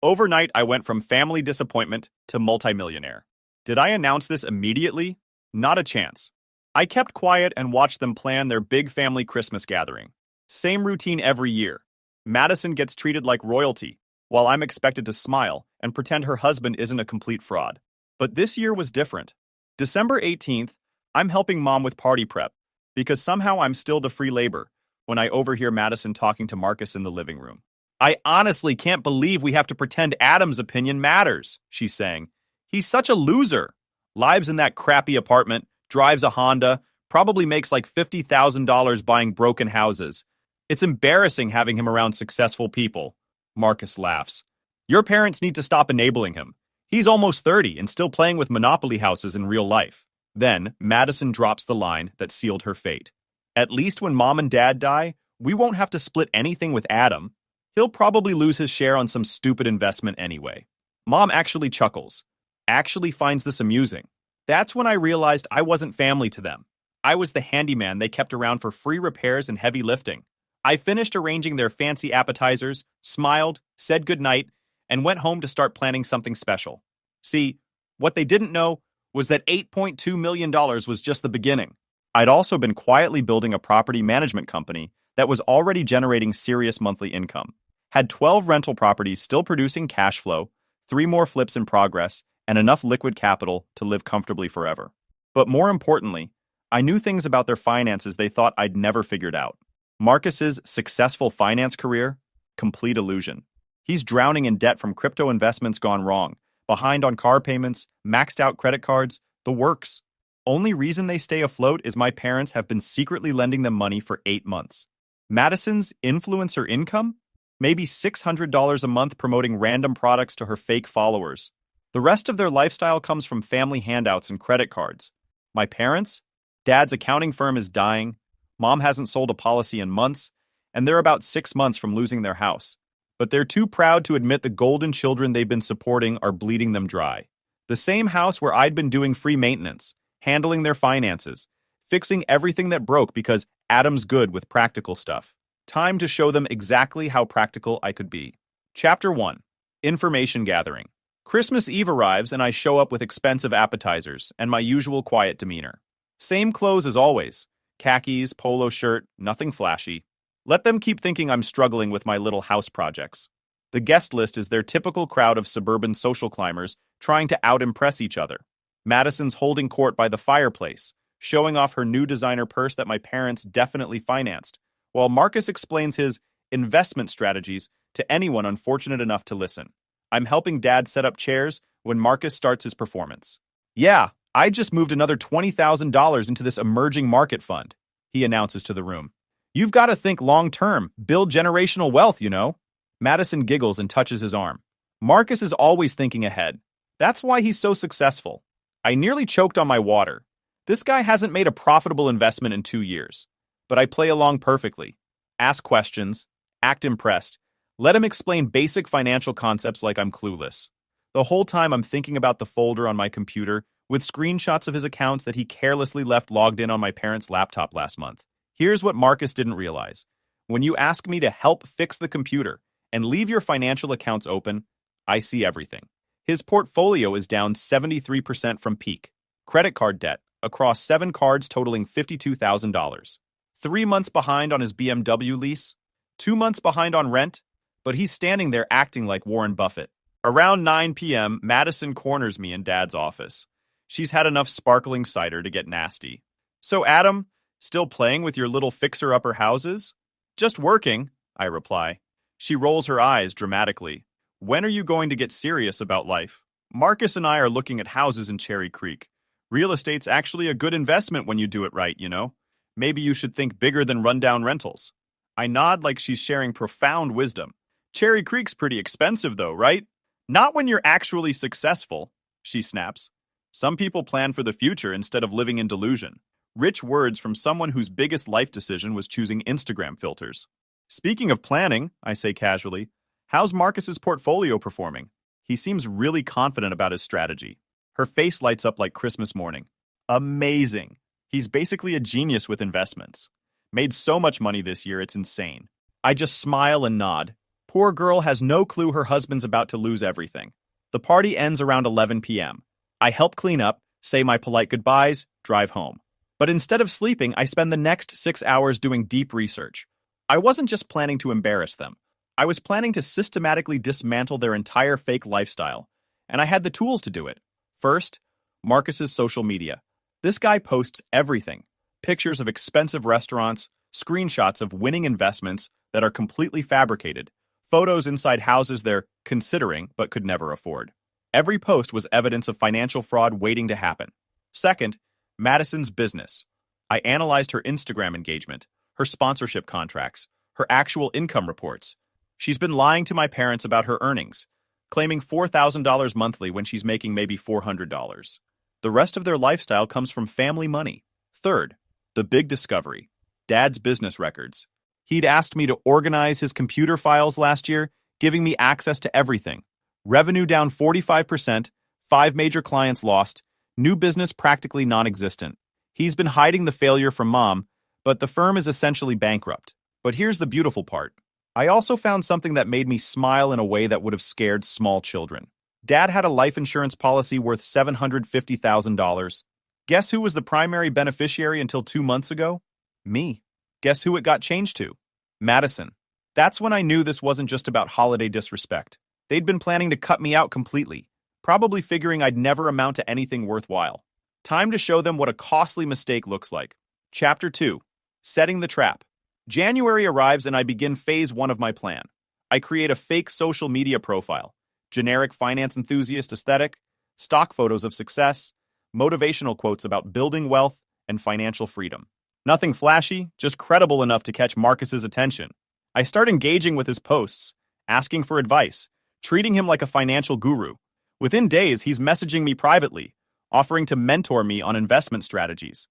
Overnight, I went from family disappointment to multimillionaire. Did I announce this immediately? Not a chance. I kept quiet and watched them plan their big family Christmas gathering. Same routine every year. Madison gets treated like royalty, while I'm expected to smile and pretend her husband isn't a complete fraud. But this year was different. December 18th, I'm helping Mom with party prep, because somehow I'm still the free labor when I overhear Madison talking to Marcus in the living room. I honestly can't believe we have to pretend Adam's opinion matters, she's saying. He's such a loser. Lives in that crappy apartment, drives a Honda, probably makes like $50,000 buying broken houses. It's embarrassing having him around successful people. Marcus laughs. Your parents need to stop enabling him. He's almost 30 and still playing with Monopoly houses in real life. Then, Madison drops the line that sealed her fate. At least when Mom and Dad die, we won't have to split anything with Adam. He'll probably lose his share on some stupid investment anyway. Mom actually chuckles. Actually finds this amusing. That's when I realized I wasn't family to them. I was the handyman they kept around for free repairs and heavy lifting. I finished arranging their fancy appetizers, smiled, said goodnight, and went home to start planning something special. See, what they didn't know was that $8.2 million was just the beginning. I'd also been quietly building a property management company that was already generating serious monthly income. Had 12 rental properties still producing cash flow, 3 more flips in progress, and enough liquid capital to live comfortably forever. But more importantly, I knew things about their finances they thought I'd never figured out. Marcus's successful finance career? Complete illusion. He's drowning in debt from crypto investments gone wrong, behind on car payments, maxed out credit cards, the works. Only reason they stay afloat is my parents have been secretly lending them money for 8 months. Madison's influencer income? Maybe $600 a month promoting random products to her fake followers. The rest of their lifestyle comes from family handouts and credit cards. My parents? Dad's accounting firm is dying, Mom hasn't sold a policy in months, and they're about 6 months from losing their house. But they're too proud to admit the golden children they've been supporting are bleeding them dry. The same house where I'd been doing free maintenance, handling their finances, fixing everything that broke because Adam's good with practical stuff. Time to show them exactly how practical I could be. Chapter 1. Information Gathering. Christmas Eve arrives and I show up with expensive appetizers and my usual quiet demeanor. Same clothes as always. Khakis, polo shirt, nothing flashy. Let them keep thinking I'm struggling with my little house projects. The guest list is their typical crowd of suburban social climbers trying to out-impress each other. Madison's holding court by the fireplace, showing off her new designer purse that my parents definitely financed, while Marcus explains his investment strategies to anyone unfortunate enough to listen. I'm helping Dad set up chairs when Marcus starts his performance. "Yeah, I just moved another $20,000 into this emerging market fund," he announces to the room. "You've got to think long-term, build generational wealth, you know." Madison giggles and touches his arm. Marcus is always thinking ahead. That's why he's so successful. I nearly choked on my water. This guy hasn't made a profitable investment in 2 years. But I play along perfectly. Ask questions, act impressed, let him explain basic financial concepts like I'm clueless. The whole time I'm thinking about the folder on my computer with screenshots of his accounts that he carelessly left logged in on my parents' laptop last month. Here's what Marcus didn't realize. When you ask me to help fix the computer and leave your financial accounts open, I see everything. His portfolio is down 73% from peak. Credit card debt across 7 cards totaling $52,000. 3 months behind on his BMW lease. 2 months behind on rent. But he's standing there acting like Warren Buffett. Around 9 p.m., Madison corners me in Dad's office. She's had enough sparkling cider to get nasty. "So, Adam, still playing with your little fixer-upper houses?" "Just working," I reply. She rolls her eyes dramatically. "When are you going to get serious about life?" "Marcus and I are looking at houses in Cherry Creek. Real estate's actually a good investment when you do it right, you know? Maybe you should think bigger than rundown rentals." I nod like she's sharing profound wisdom. "Cherry Creek's pretty expensive though, right?" "Not when you're actually successful," she snaps. Some people plan for the future instead of living in delusion. Rich words from someone whose biggest life decision was choosing Instagram filters. "Speaking of planning," I say casually, "how's Marcus's portfolio performing?" He seems really confident about his strategy. Her face lights up like Christmas morning. "Amazing. He's basically a genius with investments. Made so much money this year, it's insane." I just smile and nod. Poor girl has no clue her husband's about to lose everything. The party ends around 11 p.m. I help clean up, say my polite goodbyes, drive home. But instead of sleeping, I spend the next 6 hours doing deep research. I wasn't just planning to embarrass them. I was planning to systematically dismantle their entire fake lifestyle. And I had the tools to do it. First, Marcus's social media. This guy posts everything. Pictures of expensive restaurants, screenshots of winning investments that are completely fabricated, photos inside houses they're considering but could never afford. Every post was evidence of financial fraud waiting to happen. Second, Madison's business. I analyzed her Instagram engagement, her sponsorship contracts, her actual income reports. She's been lying to my parents about her earnings, claiming $4,000 monthly when she's making maybe $400. The rest of their lifestyle comes from family money. Third, the big discovery. Dad's business records. He'd asked me to organize his computer files last year, giving me access to everything. Revenue down 45%, 5 major clients lost, new business practically non-existent. He's been hiding the failure from Mom, but the firm is essentially bankrupt. But here's the beautiful part. I also found something that made me smile in a way that would have scared small children. Dad had a life insurance policy worth $750,000. Guess who was the primary beneficiary until 2 months ago? Me. Guess who it got changed to? Madison. That's when I knew this wasn't just about holiday disrespect. They'd been planning to cut me out completely, probably figuring I'd never amount to anything worthwhile. Time to show them what a costly mistake looks like. Chapter 2. Setting the Trap. January arrives and I begin phase 1 of my plan. I create a fake social media profile, generic finance enthusiast aesthetic, stock photos of success, motivational quotes about building wealth and financial freedom. Nothing flashy, just credible enough to catch Marcus's attention. I start engaging with his posts, asking for advice, treating him like a financial guru. Within days, he's messaging me privately, offering to mentor me on investment strategies.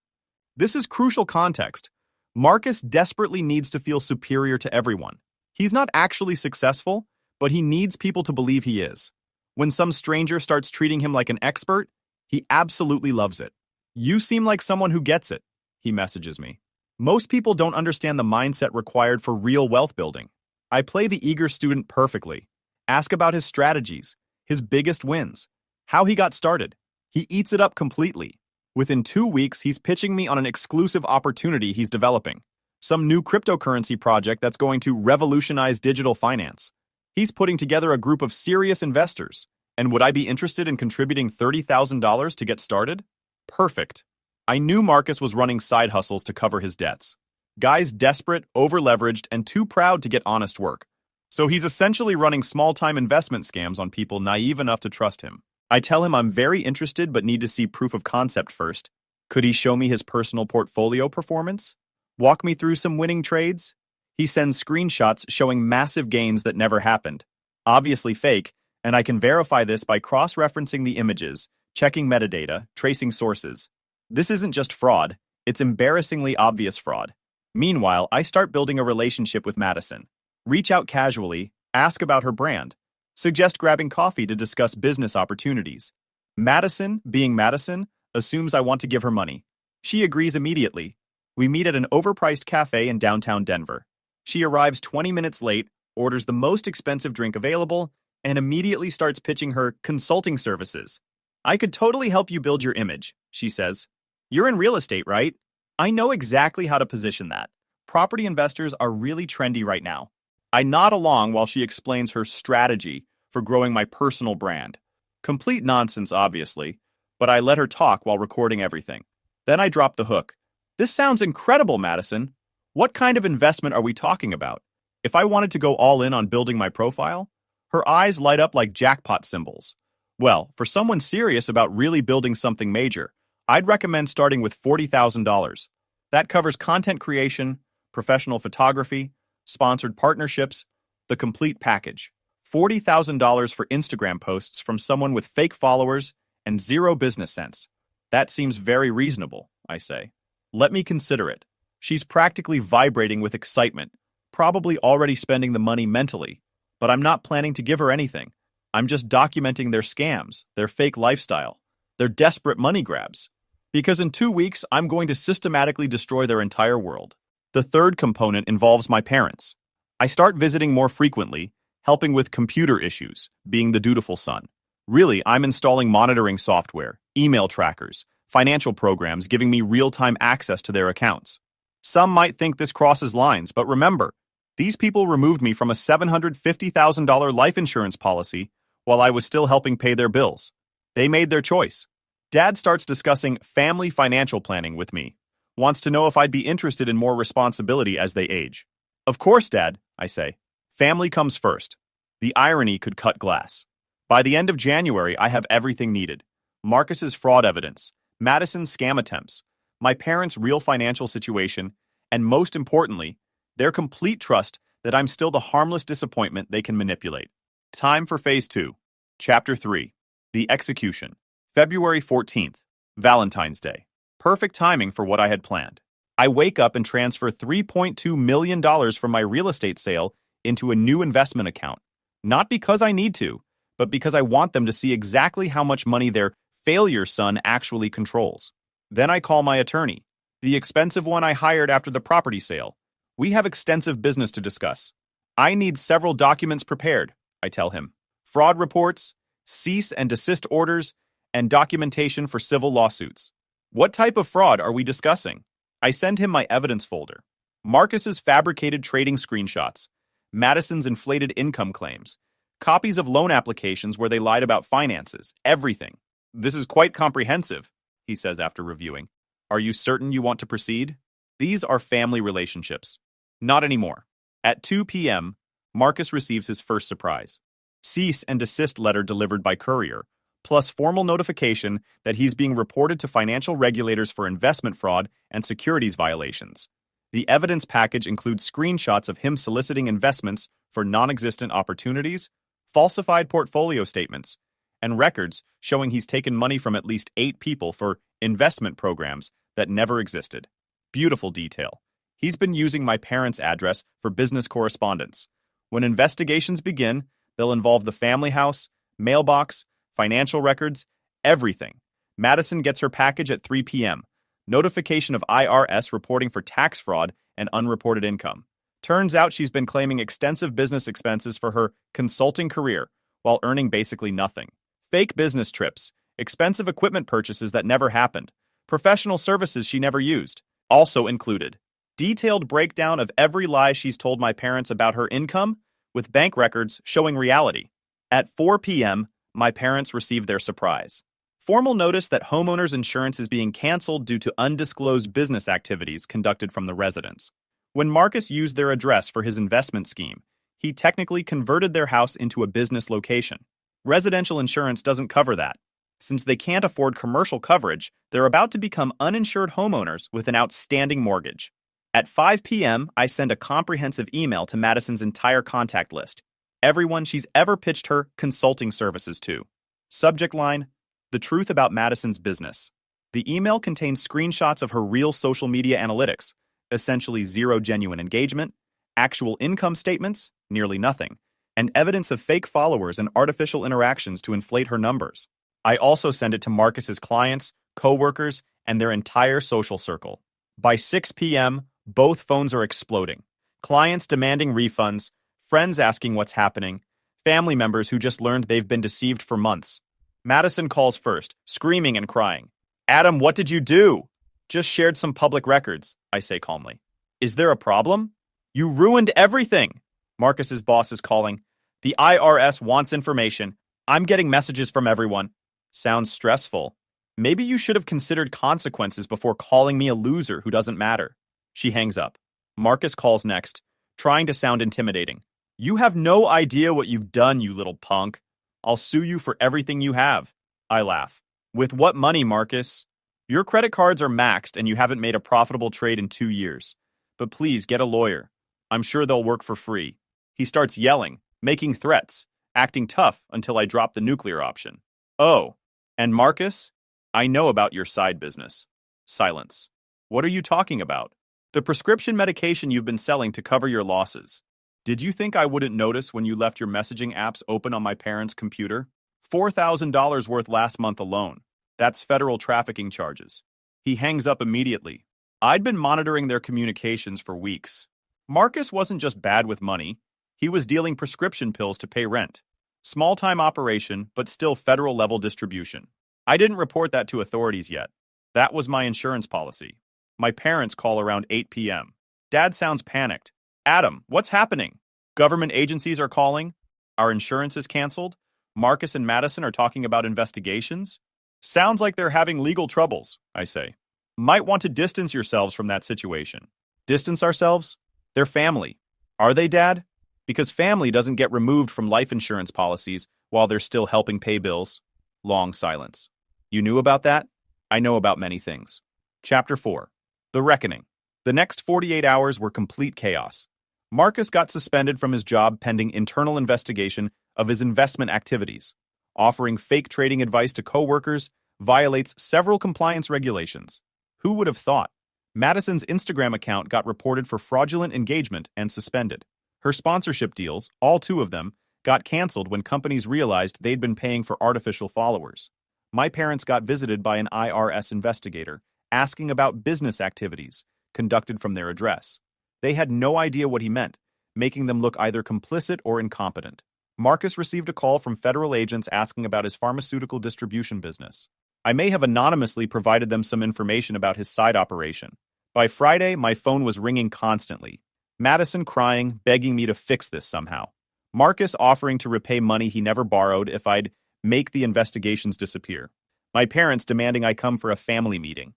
This is crucial context. Marcus desperately needs to feel superior to everyone. He's not actually successful, but he needs people to believe he is. When some stranger starts treating him like an expert, he absolutely loves it. "You seem like someone who gets it," he messages me. Most people don't understand the mindset required for real wealth building. I play the eager student perfectly. Ask about his strategies, his biggest wins, how he got started. He eats it up completely. Within 2 weeks, he's pitching me on an exclusive opportunity he's developing. Some new cryptocurrency project that's going to revolutionize digital finance. He's putting together a group of serious investors. And would I be interested in contributing $30,000 to get started? Perfect. I knew Marcus was running side hustles to cover his debts. Guy's desperate, over-leveraged, and too proud to get honest work. So he's essentially running small-time investment scams on people naive enough to trust him. I tell him I'm very interested but need to see proof of concept first. Could he show me his personal portfolio performance? Walk me through some winning trades? He sends screenshots showing massive gains that never happened. Obviously fake, and I can verify this by cross-referencing the images, checking metadata, tracing sources. This isn't just fraud, it's embarrassingly obvious fraud. Meanwhile, I start building a relationship with Madison. Reach out casually, ask about her brand, suggest grabbing coffee to discuss business opportunities. Madison, being Madison, assumes I want to give her money. She agrees immediately. We meet at an overpriced cafe in downtown Denver. She arrives 20 minutes late, orders the most expensive drink available, and immediately starts pitching her consulting services. I could totally help you build your image, she says. You're in real estate, right? I know exactly how to position that. Property investors are really trendy right now. I nod along while she explains her strategy for growing my personal brand. Complete nonsense, obviously, but I let her talk while recording everything. Then I drop the hook. This sounds incredible, Madison. What kind of investment are we talking about? If I wanted to go all in on building my profile, her eyes light up like jackpot symbols. Well, for someone serious about really building something major, I'd recommend starting with $40,000. That covers content creation, professional photography, sponsored partnerships, the complete package. $40,000 for Instagram posts from someone with fake followers and zero business sense. That seems very reasonable, I say. Let me consider it. She's practically vibrating with excitement, probably already spending the money mentally, but I'm not planning to give her anything. I'm just documenting their scams, their fake lifestyle, their desperate money grabs. Because in 2 weeks, I'm going to systematically destroy their entire world. The third component involves my parents. I start visiting more frequently, helping with computer issues, being the dutiful son. Really, I'm installing monitoring software, email trackers, financial programs giving me real-time access to their accounts. Some might think this crosses lines, but remember, these people removed me from a $750,000 life insurance policy while I was still helping pay their bills. They made their choice. Dad starts discussing family financial planning with me. Wants to know if I'd be interested in more responsibility as they age. Of course, Dad, I say. Family comes first. The irony could cut glass. By the end of January, I have everything needed. Marcus's fraud evidence, Madison's scam attempts, my parents' real financial situation, and most importantly, their complete trust that I'm still the harmless disappointment they can manipulate. Time for Phase 2. Chapter 3. The Execution. February 14th, Valentine's Day. Perfect timing for what I had planned. I wake up and transfer $3.2 million from my real estate sale into a new investment account. Not because I need to, but because I want them to see exactly how much money their failure son actually controls. Then I call my attorney, the expensive one I hired after the property sale. We have extensive business to discuss. I need several documents prepared, I tell him. Fraud reports, cease and desist orders, and documentation for civil lawsuits. What type of fraud are we discussing? I send him my evidence folder. Marcus's fabricated trading screenshots, Madison's inflated income claims, copies of loan applications where they lied about finances, everything. This is quite comprehensive, he says after reviewing. Are you certain you want to proceed? These are family relationships. Not anymore. At 2 p.m., Marcus receives his first surprise. Cease and desist letter delivered by courier, plus formal notification that he's being reported to financial regulators for investment fraud and securities violations. The evidence package includes screenshots of him soliciting investments for non-existent opportunities, falsified portfolio statements, and records showing he's taken money from at least 8 people for investment programs that never existed. Beautiful detail. He's been using my parents' address for business correspondence. When investigations begin, they'll involve the family house, mailbox, financial records, everything. Madison gets her package at 3 p.m. Notification of IRS reporting for tax fraud and unreported income. Turns out she's been claiming extensive business expenses for her consulting career, while earning basically nothing. Fake business trips, expensive equipment purchases that never happened, professional services she never used, also included. Detailed breakdown of every lie she's told my parents about her income, with bank records showing reality. At 4 p.m., my parents received their surprise. Formal notice that homeowners insurance is being canceled due to undisclosed business activities conducted from the residence. When Marcus used their address for his investment scheme, he technically converted their house into a business location. Residential insurance doesn't cover that. Since they can't afford commercial coverage, they're about to become uninsured homeowners with an outstanding mortgage. At 5 p.m., I send a comprehensive email to Madison's entire contact list, everyone she's ever pitched her consulting services to. Subject line: The truth about Madison's business. The email contains screenshots of her real social media analytics, essentially zero genuine engagement, actual income statements, nearly nothing, and evidence of fake followers and artificial interactions to inflate her numbers. I also send it to Marcus's clients, co-workers, and their entire social circle. By 6 p.m., both phones are exploding. Clients demanding refunds, friends asking what's happening, family members who just learned they've been deceived for months. Madison calls first, screaming and crying. "Adam, what did you do?" "Just shared some public records," I say calmly. "Is there a problem?" "You ruined everything." Marcus's boss is calling. "The IRS wants information. I'm getting messages from everyone." Sounds stressful. "Maybe you should have considered consequences before calling me a loser who doesn't matter." She hangs up. Marcus calls next, trying to sound intimidating. "You have no idea what you've done, you little punk. I'll sue you for everything you have." I laugh. "With what money, Marcus? Your credit cards are maxed and you haven't made a profitable trade in 2 years. But please get a lawyer. I'm sure they'll work for free." He starts yelling, making threats, acting tough until I drop the nuclear option. "Oh, and Marcus, I know about your side business." Silence. "What are you talking about?" "The prescription medication you've been selling to cover your losses. Did you think I wouldn't notice when you left your messaging apps open on my parents' computer? $4,000 worth last month alone. That's federal trafficking charges." He hangs up immediately. I'd been monitoring their communications for weeks. Marcus wasn't just bad with money. He was dealing prescription pills to pay rent. Small-time operation, but still federal-level distribution. I didn't report that to authorities yet. That was my insurance policy. My parents call around 8 p.m. Dad sounds panicked. "Adam, what's happening?" "Government agencies are calling. Our insurance is canceled. Marcus and Madison are talking about investigations." "Sounds like they're having legal troubles," I say. "Might want to distance yourselves from that situation." "Distance ourselves? They're family." "Are they, Dad?" "Because family doesn't get removed from life insurance policies while they're still helping pay bills." Long silence. "You knew about that?" "I know about many things." Chapter 4. The Reckoning. The next 48 hours were complete chaos. Marcus got suspended from his job pending internal investigation of his investment activities. Offering fake trading advice to coworkers violates several compliance regulations. Who would have thought? Madison's Instagram account got reported for fraudulent engagement and suspended. Her sponsorship deals, all 2 of them, got canceled when companies realized they'd been paying for artificial followers. My parents got visited by an IRS investigator, asking about business activities conducted from their address. They had no idea what he meant, making them look either complicit or incompetent. Marcus received a call from federal agents asking about his pharmaceutical distribution business. I may have anonymously provided them some information about his side operation. By Friday, my phone was ringing constantly. Madison crying, begging me to fix this somehow. Marcus offering to repay money he never borrowed if I'd make the investigations disappear. My parents demanding I come for a family meeting.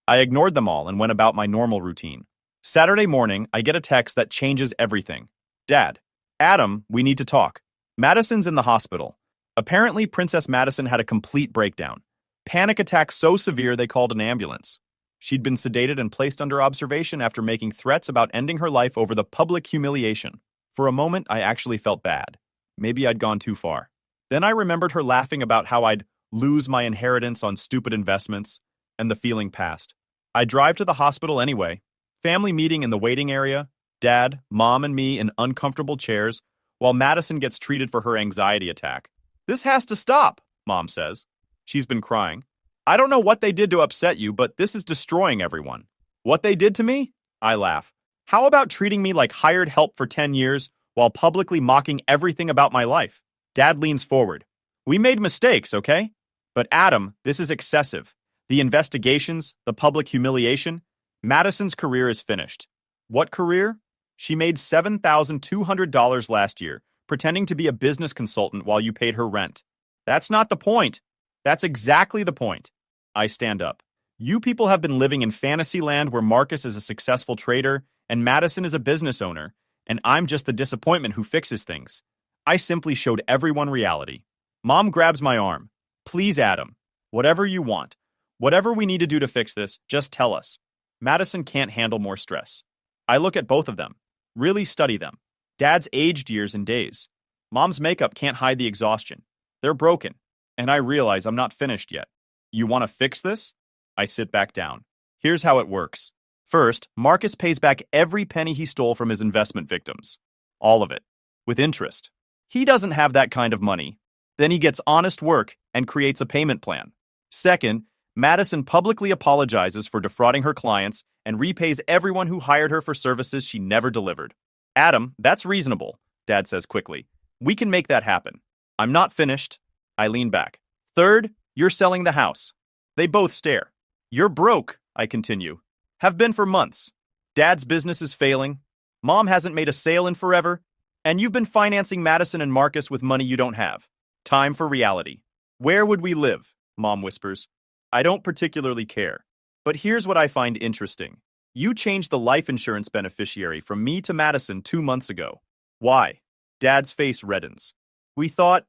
I ignored them all and went about my normal routine. Saturday morning, I get a text that changes everything. "Dad, Adam, we need to talk. Madison's in the hospital. Apparently, Princess Madison had a complete breakdown. Panic attack so severe they called an ambulance. She'd been sedated and placed under observation after making threats about ending her life over the public humiliation. For a moment, I actually felt bad. Maybe I'd gone too far. Then I remembered her laughing about how I'd lose my inheritance on stupid investments, and the feeling passed. I drive to the hospital anyway. Family meeting in the waiting area. Dad, Mom, and me in uncomfortable chairs, while Madison gets treated for her anxiety attack. "This has to stop," Mom says. She's been crying. "I don't know what they did to upset you, but this is destroying everyone." "What they did to me?" I laugh. "How about treating me like hired help for 10 years while publicly mocking everything about my life?" Dad leans forward. We made mistakes, okay? But Adam, this is excessive. The investigations, the public humiliation. Madison's career is finished. What career? She made $7,200 last year, pretending to be a business consultant while you paid her rent. That's not the point. That's exactly the point. I stand up. You people have been living in fantasy land where Marcus is a successful trader and Madison is a business owner, and I'm just the disappointment who fixes things. I simply showed everyone reality. Mom grabs my arm. Please, Adam. Whatever you want. Whatever we need to do to fix this, just tell us. Madison can't handle more stress. I look at both of them. Really study them. Dad's aged years and days. Mom's makeup can't hide the exhaustion. They're broken. And I realize I'm not finished yet. You want to fix this? I sit back down. Here's how it works. First, Marcus pays back every penny he stole from his investment victims. All of it. With interest. He doesn't have that kind of money. Then he gets honest work and creates a payment plan. Second, Madison publicly apologizes for defrauding her clients and repays everyone who hired her for services she never delivered. Adam, that's reasonable, Dad says quickly. We can make that happen. I'm not finished. I lean back. Third, you're selling the house. They both stare. You're broke, I continue. Have been for months. Dad's business is failing. Mom hasn't made a sale in forever. And you've been financing Madison and Marcus with money you don't have. Time for reality. Where would we live? Mom whispers. I don't particularly care. But here's what I find interesting. You changed the life insurance beneficiary from me to Madison 2 months ago. Why? Dad's face reddens. We thought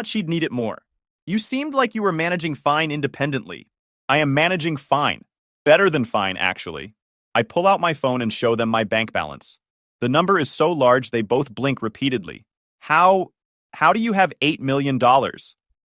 she'd need it more. You seemed like you were managing fine independently. I am managing fine. Better than fine, actually. I pull out my phone and show them my bank balance. The number is so large they both blink repeatedly. How do you have $8 million?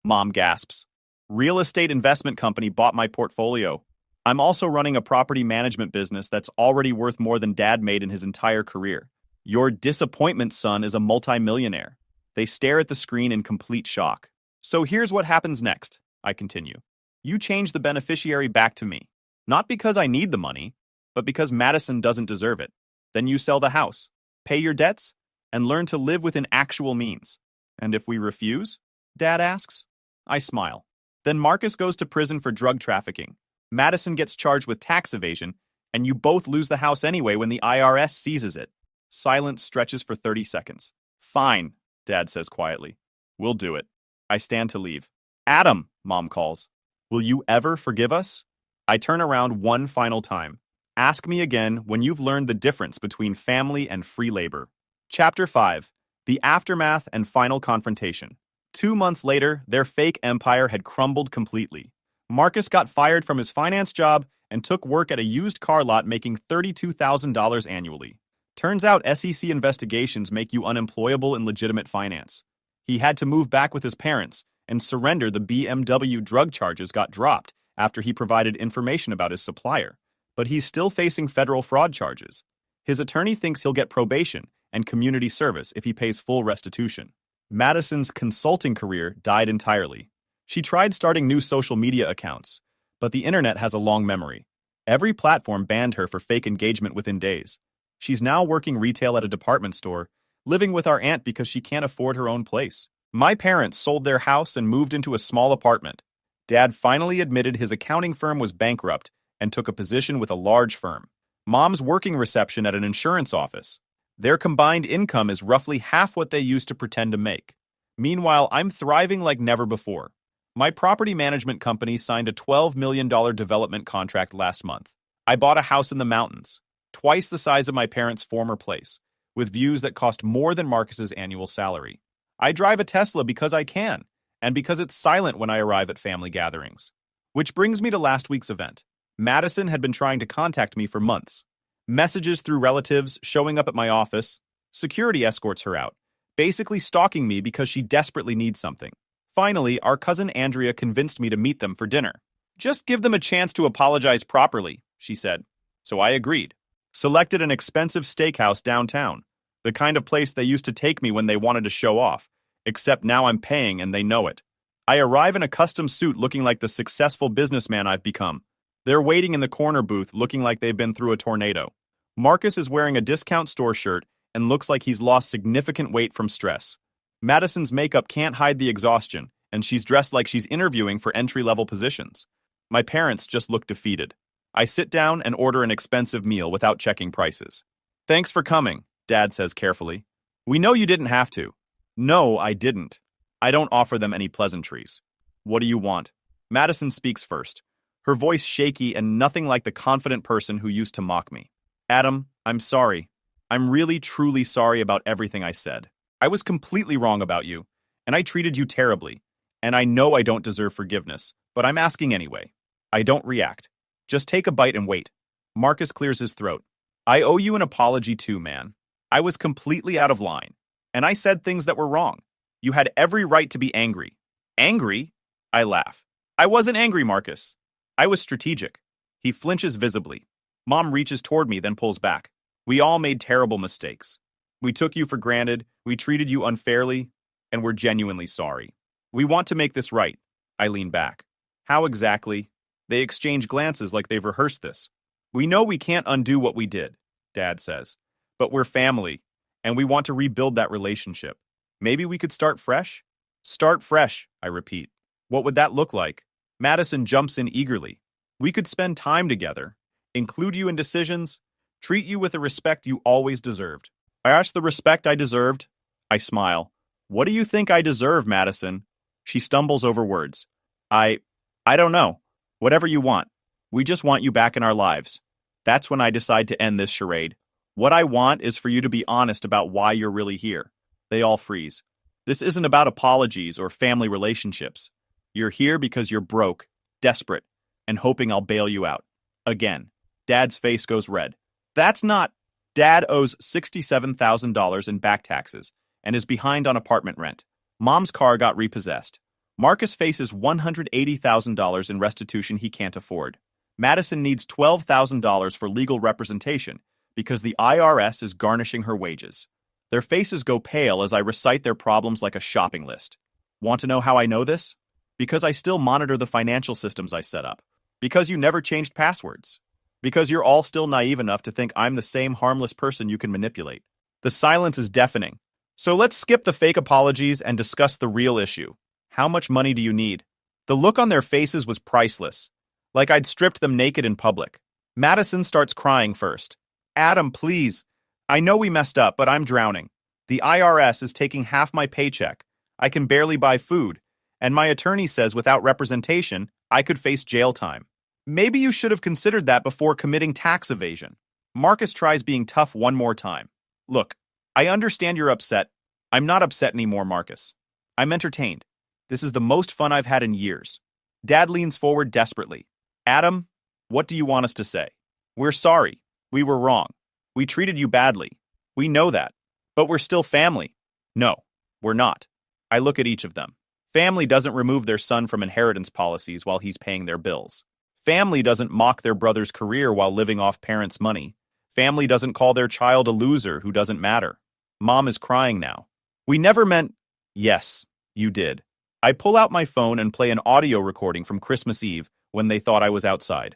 Mom gasps. Real estate investment company bought my portfolio. I'm also running a property management business that's already worth more than Dad made in his entire career. Your disappointment son is a multimillionaire. They stare at the screen in complete shock. So here's what happens next, I continue. You change the beneficiary back to me. Not because I need the money, but because Madison doesn't deserve it. Then you sell the house, pay your debts, and learn to live within actual means. And if we refuse? Dad asks. I smile. Then Marcus goes to prison for drug trafficking. Madison gets charged with tax evasion, and you both lose the house anyway when the IRS seizes it. Silence stretches for 30 seconds. Fine, Dad says quietly. We'll do it. I stand to leave. Adam, Mom calls. Will you ever forgive us? I turn around one final time. Ask me again when you've learned the difference between family and free labor. Chapter 5. The Aftermath and Final Confrontation. 2 months later, their fake empire had crumbled completely. Marcus got fired from his finance job and took work at a used car lot making $32,000 annually. Turns out SEC investigations make you unemployable in legitimate finance. He had to move back with his parents and surrender the BMW drug charges got dropped after he provided information about his supplier. But he's still facing federal fraud charges. His attorney thinks he'll get probation and community service if he pays full restitution. Madison's consulting career died entirely. She tried starting new social media accounts, but the internet has a long memory. Every platform banned her for fake engagement within days. She's now working retail at a department store, living with our aunt because she can't afford her own place. My parents sold their house and moved into a small apartment. Dad finally admitted his accounting firm was bankrupt and took a position with a large firm. Mom's working reception at an insurance office. Their combined income is roughly half what they used to pretend to make. Meanwhile, I'm thriving like never before. My property management company signed a $12 million development contract last month. I bought a house in the mountains, twice the size of my parents' former place, with views that cost more than Marcus's annual salary. I drive a Tesla because I can, and because it's silent when I arrive at family gatherings. Which brings me to last week's event. Madison had been trying to contact me for months. Messages through relatives, showing up at my office. Security escorts her out, basically stalking me because she desperately needs something. Finally, our cousin Andrea convinced me to meet them for dinner. Just give them a chance to apologize properly, she said. So I agreed. Selected an expensive steakhouse downtown, the kind of place they used to take me when they wanted to show off, except now I'm paying and they know it. I arrive in a custom suit looking like the successful businessman I've become. They're waiting in the corner booth looking like they've been through a tornado. Marcus is wearing a discount store shirt and looks like he's lost significant weight from stress. Madison's makeup can't hide the exhaustion, and she's dressed like she's interviewing for entry-level positions. My parents just look defeated. I sit down and order an expensive meal without checking prices. Thanks for coming, Dad says carefully. We know you didn't have to. No, I didn't. I don't offer them any pleasantries. What do you want? Madison speaks first, her voice shaky and nothing like the confident person who used to mock me. Adam, I'm sorry. I'm really, truly sorry about everything I said. I was completely wrong about you, and I treated you terribly. And I know I don't deserve forgiveness, but I'm asking anyway. I don't react. Just take a bite and wait. Marcus clears his throat. I owe you an apology too, man. I was completely out of line, and I said things that were wrong. You had every right to be angry. Angry? I laugh. I wasn't angry, Marcus. I was strategic. He flinches visibly. Mom reaches toward me, then pulls back. We all made terrible mistakes. We took you for granted, we treated you unfairly, and we're genuinely sorry. We want to make this right. I lean back. How exactly? They exchange glances like they've rehearsed this. We know we can't undo what we did, Dad says. But we're family, and we want to rebuild that relationship. Maybe we could start fresh? Start fresh, I repeat. What would that look like? Madison jumps in eagerly. We could spend time together, include you in decisions, treat you with the respect you always deserved. I asked the respect I deserved. I smile. What do you think I deserve, Madison? She stumbles over words. I don't know. Whatever you want. We just want you back in our lives. That's when I decide to end this charade. What I want is for you to be honest about why you're really here. They all freeze. This isn't about apologies or family relationships. You're here because you're broke, desperate, and hoping I'll bail you out. Again, Dad's face goes red. That's not. Dad owes $67,000 in back taxes and is behind on apartment rent. Mom's car got repossessed. Marcus faces $180,000 in restitution he can't afford. Madison needs $12,000 for legal representation because the IRS is garnishing her wages. Their faces go pale as I recite their problems like a shopping list. Want to know how I know this? Because I still monitor the financial systems I set up. Because you never changed passwords. Because you're all still naive enough to think I'm the same harmless person you can manipulate. The silence is deafening. So let's skip the fake apologies and discuss the real issue. How much money do you need? The look on their faces was priceless. Like I'd stripped them naked in public. Madison starts crying first. Adam, please. I know we messed up, but I'm drowning. The IRS is taking half my paycheck. I can barely buy food. And my attorney says without representation, I could face jail time. Maybe you should have considered that before committing tax evasion. Marcus tries being tough one more time. Look, I understand you're upset. I'm not upset anymore, Marcus. I'm entertained. This is the most fun I've had in years. Dad leans forward desperately. Adam, what do you want us to say? We're sorry. We were wrong. We treated you badly. We know that. But we're still family. No, we're not. I look at each of them. Family doesn't remove their son from inheritance policies while he's paying their bills. Family doesn't mock their brother's career while living off parents' money. Family doesn't call their child a loser who doesn't matter. Mom is crying now. We never meant... Yes, you did. I pull out my phone and play an audio recording from Christmas Eve when they thought I was outside.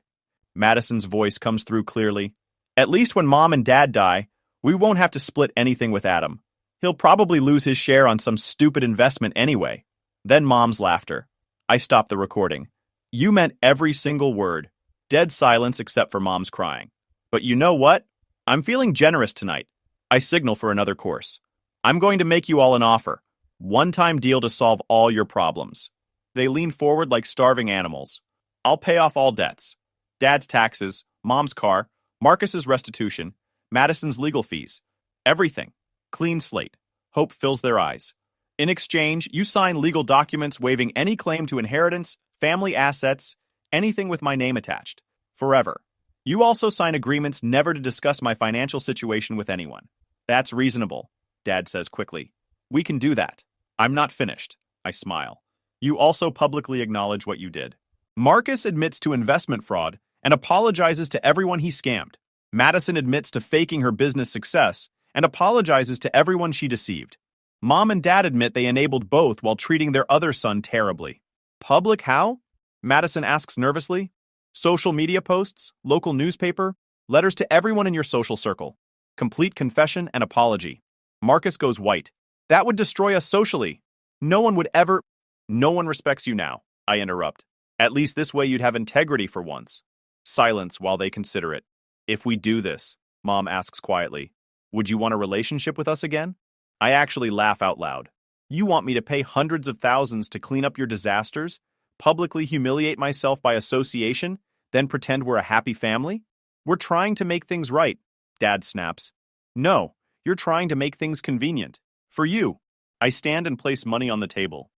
Madison's voice comes through clearly. At least when Mom and Dad die, we won't have to split anything with Adam. He'll probably lose his share on some stupid investment anyway. Then Mom's laughter. I stop the recording. You meant every single word. Dead silence except for Mom's crying. But you know what? I'm feeling generous tonight. I signal for another course. I'm going to make you all an offer. One-time deal to solve all your problems. They lean forward like starving animals. I'll pay off all debts. Dad's taxes, Mom's car, Marcus's restitution, Madison's legal fees. Everything. Clean slate. Hope fills their eyes. In exchange, you sign legal documents waiving any claim to inheritance, family assets, anything with my name attached. Forever. You also sign agreements never to discuss my financial situation with anyone. That's reasonable, Dad says quickly. We can do that. I'm not finished. I smile. You also publicly acknowledge what you did. Marcus admits to investment fraud and apologizes to everyone he scammed. Madison admits to faking her business success and apologizes to everyone she deceived. Mom and Dad admit they enabled both while treating their other son terribly. Public how? Madison asks nervously. Social media posts, local newspaper, letters to everyone in your social circle. Complete confession and apology. Marcus goes white. That would destroy us socially. No one would ever... No one respects you now, I interrupt. At least this way you'd have integrity for once. Silence while they consider it. If we do this, Mom asks quietly, would you want a relationship with us again? I actually laugh out loud. You want me to pay hundreds of thousands to clean up your disasters, publicly humiliate myself by association, then pretend we're a happy family? We're trying to make things right, Dad snaps. No, you're trying to make things convenient. For you. I stand and place money on the table.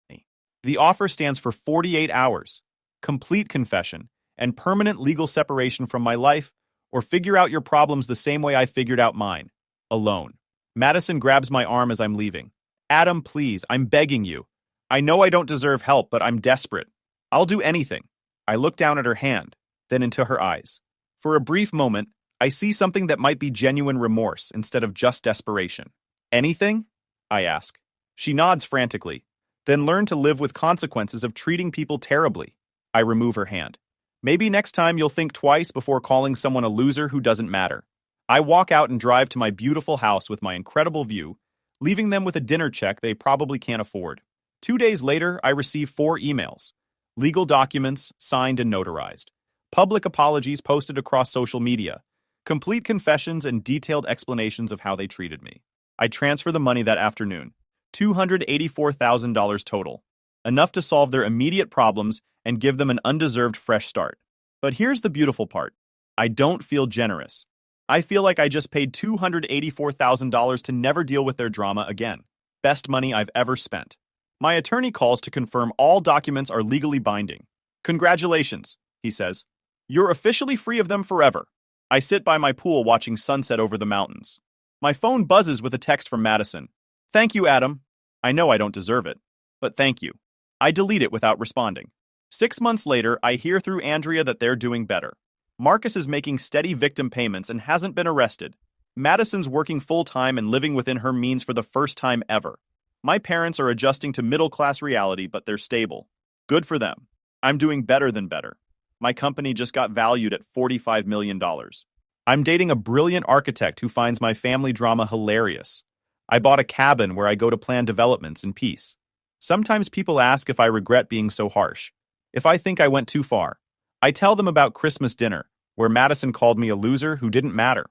The offer stands for 48 hours, complete confession, and permanent legal separation from my life, or figure out your problems the same way I figured out mine, alone. Madison grabs my arm as I'm leaving. Adam, please, I'm begging you. I know I don't deserve help, but I'm desperate. I'll do anything. I look down at her hand, then into her eyes. For a brief moment, I see something that might be genuine remorse instead of just desperation. Anything? I ask. She nods frantically. Then learn to live with consequences of treating people terribly. I remove her hand. Maybe next time you'll think twice before calling someone a loser who doesn't matter. I walk out and drive to my beautiful house with my incredible view, leaving them with a dinner check they probably can't afford. 2 days later, I receive 4 emails. Legal documents, signed and notarized. Public apologies posted across social media. Complete confessions and detailed explanations of how they treated me. I transfer the money that afternoon. $284,000 total. Enough to solve their immediate problems and give them an undeserved fresh start. But here's the beautiful part. I don't feel generous. I feel like I just paid $284,000 to never deal with their drama again. Best money I've ever spent. My attorney calls to confirm all documents are legally binding. Congratulations, he says. You're officially free of them forever. I sit by my pool watching sunset over the mountains. My phone buzzes with a text from Madison. Thank you, Adam. I know I don't deserve it, but thank you. I delete it without responding. 6 months later, I hear through Andrea that they're doing better. Marcus is making steady victim payments and hasn't been arrested. Madison's working full-time and living within her means for the first time ever. My parents are adjusting to middle-class reality, but they're stable. Good for them. I'm doing better than better. My company just got valued at $45 million. I'm dating a brilliant architect who finds my family drama hilarious. I bought a cabin where I go to plan developments in peace. Sometimes people ask if I regret being so harsh, if I think I went too far. I tell them about Christmas dinner, where Madison called me a loser who didn't matter.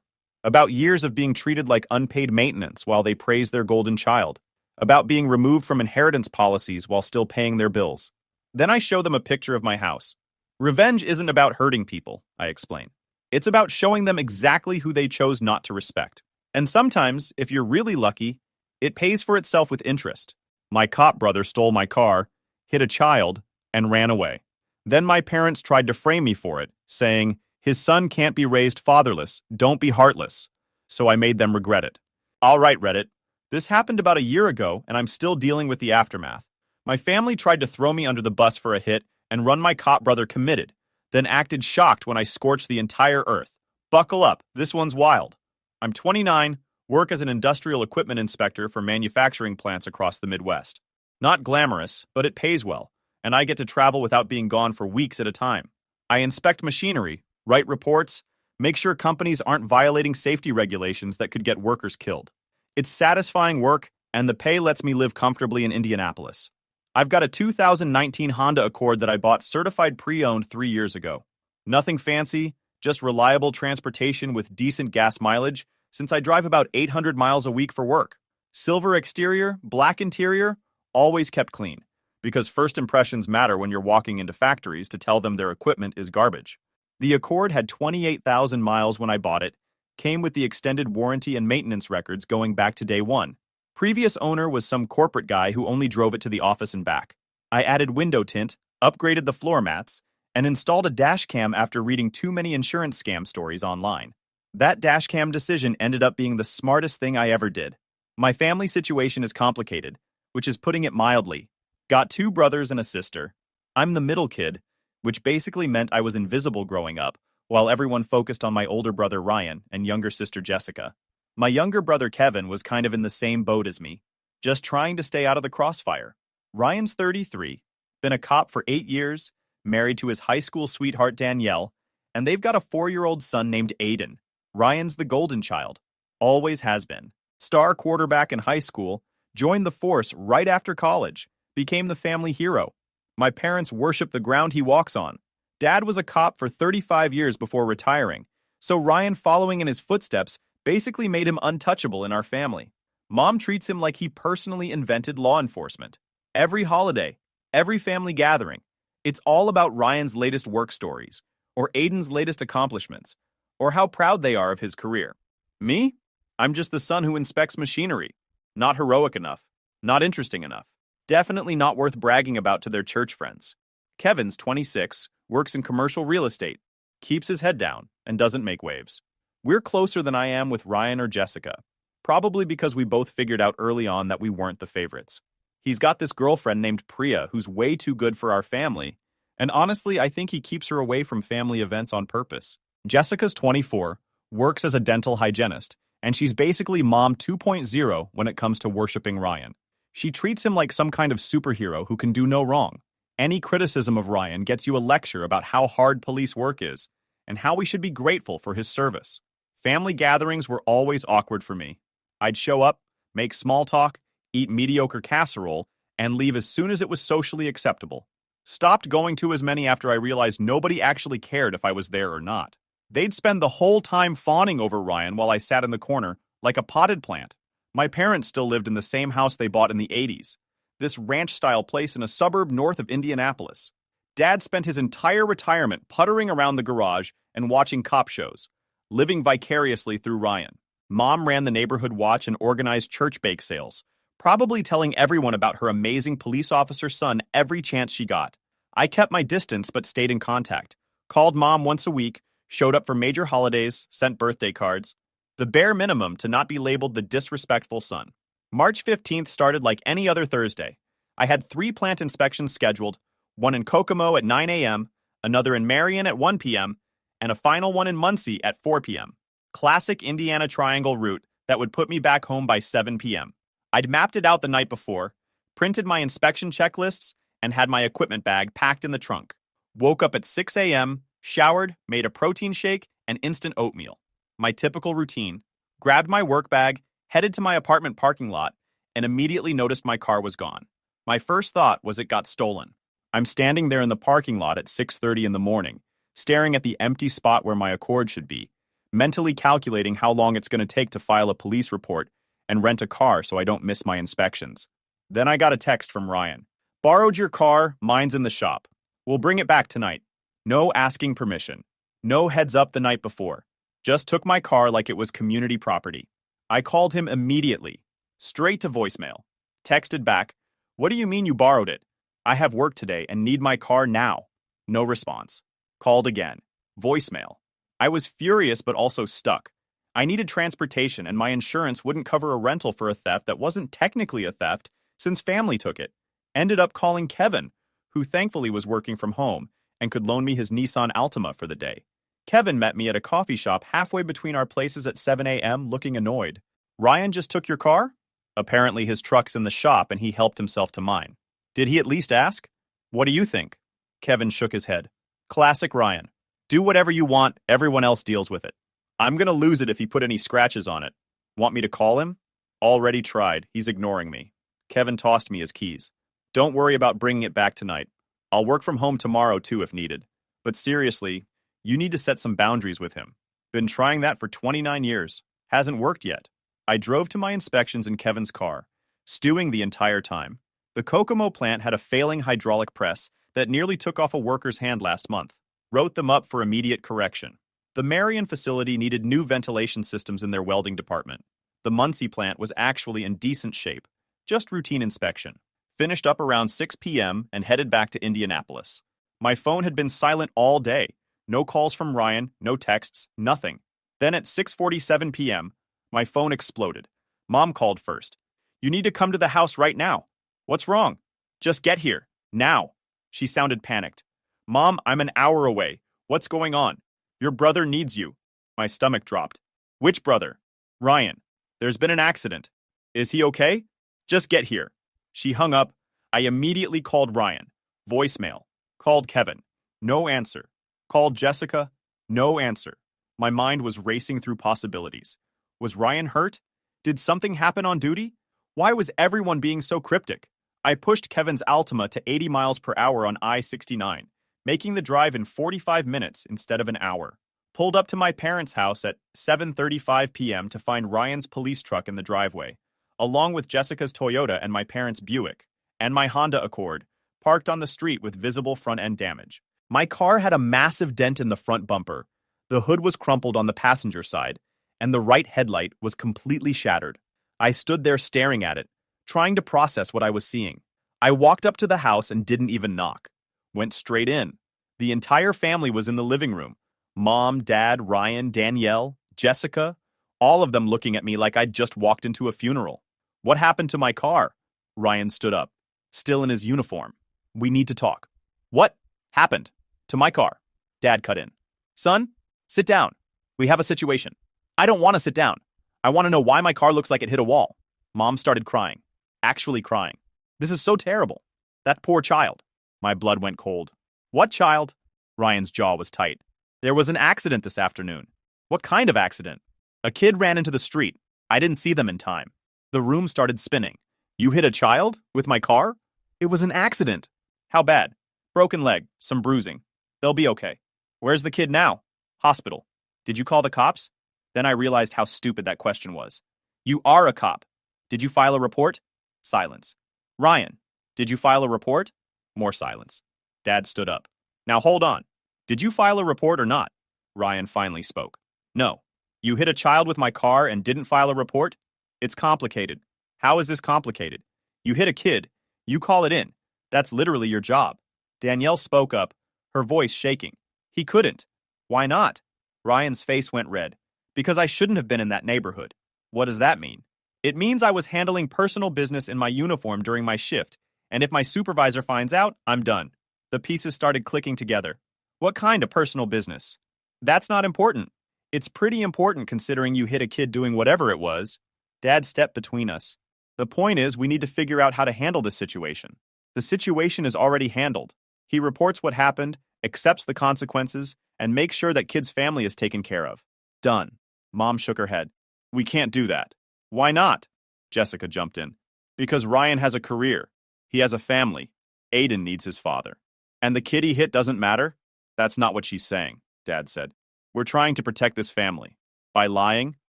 About years of being treated like unpaid maintenance while they praise their golden child. About being removed from inheritance policies while still paying their bills. Then I show them a picture of my house. Revenge isn't about hurting people, I explain. It's about showing them exactly who they chose not to respect. And sometimes, if you're really lucky, it pays for itself with interest. My cop brother stole my car, hit a child, and ran away. Then my parents tried to frame me for it, saying, his son can't be raised fatherless, don't be heartless. So I made them regret it. All right, Reddit. This happened about a year ago, and I'm still dealing with the aftermath. My family tried to throw me under the bus for a hit and run my cop brother committed, then acted shocked when I scorched the entire earth. Buckle up, this one's wild. I'm 29, work as an industrial equipment inspector for manufacturing plants across the Midwest. Not glamorous, but it pays well, and I get to travel without being gone for weeks at a time. I inspect machinery, write reports, make sure companies aren't violating safety regulations that could get workers killed. It's satisfying work, and the pay lets me live comfortably in Indianapolis. I've got a 2019 Honda Accord that I bought certified pre-owned 3 years ago. Nothing fancy, just reliable transportation with decent gas mileage, since I drive about 800 miles a week for work. Silver exterior, black interior, always kept clean, because first impressions matter when you're walking into factories to tell them their equipment is garbage. The Accord had 28,000 miles when I bought it, came with the extended warranty and maintenance records going back to day one. Previous owner was some corporate guy who only drove it to the office and back. I added window tint, upgraded the floor mats, and installed a dash cam after reading too many insurance scam stories online. That dash cam decision ended up being the smartest thing I ever did. My family situation is complicated, which is putting it mildly. Got 2 brothers and a sister. I'm the middle kid, which basically meant I was invisible growing up, while everyone focused on my older brother Ryan and younger sister Jessica. My younger brother Kevin was kind of in the same boat as me, just trying to stay out of the crossfire. Ryan's 33, been a cop for 8 years, married to his high school sweetheart Danielle, and they've got a 4-year-old son named Aiden. Ryan's the golden child, always has been. Star quarterback in high school, Joined the force right after college. Became the family hero. My parents worship the ground he walks on. Dad was a cop for 35 years before retiring, so Ryan following in his footsteps basically made him untouchable in our family. Mom treats him like he personally invented law enforcement. Every holiday, every family gathering, it's all about Ryan's latest work stories, or Aiden's latest accomplishments, or how proud they are of his career. Me? I'm just the son who inspects machinery. Not heroic enough. Not interesting enough. Definitely not worth bragging about to their church friends. Kevin's 26, works in commercial real estate, keeps his head down, and doesn't make waves. We're closer than I am with Ryan or Jessica, probably because we both figured out early on that we weren't the favorites. He's got this girlfriend named Priya who's way too good for our family, and honestly, I think he keeps her away from family events on purpose. Jessica's 24, works as a dental hygienist, and she's basically Mom 2.0 when it comes to worshiping Ryan. She treats him like some kind of superhero who can do no wrong. Any criticism of Ryan gets you a lecture about how hard police work is, and how we should be grateful for his service. Family gatherings were always awkward for me. I'd show up, make small talk, eat mediocre casserole, and leave as soon as it was socially acceptable. Stopped going to as many after I realized nobody actually cared if I was there or not. They'd spend the whole time fawning over Ryan while I sat in the corner, like a potted plant. My parents still lived in the same house they bought in the 80s, this ranch-style place in a suburb north of Indianapolis. Dad spent his entire retirement puttering around the garage and watching cop shows, living vicariously through Ryan. Mom ran the neighborhood watch and organized church bake sales, probably telling everyone about her amazing police officer son every chance she got. I kept my distance but stayed in contact, called Mom once a week, showed up for major holidays, sent birthday cards. The bare minimum to not be labeled the disrespectful son. March 15th started like any other Thursday. I had 3 plant inspections scheduled, one in Kokomo at 9 a.m., another in Marion at 1 p.m., and a final one in Muncie at 4 p.m. Classic Indiana Triangle route that would put me back home by 7 p.m. I'd mapped it out the night before, printed my inspection checklists, and had my equipment bag packed in the trunk. Woke up at 6 a.m., showered, made a protein shake, and instant oatmeal. My typical routine, grabbed my work bag, headed to my apartment parking lot, and immediately noticed my car was gone. My first thought was it got stolen. I'm standing there in the parking lot at 6:30 in the morning, staring at the empty spot where my Accord should be, mentally calculating how long it's going to take to file a police report and rent a car so I don't miss my inspections. Then I got a text from Ryan. Borrowed your car, mine's in the shop. We'll bring it back tonight. No asking permission. No heads up the night before. Just took my car like it was community property. I called him immediately. Straight to voicemail. Texted back, what do you mean you borrowed it? I have work today and need my car now. No response. Called again. Voicemail. I was furious but also stuck. I needed transportation and my insurance wouldn't cover a rental for a theft that wasn't technically a theft since family took it. Ended up calling Kevin, who thankfully was working from home and could loan me his Nissan Altima for the day. Kevin met me at a coffee shop halfway between our places at 7 a.m. looking annoyed. Ryan just took your car? Apparently his truck's in the shop and he helped himself to mine. Did he at least ask? What do you think? Kevin shook his head. Classic Ryan. Do whatever you want, everyone else deals with it. I'm gonna lose it if he put any scratches on it. Want me to call him? Already tried, he's ignoring me. Kevin tossed me his keys. Don't worry about bringing it back tonight. I'll work from home tomorrow too if needed. But seriously, you need to set some boundaries with him. Been trying that for 29 years. Hasn't worked yet. I drove to my inspections in Kevin's car, stewing the entire time. The Kokomo plant had a failing hydraulic press that nearly took off a worker's hand last month. Wrote them up for immediate correction. The Marion facility needed new ventilation systems in their welding department. The Muncie plant was actually in decent shape, just routine inspection. Finished up around 6 p.m. and headed back to Indianapolis. My phone had been silent all day. No calls from Ryan, no texts, nothing. Then at 6:47 p.m., my phone exploded. Mom called first. You need to come to the house right now. What's wrong? Just get here. Now. She sounded panicked. Mom, I'm an hour away. What's going on? Your brother needs you. My stomach dropped. Which brother? Ryan. There's been an accident. Is he okay? Just get here. She hung up. I immediately called Ryan. Voicemail. Called Kevin. No answer. Called Jessica. No answer. My mind was racing through possibilities. Was Ryan hurt? Did something happen on duty? Why was everyone being so cryptic? I pushed Kevin's Altima to 80 miles per hour on I-69, making the drive in 45 minutes instead of an hour. Pulled up to my parents' house at 7:35 p.m. to find Ryan's police truck in the driveway, along with Jessica's Toyota and my parents' Buick, and my Honda Accord, parked on the street with visible front-end damage. My car had a massive dent in the front bumper, the hood was crumpled on the passenger side, and the right headlight was completely shattered. I stood there staring at it, trying to process what I was seeing. I walked up to the house and didn't even knock. Went straight in. The entire family was in the living room. Mom, Dad, Ryan, Danielle, Jessica, all of them looking at me like I'd just walked into a funeral. What happened to my car? Ryan stood up, still in his uniform. We need to talk. What happened to my car? Dad cut in. Son, sit down. We have a situation. I don't want to sit down. I want to know why my car looks like it hit a wall. Mom started crying. Actually crying. This is so terrible. That poor child. My blood went cold. What child? Ryan's jaw was tight. There was an accident this afternoon. What kind of accident? A kid ran into the street. I didn't see them in time. The room started spinning. You hit a child? With my car? It was an accident. How bad? Broken leg, some bruising. They'll be okay. Where's the kid now? Hospital. Did you call the cops? Then I realized how stupid that question was. You are a cop. Did you file a report? Silence. Ryan, did you file a report? More silence. Dad stood up. Now hold on. Did you file a report or not? Ryan finally spoke. No. You hit a child with my car and didn't file a report? It's complicated. How is this complicated? You hit a kid. You call it in. That's literally your job. Danielle spoke up, her voice shaking. He couldn't. Why not? Ryan's face went red. Because I shouldn't have been in that neighborhood. What does that mean? It means I was handling personal business in my uniform during my shift, and if my supervisor finds out, I'm done. The pieces started clicking together. What kind of personal business? That's not important. It's pretty important considering you hit a kid doing whatever it was. Dad stepped between us. The point is, we need to figure out how to handle this situation. The situation is already handled. He reports what happened, accepts the consequences, and makes sure that kid's family is taken care of. Done. Mom shook her head. We can't do that. Why not? Jessica jumped in. Because Ryan has a career. He has a family. Aiden needs his father. And the kid he hit doesn't matter? That's not what she's saying, Dad said. We're trying to protect this family. By lying?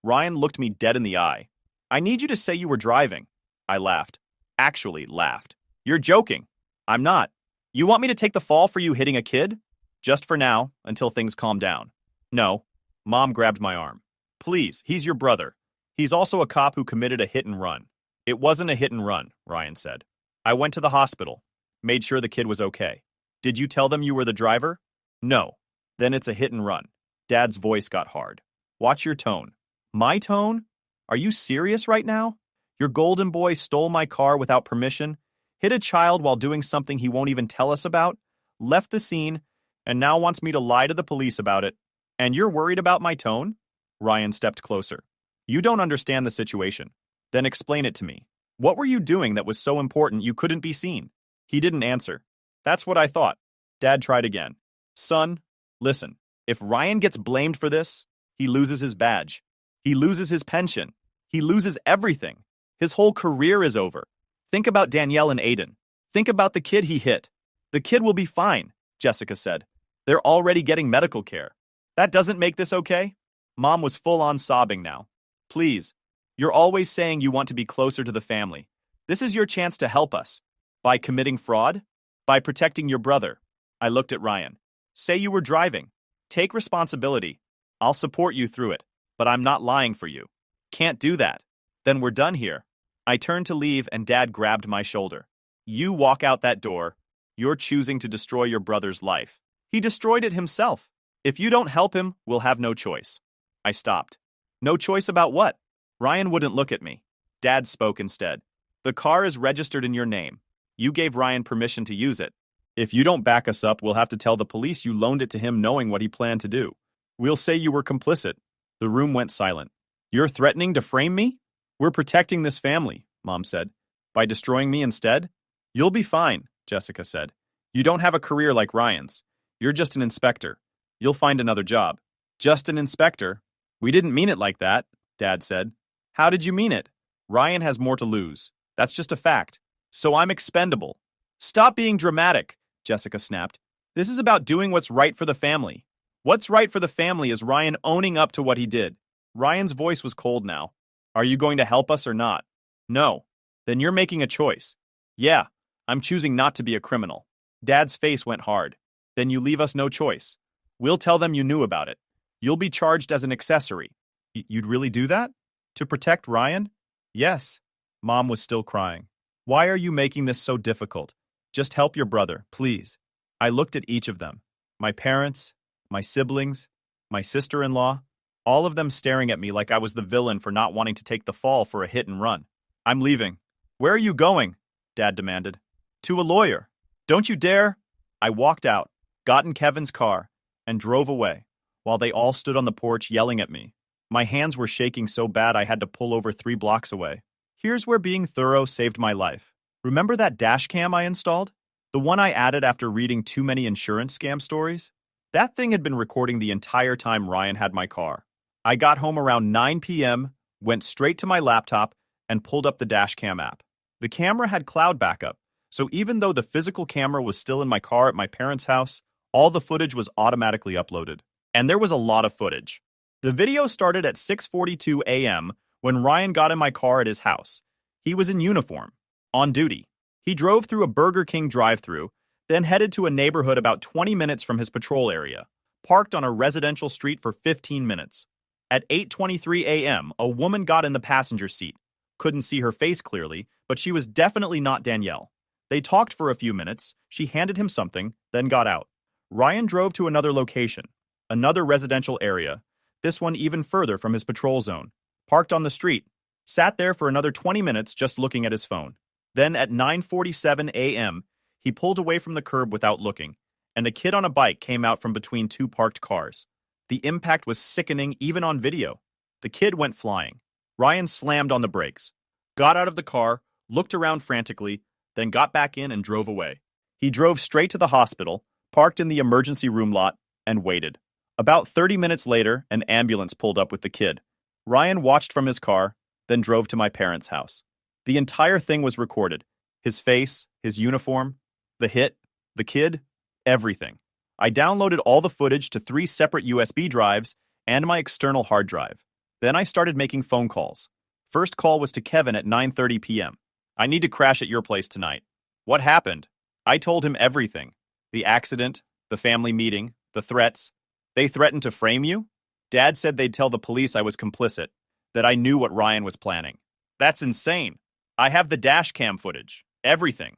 Ryan looked me dead in the eye. I need you to say you were driving. I laughed. Actually laughed. You're joking. I'm not. You want me to take the fall for you hitting a kid? Just for now, until things calm down. No. Mom grabbed my arm. Please, he's your brother. He's also a cop who committed a hit and run. It wasn't a hit and run, Ryan said. I went to the hospital. Made sure the kid was okay. Did you tell them you were the driver? No. Then it's a hit and run. Dad's voice got hard. Watch your tone. My tone? Are you serious right now? Your golden boy stole my car without permission, hit a child while doing something he won't even tell us about, left the scene, and now wants me to lie to the police about it. And you're worried about my tone? Ryan stepped closer. You don't understand the situation. Then explain it to me. What were you doing that was so important you couldn't be seen? He didn't answer. That's what I thought. Dad tried again. Son, listen. If Ryan gets blamed for this, he loses his badge. He loses his pension. He loses everything. His whole career is over. Think about Danielle and Aiden. Think about the kid he hit. The kid will be fine, Jessica said. They're already getting medical care. That doesn't make this okay? Mom was full on sobbing now. Please, you're always saying you want to be closer to the family. This is your chance to help us. By committing fraud? By protecting your brother. I looked at Ryan. Say you were driving. Take responsibility. I'll support you through it, but I'm not lying for you. Can't do that. Then we're done here. I turned to leave and Dad grabbed my shoulder. You walk out that door. You're choosing to destroy your brother's life. He destroyed it himself. If you don't help him, we'll have no choice. I stopped. No choice about what? Ryan wouldn't look at me. Dad spoke instead. The car is registered in your name. You gave Ryan permission to use it. If you don't back us up, we'll have to tell the police you loaned it to him knowing what he planned to do. We'll say you were complicit. The room went silent. You're threatening to frame me? We're protecting this family, Mom said. By destroying me instead? You'll be fine, Jessica said. You don't have a career like Ryan's. You're just an inspector. You'll find another job. Just an inspector? We didn't mean it like that, Dad said. How did you mean it? Ryan has more to lose. That's just a fact. So I'm expendable. Stop being dramatic, Jessica snapped. This is about doing what's right for the family. What's right for the family is Ryan owning up to what he did. Ryan's voice was cold now. Are you going to help us or not? No. Then you're making a choice. Yeah, I'm choosing not to be a criminal. Dad's face went hard. Then you leave us no choice. We'll tell them you knew about it. You'll be charged as an accessory. You'd really do that? To protect Ryan? Yes. Mom was still crying. Why are you making this so difficult? Just help your brother, please. I looked at each of them. My parents, my siblings, my sister-in-law, all of them staring at me like I was the villain for not wanting to take the fall for a hit and run. I'm leaving. Where are you going? Dad demanded. To a lawyer. Don't you dare. I walked out, got in Kevin's car, and drove away, while they all stood on the porch yelling at me. My hands were shaking so bad I had to pull over 3 blocks away. Here's where being thorough saved my life. Remember that dash cam I installed? The one I added after reading too many insurance scam stories? That thing had been recording the entire time Ryan had my car. I got home around 9 p.m., went straight to my laptop, and pulled up the dash cam app. The camera had cloud backup, so even though the physical camera was still in my car at my parents' house, all the footage was automatically uploaded. And there was a lot of footage. The video started at 6:42 a.m. when Ryan got in my car at his house. He was in uniform, on duty. He drove through a Burger King drive-thru, then headed to a neighborhood about 20 minutes from his patrol area, parked on a residential street for 15 minutes. At 8:23 a.m., a woman got in the passenger seat. Couldn't see her face clearly, but she was definitely not Danielle. They talked for a few minutes, she handed him something, then got out. Ryan drove to another location, another residential area, this one even further from his patrol zone, parked on the street, sat there for another 20 minutes just looking at his phone. Then at 9:47 a.m., he pulled away from the curb without looking, and a kid on a bike came out from between 2 parked cars. The impact was sickening even on video. The kid went flying. Ryan slammed on the brakes, got out of the car, looked around frantically, then got back in and drove away. He drove straight to the hospital, parked in the emergency room lot, and waited. About 30 minutes later, an ambulance pulled up with the kid. Ryan watched from his car, then drove to my parents' house. The entire thing was recorded. His face, his uniform, the hit, the kid, everything. I downloaded all the footage to 3 separate USB drives and my external hard drive. Then I started making phone calls. First call was to Kevin at 9:30 p.m. I need to crash at your place tonight. What happened? I told him everything. The accident, the family meeting, the threats. They threatened to frame you? Dad said they'd tell the police I was complicit, that I knew what Ryan was planning. That's insane. I have the dash cam footage. Everything.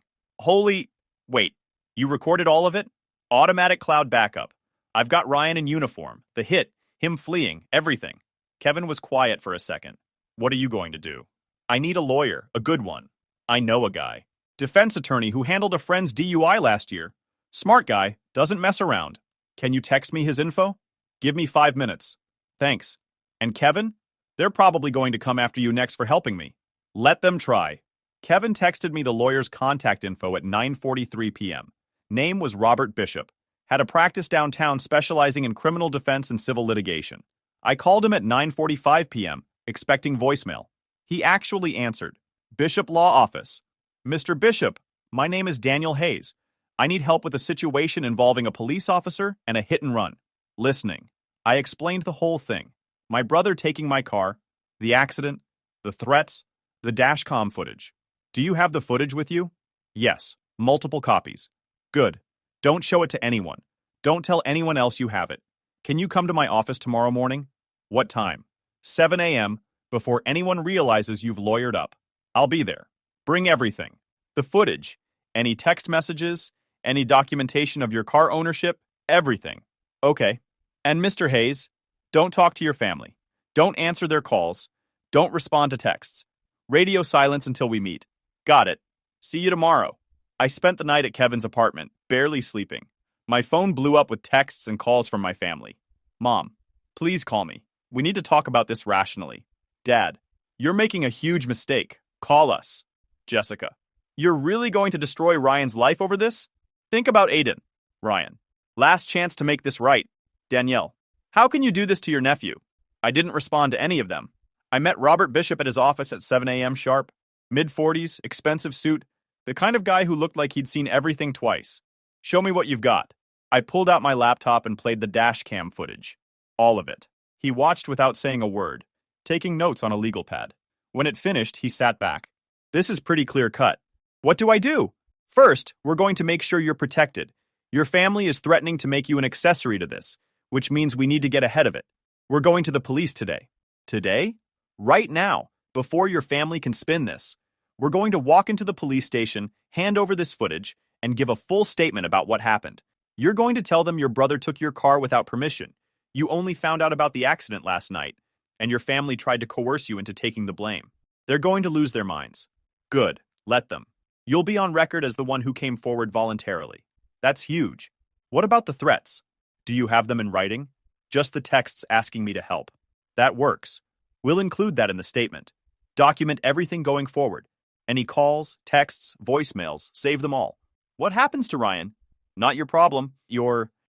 Wait, you recorded all of it? Automatic cloud backup. I've got Ryan in uniform, the hit, him fleeing, everything. Kevin was quiet for a second. What are you going to do? I need a lawyer, a good one. I know a guy. Defense attorney who handled a friend's DUI last year. Smart guy, doesn't mess around. Can you text me his info? Give me 5 minutes. Thanks. And Kevin? They're probably going to come after you next for helping me. Let them try. Kevin texted me the lawyer's contact info at 9:43 p.m. Name was Robert Bishop. Had a practice downtown specializing in criminal defense and civil litigation. I called him at 9:45 p.m., expecting voicemail. He actually answered. Bishop Law Office. Mr. Bishop, my name is Daniel Hayes. I need help with a situation involving a police officer and a hit and run. Listening. I explained the whole thing. My brother taking my car, the accident, the threats, the dashcam footage. Do you have the footage with you? Yes, multiple copies. Good. Don't show it to anyone. Don't tell anyone else you have it. Can you come to my office tomorrow morning? What time? 7 a.m., before anyone realizes you've lawyered up. I'll be there. Bring everything. The footage, any text messages, any documentation of your car ownership, everything. Okay. And Mr. Hayes, don't talk to your family. Don't answer their calls. Don't respond to texts. Radio silence until we meet. Got it. See you tomorrow. I spent the night at Kevin's apartment, barely sleeping. My phone blew up with texts and calls from my family. Mom, please call me. We need to talk about this rationally. Dad, you're making a huge mistake. Call us. Jessica, you're really going to destroy Ryan's life over this? Think about Aiden. Ryan, last chance to make this right. Danielle, how can you do this to your nephew? I didn't respond to any of them. I met Robert Bishop at his office at 7 a.m. sharp. Mid-40s, expensive suit, the kind of guy who looked like he'd seen everything twice. Show me what you've got. I pulled out my laptop and played the dash cam footage. All of it. He watched without saying a word, taking notes on a legal pad. When it finished, he sat back. This is pretty clear cut. What do I do? First, we're going to make sure you're protected. Your family is threatening to make you an accessory to this, which means we need to get ahead of it. We're going to the police today. Today? Right now, before your family can spin this. We're going to walk into the police station, hand over this footage, and give a full statement about what happened. You're going to tell them your brother took your car without permission. You only found out about the accident last night, and your family tried to coerce you into taking the blame. They're going to lose their minds. Good, let them. You'll be on record as the one who came forward voluntarily. That's huge. What about the threats? Do you have them in writing? Just the texts asking me to help. That works. We'll include that in the statement. Document everything going forward. Any calls, texts, voicemails, save them all. What happens to Ryan? Not your problem.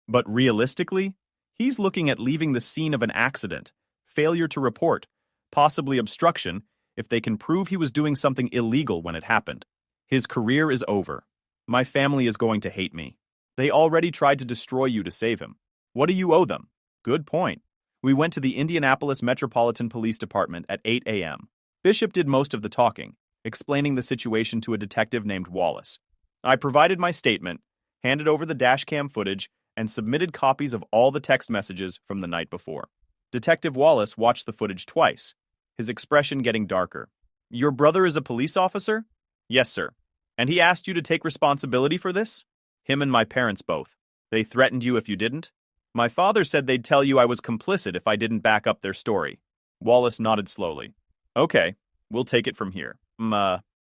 But realistically, he's looking at leaving the scene of an accident, failure to report, possibly obstruction, if they can prove he was doing something illegal when it happened. His career is over. My family is going to hate me. They already tried to destroy you to save him. What do you owe them? Good point. We went to the Indianapolis Metropolitan Police Department at 8 a.m. Bishop did most of the talking, explaining the situation to a detective named Wallace. I provided my statement, handed over the dashcam footage, and submitted copies of all the text messages from the night before. Detective Wallace watched the footage twice, his expression getting darker. Your brother is a police officer? Yes, sir. And he asked you to take responsibility for this? Him and my parents both. They threatened you if you didn't? My father said they'd tell you I was complicit if I didn't back up their story. Wallace nodded slowly. Okay, we'll take it from here.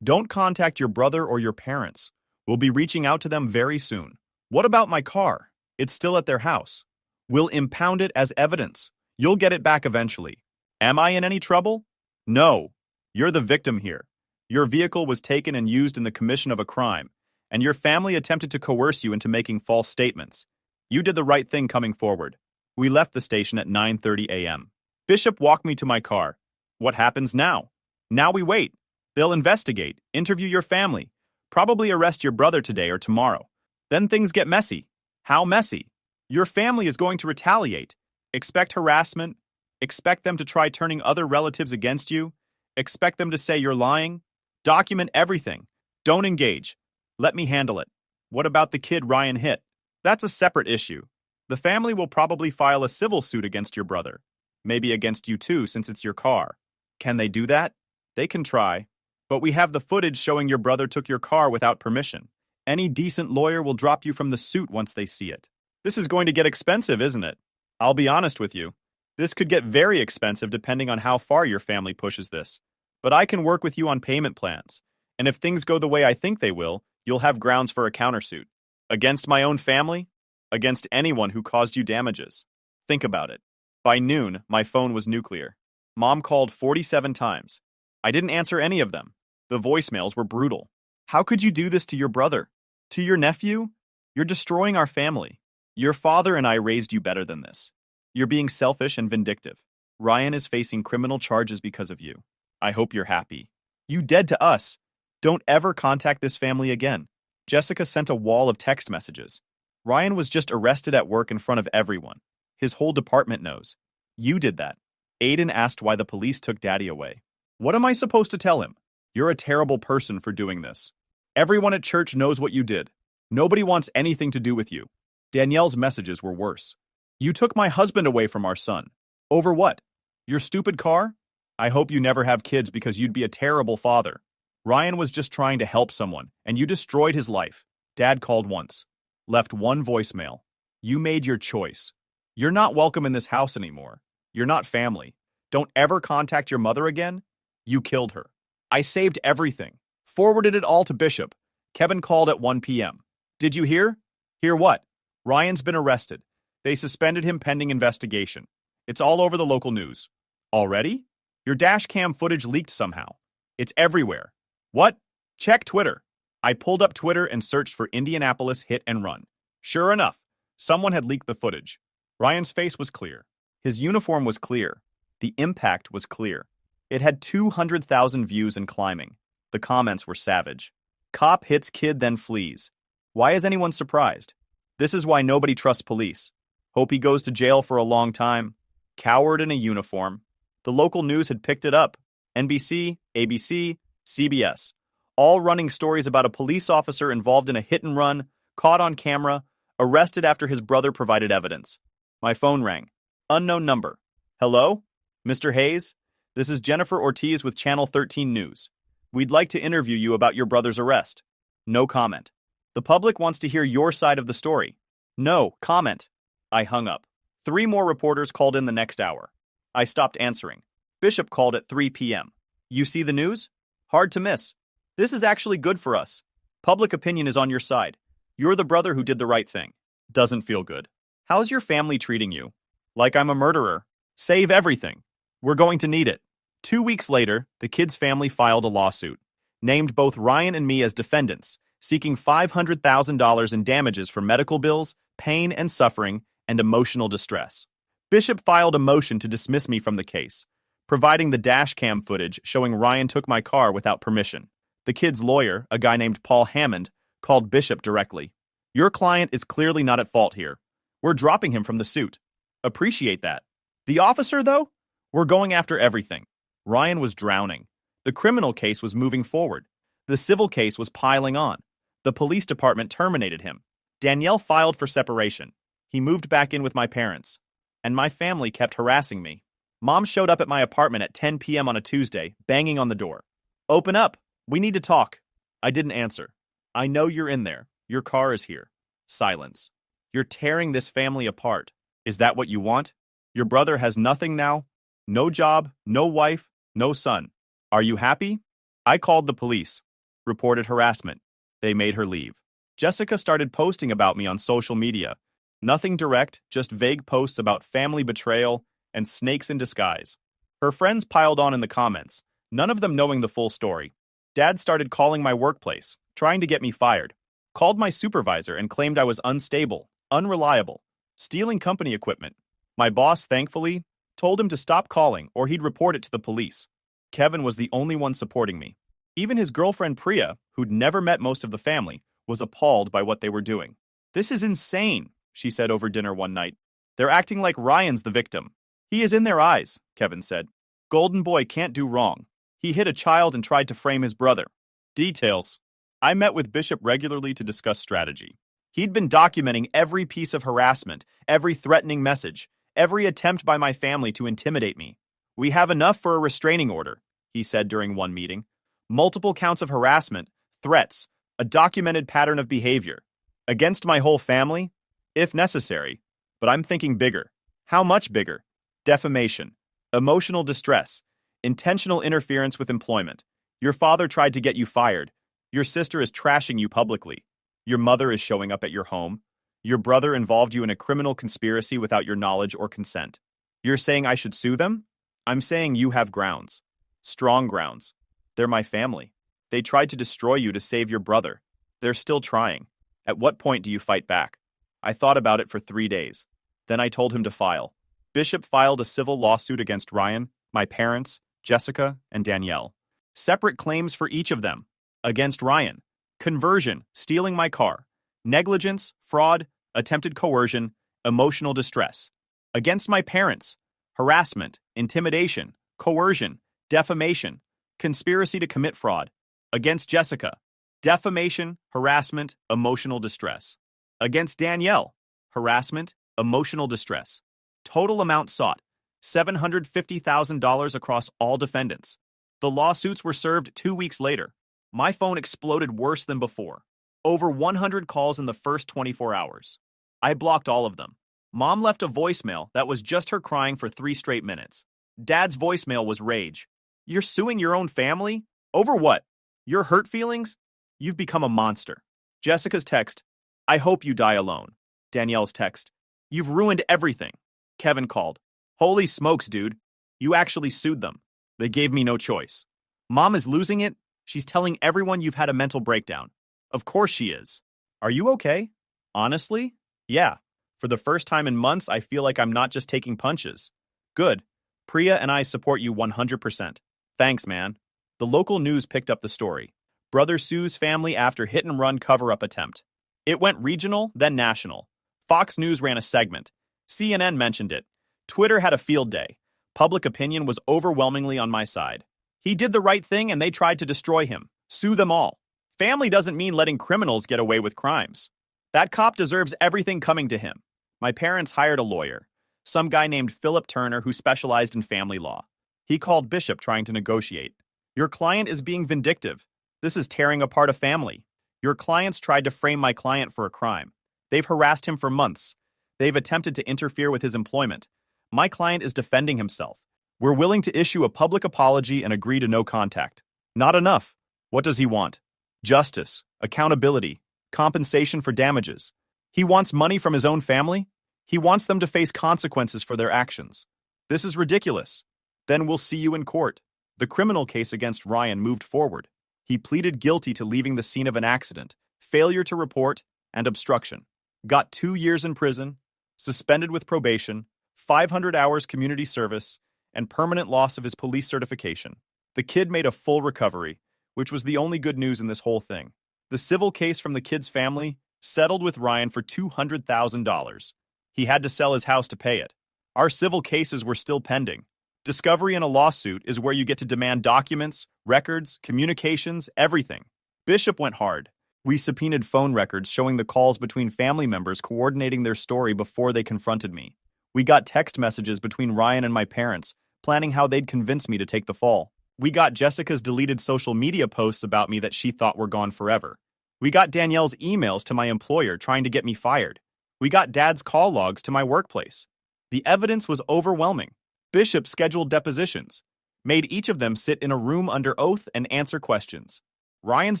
Don't contact your brother or your parents. We'll be reaching out to them very soon. What about my car? It's still at their house. We'll impound it as evidence. You'll get it back eventually. Am I in any trouble? No. You're the victim here. Your vehicle was taken and used in the commission of a crime, and your family attempted to coerce you into making false statements. You did the right thing coming forward. We left the station at 9:30 a.m. Bishop walked me to my car. What happens now? Now we wait. They'll investigate, interview your family, probably arrest your brother today or tomorrow. Then things get messy. How messy? Your family is going to retaliate. Expect harassment. Expect them to try turning other relatives against you. Expect them to say you're lying. Document everything. Don't engage. Let me handle it. What about the kid Ryan hit? That's a separate issue. The family will probably file a civil suit against your brother. Maybe against you too, since it's your car. Can they do that? They can try. But we have the footage showing your brother took your car without permission. Any decent lawyer will drop you from the suit once they see it. This is going to get expensive, isn't it? I'll be honest with you. This could get very expensive depending on how far your family pushes this. But I can work with you on payment plans. And if things go the way I think they will, you'll have grounds for a countersuit. Against my own family? Against anyone who caused you damages. Think about it. By noon, my phone was nuclear. Mom called 47 times. I didn't answer any of them. The voicemails were brutal. How could you do this to your brother? To your nephew? You're destroying our family. Your father and I raised you better than this. You're being selfish and vindictive. Ryan is facing criminal charges because of you. I hope you're happy. You dead to us. Don't ever contact this family again. Jessica sent a wall of text messages. Ryan was just arrested at work in front of everyone. His whole department knows. You did that. Aiden asked why the police took Daddy away. What am I supposed to tell him? You're a terrible person for doing this. Everyone at church knows what you did. Nobody wants anything to do with you. Danielle's messages were worse. You took my husband away from our son. Over what? Your stupid car? I hope you never have kids because you'd be a terrible father. Ryan was just trying to help someone, and you destroyed his life. Dad called once. Left one voicemail. You made your choice. You're not welcome in this house anymore. You're not family. Don't ever contact your mother again. You killed her. I saved everything. Forwarded it all to Bishop. Kevin called at 1 p.m. Did you hear? Hear what? Ryan's been arrested. They suspended him pending investigation. It's all over the local news. Already? Your dash cam footage leaked somehow. It's everywhere. What? Check Twitter. I pulled up Twitter and searched for Indianapolis hit and run. Sure enough, someone had leaked the footage. Ryan's face was clear. His uniform was clear. The impact was clear. It had 200,000 views and climbing. The comments were savage. Cop hits kid then flees. Why is anyone surprised? This is why nobody trusts police. Hope he goes to jail for a long time. Coward in a uniform. The local news had picked it up. NBC, ABC, CBS. All running stories about a police officer involved in a hit and run, caught on camera, arrested after his brother provided evidence. My phone rang. Unknown number. Hello? Mr. Hayes? This is Jennifer Ortiz with Channel 13 News. We'd like to interview you about your brother's arrest. No comment. The public wants to hear your side of the story. No comment. I hung up. 3 more reporters called in the next hour. I stopped answering. Bishop called at 3 p.m. You see the news? Hard to miss. This is actually good for us. Public opinion is on your side. You're the brother who did the right thing. Doesn't feel good. How's your family treating you? Like I'm a murderer. Save everything. We're going to need it. 2 weeks later, the kid's family filed a lawsuit, named both Ryan and me as defendants, seeking $500,000 in damages for medical bills, pain and suffering, and emotional distress. Bishop filed a motion to dismiss me from the case, providing the dash cam footage showing Ryan took my car without permission. The kid's lawyer, a guy named Paul Hammond, called Bishop directly. Your client is clearly not at fault here. We're dropping him from the suit. Appreciate that. The officer, though? We're going after everything. Ryan was drowning. The criminal case was moving forward. The civil case was piling on. The police department terminated him. Danielle filed for separation. He moved back in with my parents. And my family kept harassing me. Mom showed up at my apartment at 10 p.m. on a Tuesday, banging on the door. Open up. We need to talk. I didn't answer. I know you're in there. Your car is here. Silence. You're tearing this family apart. Is that what you want? Your brother has nothing now? No job, no wife, no son. Are you happy? I called the police. Reported harassment. They made her leave. Jessica started posting about me on social media. Nothing direct, just vague posts about family betrayal and snakes in disguise. Her friends piled on in the comments, none of them knowing the full story. Dad started calling my workplace, trying to get me fired. Called my supervisor and claimed I was unstable, unreliable, stealing company equipment. My boss, thankfully, told him to stop calling or he'd report it to the police. Kevin was the only one supporting me. Even his girlfriend Priya, who'd never met most of the family, was appalled by what they were doing. This is insane, she said over dinner one night. They're acting like Ryan's the victim. He is in their eyes, Kevin said. Golden boy can't do wrong. He hit a child and tried to frame his brother. Details. I met with Bishop regularly to discuss strategy. He'd been documenting every piece of harassment, every threatening message, every attempt by my family to intimidate me. We have enough for a restraining order, he said during one meeting. Multiple counts of harassment, threats, a documented pattern of behavior. Against my whole family? If necessary. But I'm thinking bigger. How much bigger? Defamation, emotional distress, intentional interference with employment. Your father tried to get you fired. Your sister is trashing you publicly. Your mother is showing up at your home. Your brother involved you in a criminal conspiracy without your knowledge or consent. You're saying I should sue them? I'm saying you have grounds. Strong grounds. They're my family. They tried to destroy you to save your brother. They're still trying. At what point do you fight back? I thought about it for 3 days. Then I told him to file. Bishop filed a civil lawsuit against Ryan, my parents, Jessica, and Danielle. Separate claims for each of them. Against Ryan, conversion, stealing my car, negligence, fraud, attempted coercion, emotional distress. Against my parents, harassment, intimidation, coercion, defamation, conspiracy to commit fraud. Against Jessica, defamation, harassment, emotional distress. Against Danielle, harassment, emotional distress. Total amount sought, $750,000 across all defendants. The lawsuits were served 2 weeks later. My phone exploded worse than before. Over 100 calls in the first 24 hours. I blocked all of them. Mom left a voicemail that was just her crying for 3 straight minutes. Dad's voicemail was rage. You're suing your own family? Over what? Your hurt feelings? You've become a monster. Jessica's text, I hope you die alone. Danielle's text, you've ruined everything. Kevin called, holy smokes, dude. You actually sued them. They gave me no choice. Mom is losing it. She's telling everyone you've had a mental breakdown. Of course she is. Are you okay? Honestly? Yeah. For the first time in months, I feel like I'm not just taking punches. Good. Priya and I support you 100%. Thanks, man. The local news picked up the story. Brother Sue's family after hit-and-run cover-up attempt. It went regional, then national. Fox News ran a segment. CNN mentioned it. Twitter had a field day. Public opinion was overwhelmingly on my side. He did the right thing and they tried to destroy him. Sue them all. Family doesn't mean letting criminals get away with crimes. That cop deserves everything coming to him. My parents hired a lawyer, some guy named Philip Turner who specialized in family law. He called Bishop trying to negotiate. Your client is being vindictive. This is tearing apart a family. Your clients tried to frame my client for a crime. They've harassed him for months. They've attempted to interfere with his employment. My client is defending himself. We're willing to issue a public apology and agree to no contact. Not enough. What does he want? Justice, accountability, compensation for damages. He wants money from his own family? He wants them to face consequences for their actions. This is ridiculous. Then we'll see you in court. The criminal case against Ryan moved forward. He pleaded guilty to leaving the scene of an accident, failure to report, and obstruction. Got 2 years in prison, suspended with probation, 500 hours community service, and permanent loss of his police certification. The kid made a full recovery, which was the only good news in this whole thing. The civil case from the kid's family settled with Ryan for $200,000. He had to sell his house to pay it. Our civil cases were still pending. Discovery in a lawsuit is where you get to demand documents, records, communications, everything. Bishop went hard. We subpoenaed phone records showing the calls between family members coordinating their story before they confronted me. We got text messages between Ryan and my parents, planning how they'd convince me to take the fall. We got Jessica's deleted social media posts about me that she thought were gone forever. We got Danielle's emails to my employer trying to get me fired. We got Dad's call logs to my workplace. The evidence was overwhelming. Bishop scheduled depositions, made each of them sit in a room under oath and answer questions. Ryan's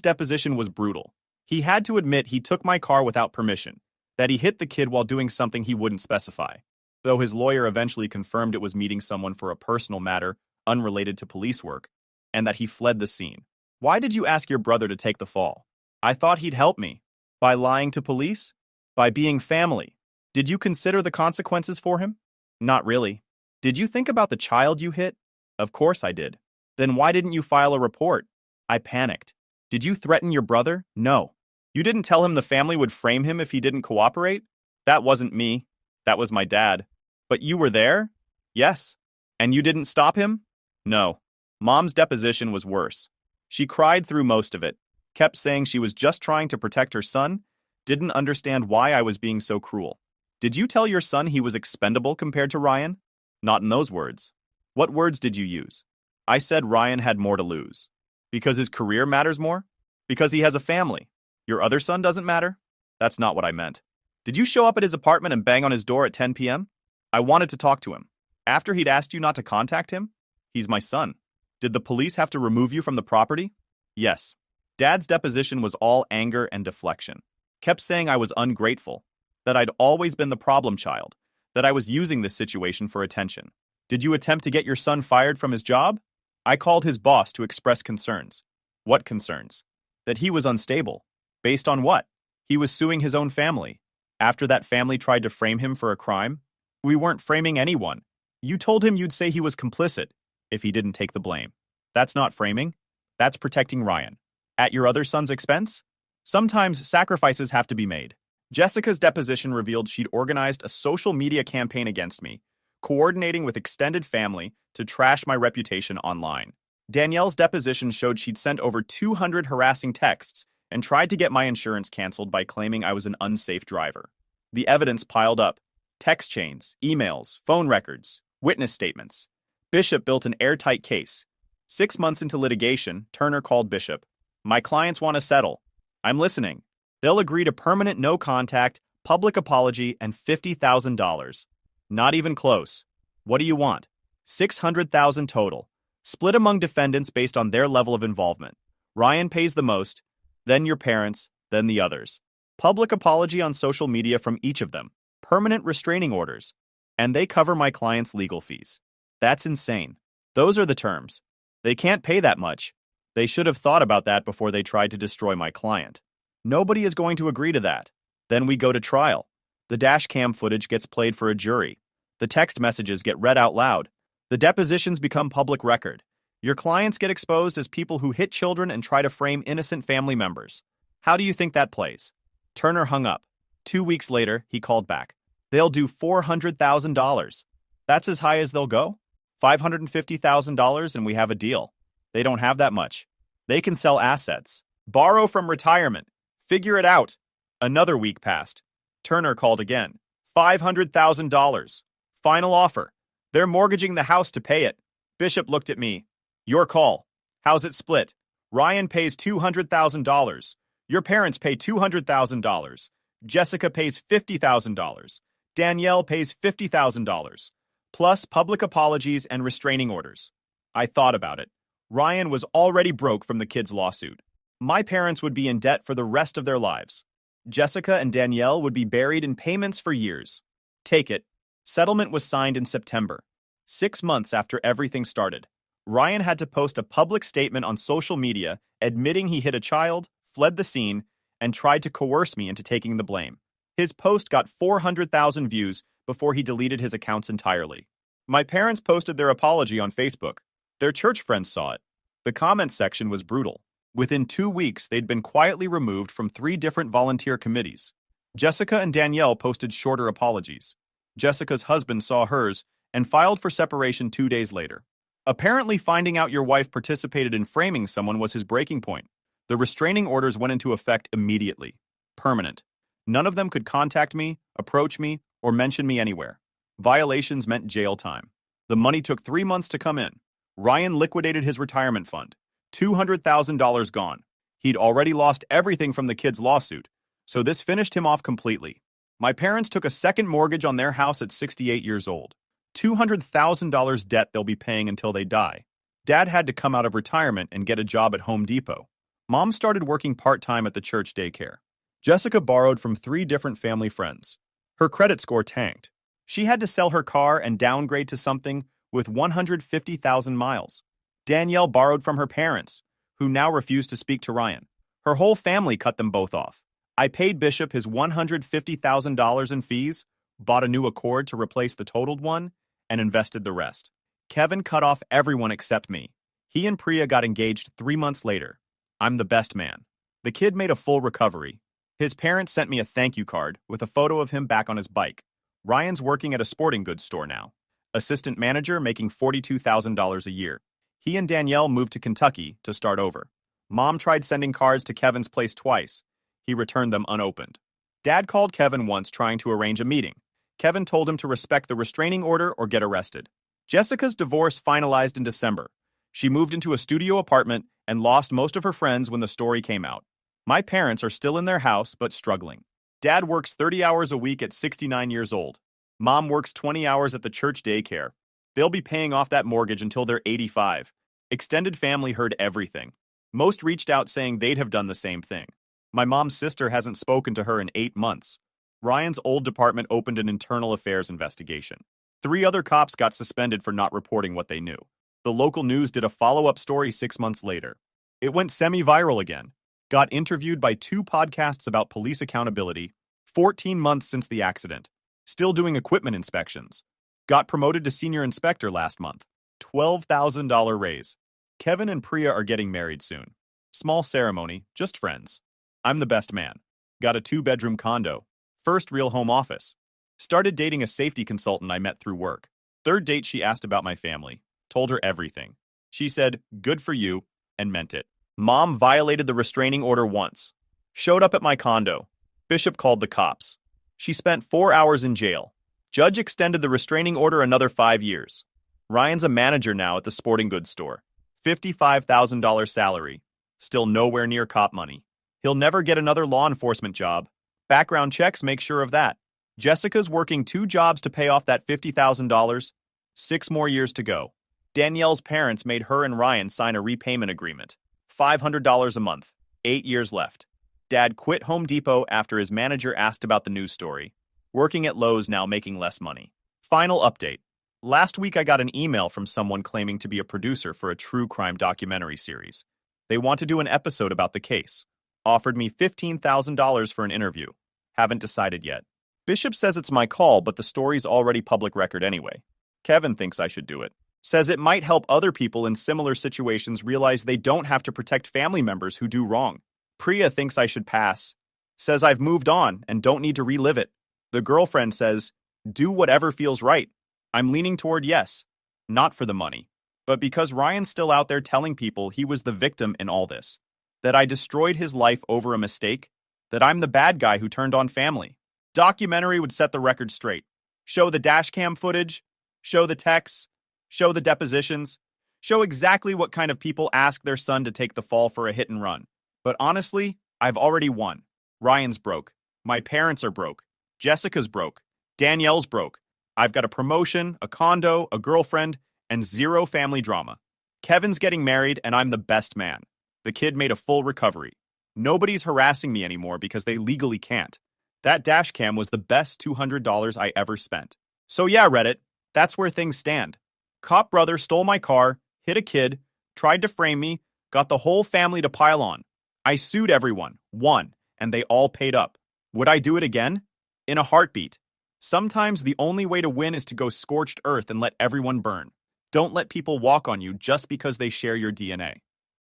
deposition was brutal. He had to admit he took my car without permission, that he hit the kid while doing something he wouldn't specify, though his lawyer eventually confirmed it was meeting someone for a personal matter unrelated to police work, and that he fled the scene. Why did you ask your brother to take the fall? I thought he'd help me. By lying to police? By being family? Did you consider the consequences for him? Not really. Did you think about the child you hit? Of course I did. Then why didn't you file a report? I panicked. Did you threaten your brother? No. You didn't tell him the family would frame him if he didn't cooperate? That wasn't me. That was my dad. But you were there? Yes. And you didn't stop him? No. Mom's deposition was worse. She cried through most of it, kept saying she was just trying to protect her son, didn't understand why I was being so cruel. Did you tell your son he was expendable compared to Ryan? Not in those words. What words did you use? I said Ryan had more to lose. Because his career matters more? Because he has a family. Your other son doesn't matter? That's not what I meant. Did you show up at his apartment and bang on his door at 10 p.m.? I wanted to talk to him. After he'd asked you not to contact him? He's my son. Did the police have to remove you from the property? Yes. Dad's deposition was all anger and deflection. Kept saying I was ungrateful, that I'd always been the problem child, that I was using this situation for attention. Did you attempt to get your son fired from his job? I called his boss to express concerns. What concerns? That he was unstable. Based on what? He was suing his own family. After that family tried to frame him for a crime? We weren't framing anyone. You told him you'd say he was complicit if he didn't take the blame. That's not framing. That's protecting Ryan. At your other son's expense? Sometimes sacrifices have to be made. Jessica's deposition revealed she'd organized a social media campaign against me, coordinating with extended family to trash my reputation online. Danielle's deposition showed she'd sent over 200 harassing texts and tried to get my insurance canceled by claiming I was an unsafe driver. The evidence piled up. Text chains, emails, phone records, witness statements. Bishop built an airtight case. 6 months into litigation, Turner called Bishop. My clients want to settle. I'm listening. They'll agree to permanent no contact, public apology, and $50,000. Not even close. What do you want? $600,000 total. Split among defendants based on their level of involvement. Ryan pays the most, then your parents, then the others. Public apology on social media from each of them. Permanent restraining orders. And they cover my client's legal fees. That's insane. Those are the terms. They can't pay that much. They should have thought about that before they tried to destroy my client. Nobody is going to agree to that. Then we go to trial. The dash cam footage gets played for a jury. The text messages get read out loud. The depositions become public record. Your clients get exposed as people who hit children and try to frame innocent family members. How do you think that plays? Turner hung up. 2 weeks later, he called back. They'll do $400,000. That's as high as they'll go? $550,000 and we have a deal. They don't have that much. They can sell assets. Borrow from retirement. Figure it out. Another week passed. Turner called again. $500,000. Final offer. They're mortgaging the house to pay it. Bishop looked at me. Your call. How's it split? Ryan pays $200,000. Your parents pay $200,000. Jessica pays $50,000. Danielle pays $50,000. Plus public apologies and restraining orders. I thought about it. Ryan was already broke from the kids' lawsuit. My parents would be in debt for the rest of their lives. Jessica and Danielle would be buried in payments for years. Take it. Settlement was signed in September. 6 months after everything started. Ryan had to post a public statement on social media admitting he hit a child, fled the scene, and tried to coerce me into taking the blame. His post got 400,000 views before he deleted his accounts entirely. My parents posted their apology on Facebook. Their church friends saw it. The comments section was brutal. Within 2 weeks, they'd been quietly removed from 3 different volunteer committees. Jessica and Danielle posted shorter apologies. Jessica's husband saw hers and filed for separation 2 days later. Apparently, finding out your wife participated in framing someone was his breaking point. The restraining orders went into effect immediately. Permanent. None of them could contact me, approach me, or mention me anywhere. Violations meant jail time. The money took 3 months to come in. Ryan liquidated his retirement fund. $200,000 gone. He'd already lost everything from the kids' lawsuit, so this finished him off completely. My parents took a second mortgage on their house at 68 years old. $200,000 debt they'll be paying until they die. Dad had to come out of retirement and get a job at Home Depot. Mom started working part-time at the church daycare. Jessica borrowed from 3 different family friends. Her credit score tanked. She had to sell her car and downgrade to something with 150,000 miles. Danielle borrowed from her parents, who now refused to speak to Ryan. Her whole family cut them both off. I paid Bishop his $150,000 in fees, bought a new Accord to replace the totaled one, and invested the rest. Kevin cut off everyone except me. He and Priya got engaged 3 months later. I'm the best man. The kid made a full recovery. His parents sent me a thank you card with a photo of him back on his bike. Ryan's working at a sporting goods store now. Assistant manager making $42,000 a year. He and Danielle moved to Kentucky to start over. Mom tried sending cards to Kevin's place twice. He returned them unopened. Dad called Kevin once trying to arrange a meeting. Kevin told him to respect the restraining order or get arrested. Jessica's divorce finalized in December. She moved into a studio apartment and lost most of her friends when the story came out. My parents are still in their house but struggling. Dad works 30 hours a week at 69 years old. Mom works 20 hours at the church daycare. They'll be paying off that mortgage until they're 85. Extended family heard everything. Most reached out saying they'd have done the same thing. My mom's sister hasn't spoken to her in 8 months. Ryan's old department opened an internal affairs investigation. 3 other cops got suspended for not reporting what they knew. The local news did a follow-up story 6 months later. It went semi-viral again. Got interviewed by 2 podcasts about police accountability. 14 months since the accident. Still doing equipment inspections. Got promoted to senior inspector last month. $12,000 raise. Kevin and Priya are getting married soon. Small ceremony, just friends. I'm the best man. Got a 2-bedroom condo. First real home office. Started dating a safety consultant I met through work. 3rd date she asked about my family. Told her everything. She said, good for you, and meant it. Mom violated the restraining order once. Showed up at my condo. Bishop called the cops. She spent 4 hours in jail. Judge extended the restraining order another 5 years. Ryan's a manager now at the sporting goods store. $55,000 salary. Still nowhere near cop money. He'll never get another law enforcement job. Background checks make sure of that. Jessica's working 2 jobs to pay off that $50,000. 6 more years to go. Danielle's parents made her and Ryan sign a repayment agreement. $500 a month. 8 years left. Dad quit Home Depot after his manager asked about the news story. Working at Lowe's now making less money. Final update. Last week I got an email from someone claiming to be a producer for a true crime documentary series. They want to do an episode about the case. Offered me $15,000 for an interview. Haven't decided yet. Bishop says it's my call, but the story's already public record anyway. Kevin thinks I should do it. Says it might help other people in similar situations realize they don't have to protect family members who do wrong. Priya thinks I should pass. Says I've moved on and don't need to relive it. The girlfriend says, do whatever feels right. I'm leaning toward yes. Not for the money, but because Ryan's still out there telling people he was the victim in all this. That I destroyed his life over a mistake. That I'm the bad guy who turned on family. Documentary would set the record straight. Show the dashcam footage. Show the texts. Show the depositions. Show exactly what kind of people ask their son to take the fall for a hit and run. But honestly, I've already won. Ryan's broke. My parents are broke. Jessica's broke. Danielle's broke. I've got a promotion, a condo, a girlfriend, and zero family drama. Kevin's getting married, and I'm the best man. The kid made a full recovery. Nobody's harassing me anymore because they legally can't. That dash cam was the best $200 I ever spent. So yeah, Reddit, that's where things stand. Cop brother stole my car, hit a kid, tried to frame me, got the whole family to pile on. I sued everyone, won, and they all paid up. Would I do it again? In a heartbeat. Sometimes the only way to win is to go scorched earth and let everyone burn. Don't let people walk on you just because they share your DNA.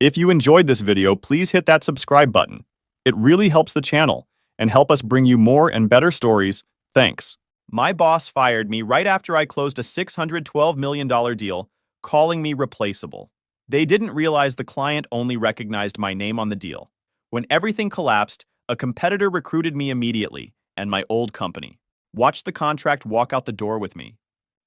If you enjoyed this video, please hit that subscribe button. It really helps the channel and help us bring you more and better stories. Thanks. My boss fired me right after I closed a $612 million deal, calling me replaceable. They didn't realize the client only recognized my name on the deal. When everything collapsed, a competitor recruited me immediately, and my old company. Watched the contract walk out the door with me.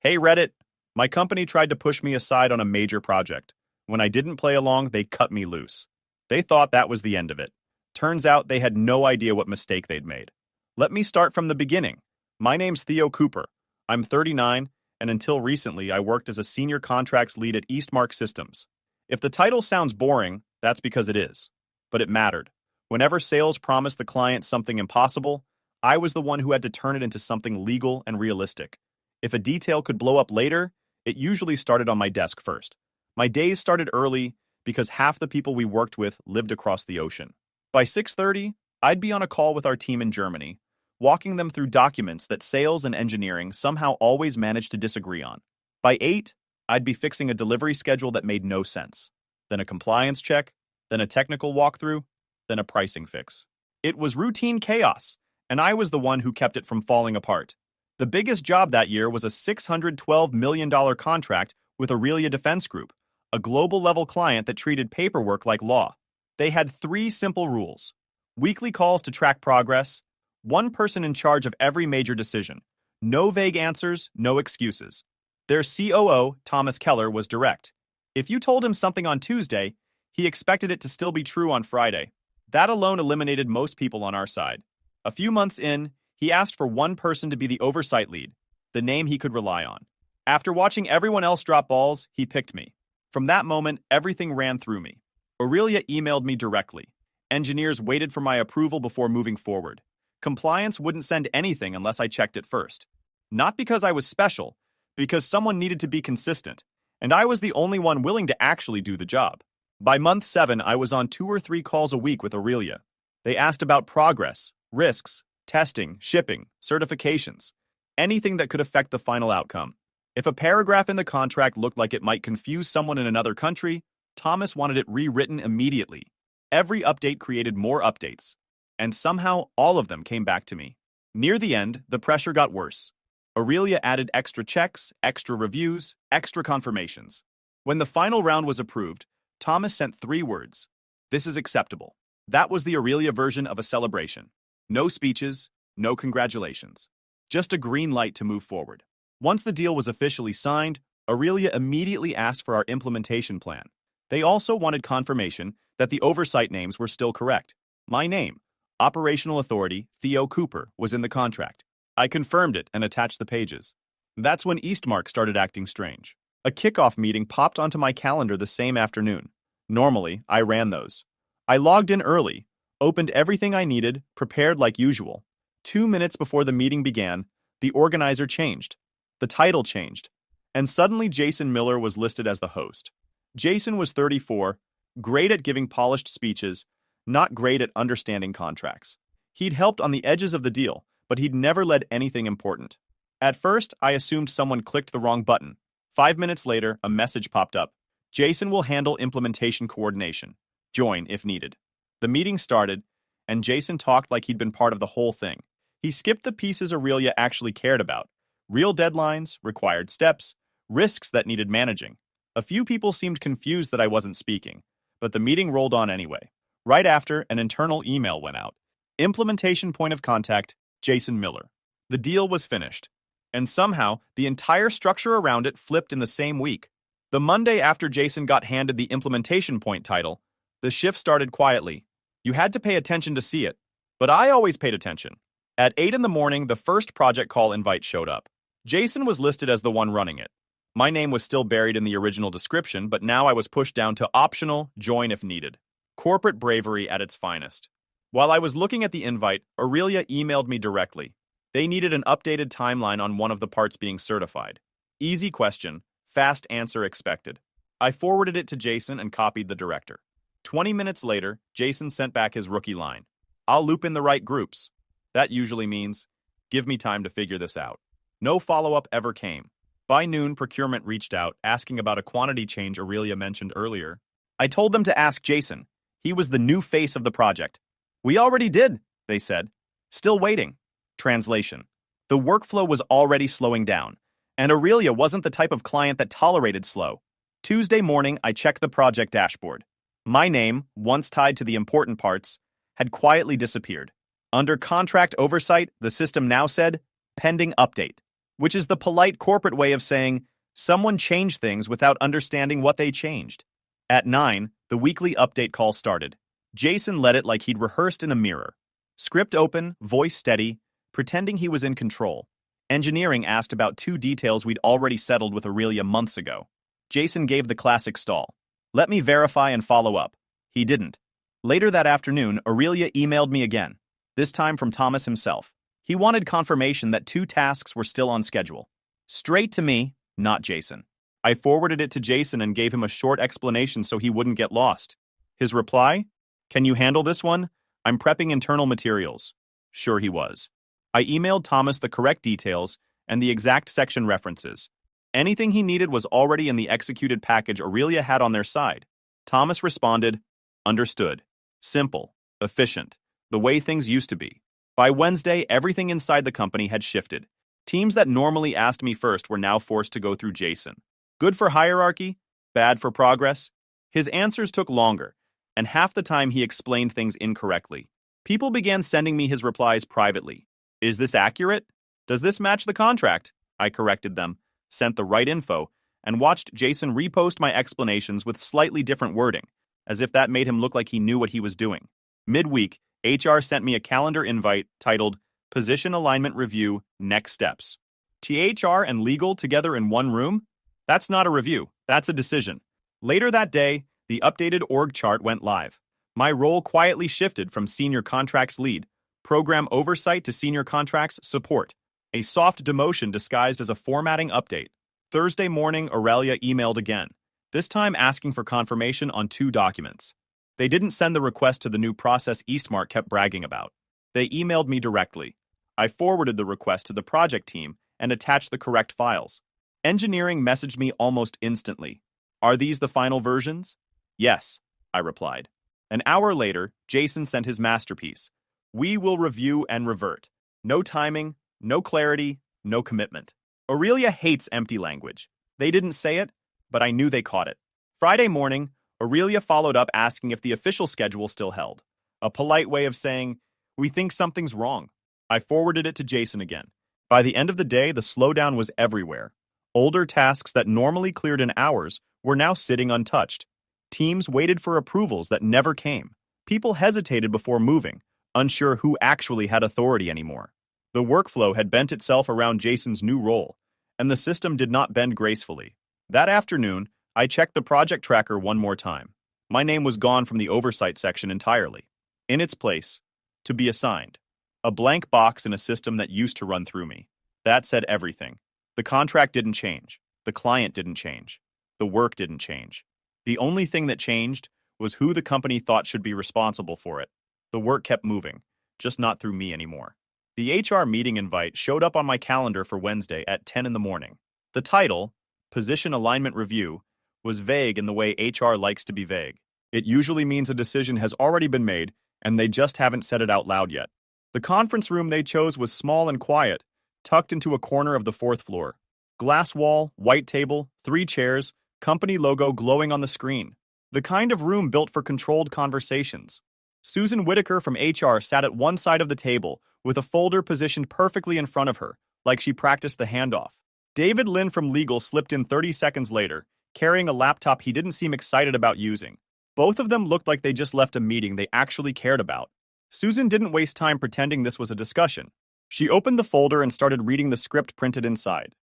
Hey Reddit, my company tried to push me aside on a major project. When I didn't play along, they cut me loose. They thought that was the end of it. Turns out they had no idea what mistake they'd made. Let me start from the beginning. My name's Theo Cooper. I'm 39, and until recently, I worked as a senior contracts lead at Eastmark Systems. If the title sounds boring, that's because it is. But it mattered. Whenever sales promised the client something impossible, I was the one who had to turn it into something legal and realistic. If a detail could blow up later, it usually started on my desk first. My days started early because half the people we worked with lived across the ocean. By 6:30, I'd be on a call with our team in Germany, walking them through documents that sales and engineering somehow always managed to disagree on. By 8, I'd be fixing a delivery schedule that made no sense. Then a compliance check, then a technical walkthrough, then a pricing fix. It was routine chaos, and I was the one who kept it from falling apart. The biggest job that year was a $612 million contract with Aurelia Defense Group, a global-level client that treated paperwork like law. They had 3 simple rules: weekly calls to track progress, one person in charge of every major decision, no vague answers, no excuses. Their COO, Thomas Keller, was direct. If you told him something on Tuesday, he expected it to still be true on Friday. That alone eliminated most people on our side. A few months in, he asked for one person to be the oversight lead, the name he could rely on. After watching everyone else drop balls, he picked me. From that moment, everything ran through me. Aurelia emailed me directly. Engineers waited for my approval before moving forward. Compliance wouldn't send anything unless I checked it first. Not because I was special, because someone needed to be consistent, and I was the only one willing to actually do the job. By month 7, I was on 2 or 3 calls a week with Aurelia. They asked about progress, risks, testing, shipping, certifications, anything that could affect the final outcome. If a paragraph in the contract looked like it might confuse someone in another country, Thomas wanted it rewritten immediately. Every update created more updates, and somehow all of them came back to me. Near the end, the pressure got worse. Aurelia added extra checks, extra reviews, extra confirmations. When the final round was approved, Thomas sent 3 words: "This is acceptable." That was the Aurelia version of a celebration. No speeches, no congratulations. Just a green light to move forward. Once the deal was officially signed, Aurelia immediately asked for our implementation plan. They also wanted confirmation that the oversight names were still correct. My name, Operational Authority Theo Cooper, was in the contract. I confirmed it and attached the pages. That's when Eastmark started acting strange. A kickoff meeting popped onto my calendar the same afternoon. Normally, I ran those. I logged in early, opened everything I needed, prepared like usual. 2 minutes before the meeting began, the organizer changed. The title changed. And suddenly Jason Miller was listed as the host. Jason was 34, great at giving polished speeches, not great at understanding contracts. He'd helped on the edges of the deal, but he'd never led anything important. At first, I assumed someone clicked the wrong button. 5 minutes later, a message popped up. Jason will handle implementation coordination. Join if needed. The meeting started, and Jason talked like he'd been part of the whole thing. He skipped the pieces Aurelia actually cared about. Real deadlines, required steps, risks that needed managing. A few people seemed confused that I wasn't speaking, but the meeting rolled on anyway. Right after, an internal email went out. Implementation point of contact, Jason Miller. The deal was finished. And somehow, the entire structure around it flipped in the same week. The Monday after Jason got handed the implementation point title, the shift started quietly. You had to pay attention to see it, but I always paid attention. At 8 in the morning, the first project call invite showed up. Jason was listed as the one running it. My name was still buried in the original description, but now I was pushed down to optional, join if needed. Corporate bravery at its finest. While I was looking at the invite, Aurelia emailed me directly. They needed an updated timeline on one of the parts being certified. Easy question, fast answer expected. I forwarded it to Jason and copied the director. 20 minutes later, Jason sent back his rookie line. I'll loop in the right groups. That usually means, give me time to figure this out. No follow-up ever came. By noon, procurement reached out, asking about a quantity change Aurelia mentioned earlier. I told them to ask Jason. He was the new face of the project. We already did, they said. Still waiting. Translation. The workflow was already slowing down, and Aurelia wasn't the type of client that tolerated slow. Tuesday morning, I checked the project dashboard. My name, once tied to the important parts, had quietly disappeared. Under contract oversight, the system now said, pending update, which is the polite corporate way of saying, someone changed things without understanding what they changed. At 9, the weekly update call started. Jason led it like he'd rehearsed in a mirror. Script open, voice steady, pretending he was in control. Engineering asked about 2 details we'd already settled with Aurelia months ago. Jason gave the classic stall. Let me verify and follow up. He didn't. Later that afternoon, Aurelia emailed me again, this time from Thomas himself. He wanted confirmation that 2 tasks were still on schedule. Straight to me, not Jason. I forwarded it to Jason and gave him a short explanation so he wouldn't get lost. His reply? Can you handle this one? I'm prepping internal materials. Sure he was. I emailed Thomas the correct details and the exact section references. Anything he needed was already in the executed package Aurelia had on their side. Thomas responded, understood. Simple, efficient, the way things used to be. By Wednesday, everything inside the company had shifted. Teams that normally asked me first were now forced to go through Jason. Good for hierarchy, bad for progress. His answers took longer, and half the time he explained things incorrectly. People began sending me his replies privately. Is this accurate? Does this match the contract? I corrected them, sent the right info, and watched Jason repost my explanations with slightly different wording, as if that made him look like he knew what he was doing. Midweek, HR sent me a calendar invite titled Position Alignment Review Next Steps. THR and legal together in one room? That's not a review, that's a decision. Later that day, the updated org chart went live. My role quietly shifted from senior contracts lead, program oversight to senior contracts support. A soft demotion disguised as a formatting update. Thursday morning, Aurelia emailed again, this time asking for confirmation on 2 documents. They didn't send the request to the new process Eastmark kept bragging about. They emailed me directly. I forwarded the request to the project team and attached the correct files. Engineering messaged me almost instantly. Are these the final versions? Yes, I replied. An hour later, Jason sent his masterpiece. We will review and revert. No timing, no clarity, no commitment. Aurelia hates empty language. They didn't say it, but I knew they caught it. Friday morning, Aurelia followed up asking if the official schedule still held. A polite way of saying, we think something's wrong. I forwarded it to Jason again. By the end of the day, the slowdown was everywhere. Older tasks that normally cleared in hours were now sitting untouched. Teams waited for approvals that never came. People hesitated before moving, unsure who actually had authority anymore. The workflow had bent itself around Jason's new role, and the system did not bend gracefully. That afternoon, I checked the project tracker one more time. My name was gone from the oversight section entirely. In its place, to be assigned. A blank box in a system that used to run through me. That said everything. The contract didn't change. The client didn't change. The work didn't change. The only thing that changed was who the company thought should be responsible for it. The work kept moving, just not through me anymore. The HR meeting invite showed up on my calendar for Wednesday at 10 in the morning. The title, Position alignment review, was vague in the way HR likes to be vague. It usually means a decision has already been made, and they just haven't said it out loud yet. The conference room they chose was small and quiet, tucked into a corner of the fourth floor. Glass wall, white table, 3 chairs, company logo glowing on the screen. The kind of room built for controlled conversations. Susan Whitaker from HR sat at one side of the table, with a folder positioned perfectly in front of her, like she practiced the handoff. David Lynn from legal slipped in 30 seconds later, carrying a laptop he didn't seem excited about using. Both of them looked like they just left a meeting they actually cared about. Susan didn't waste time pretending this was a discussion. She opened the folder and started reading the script printed inside.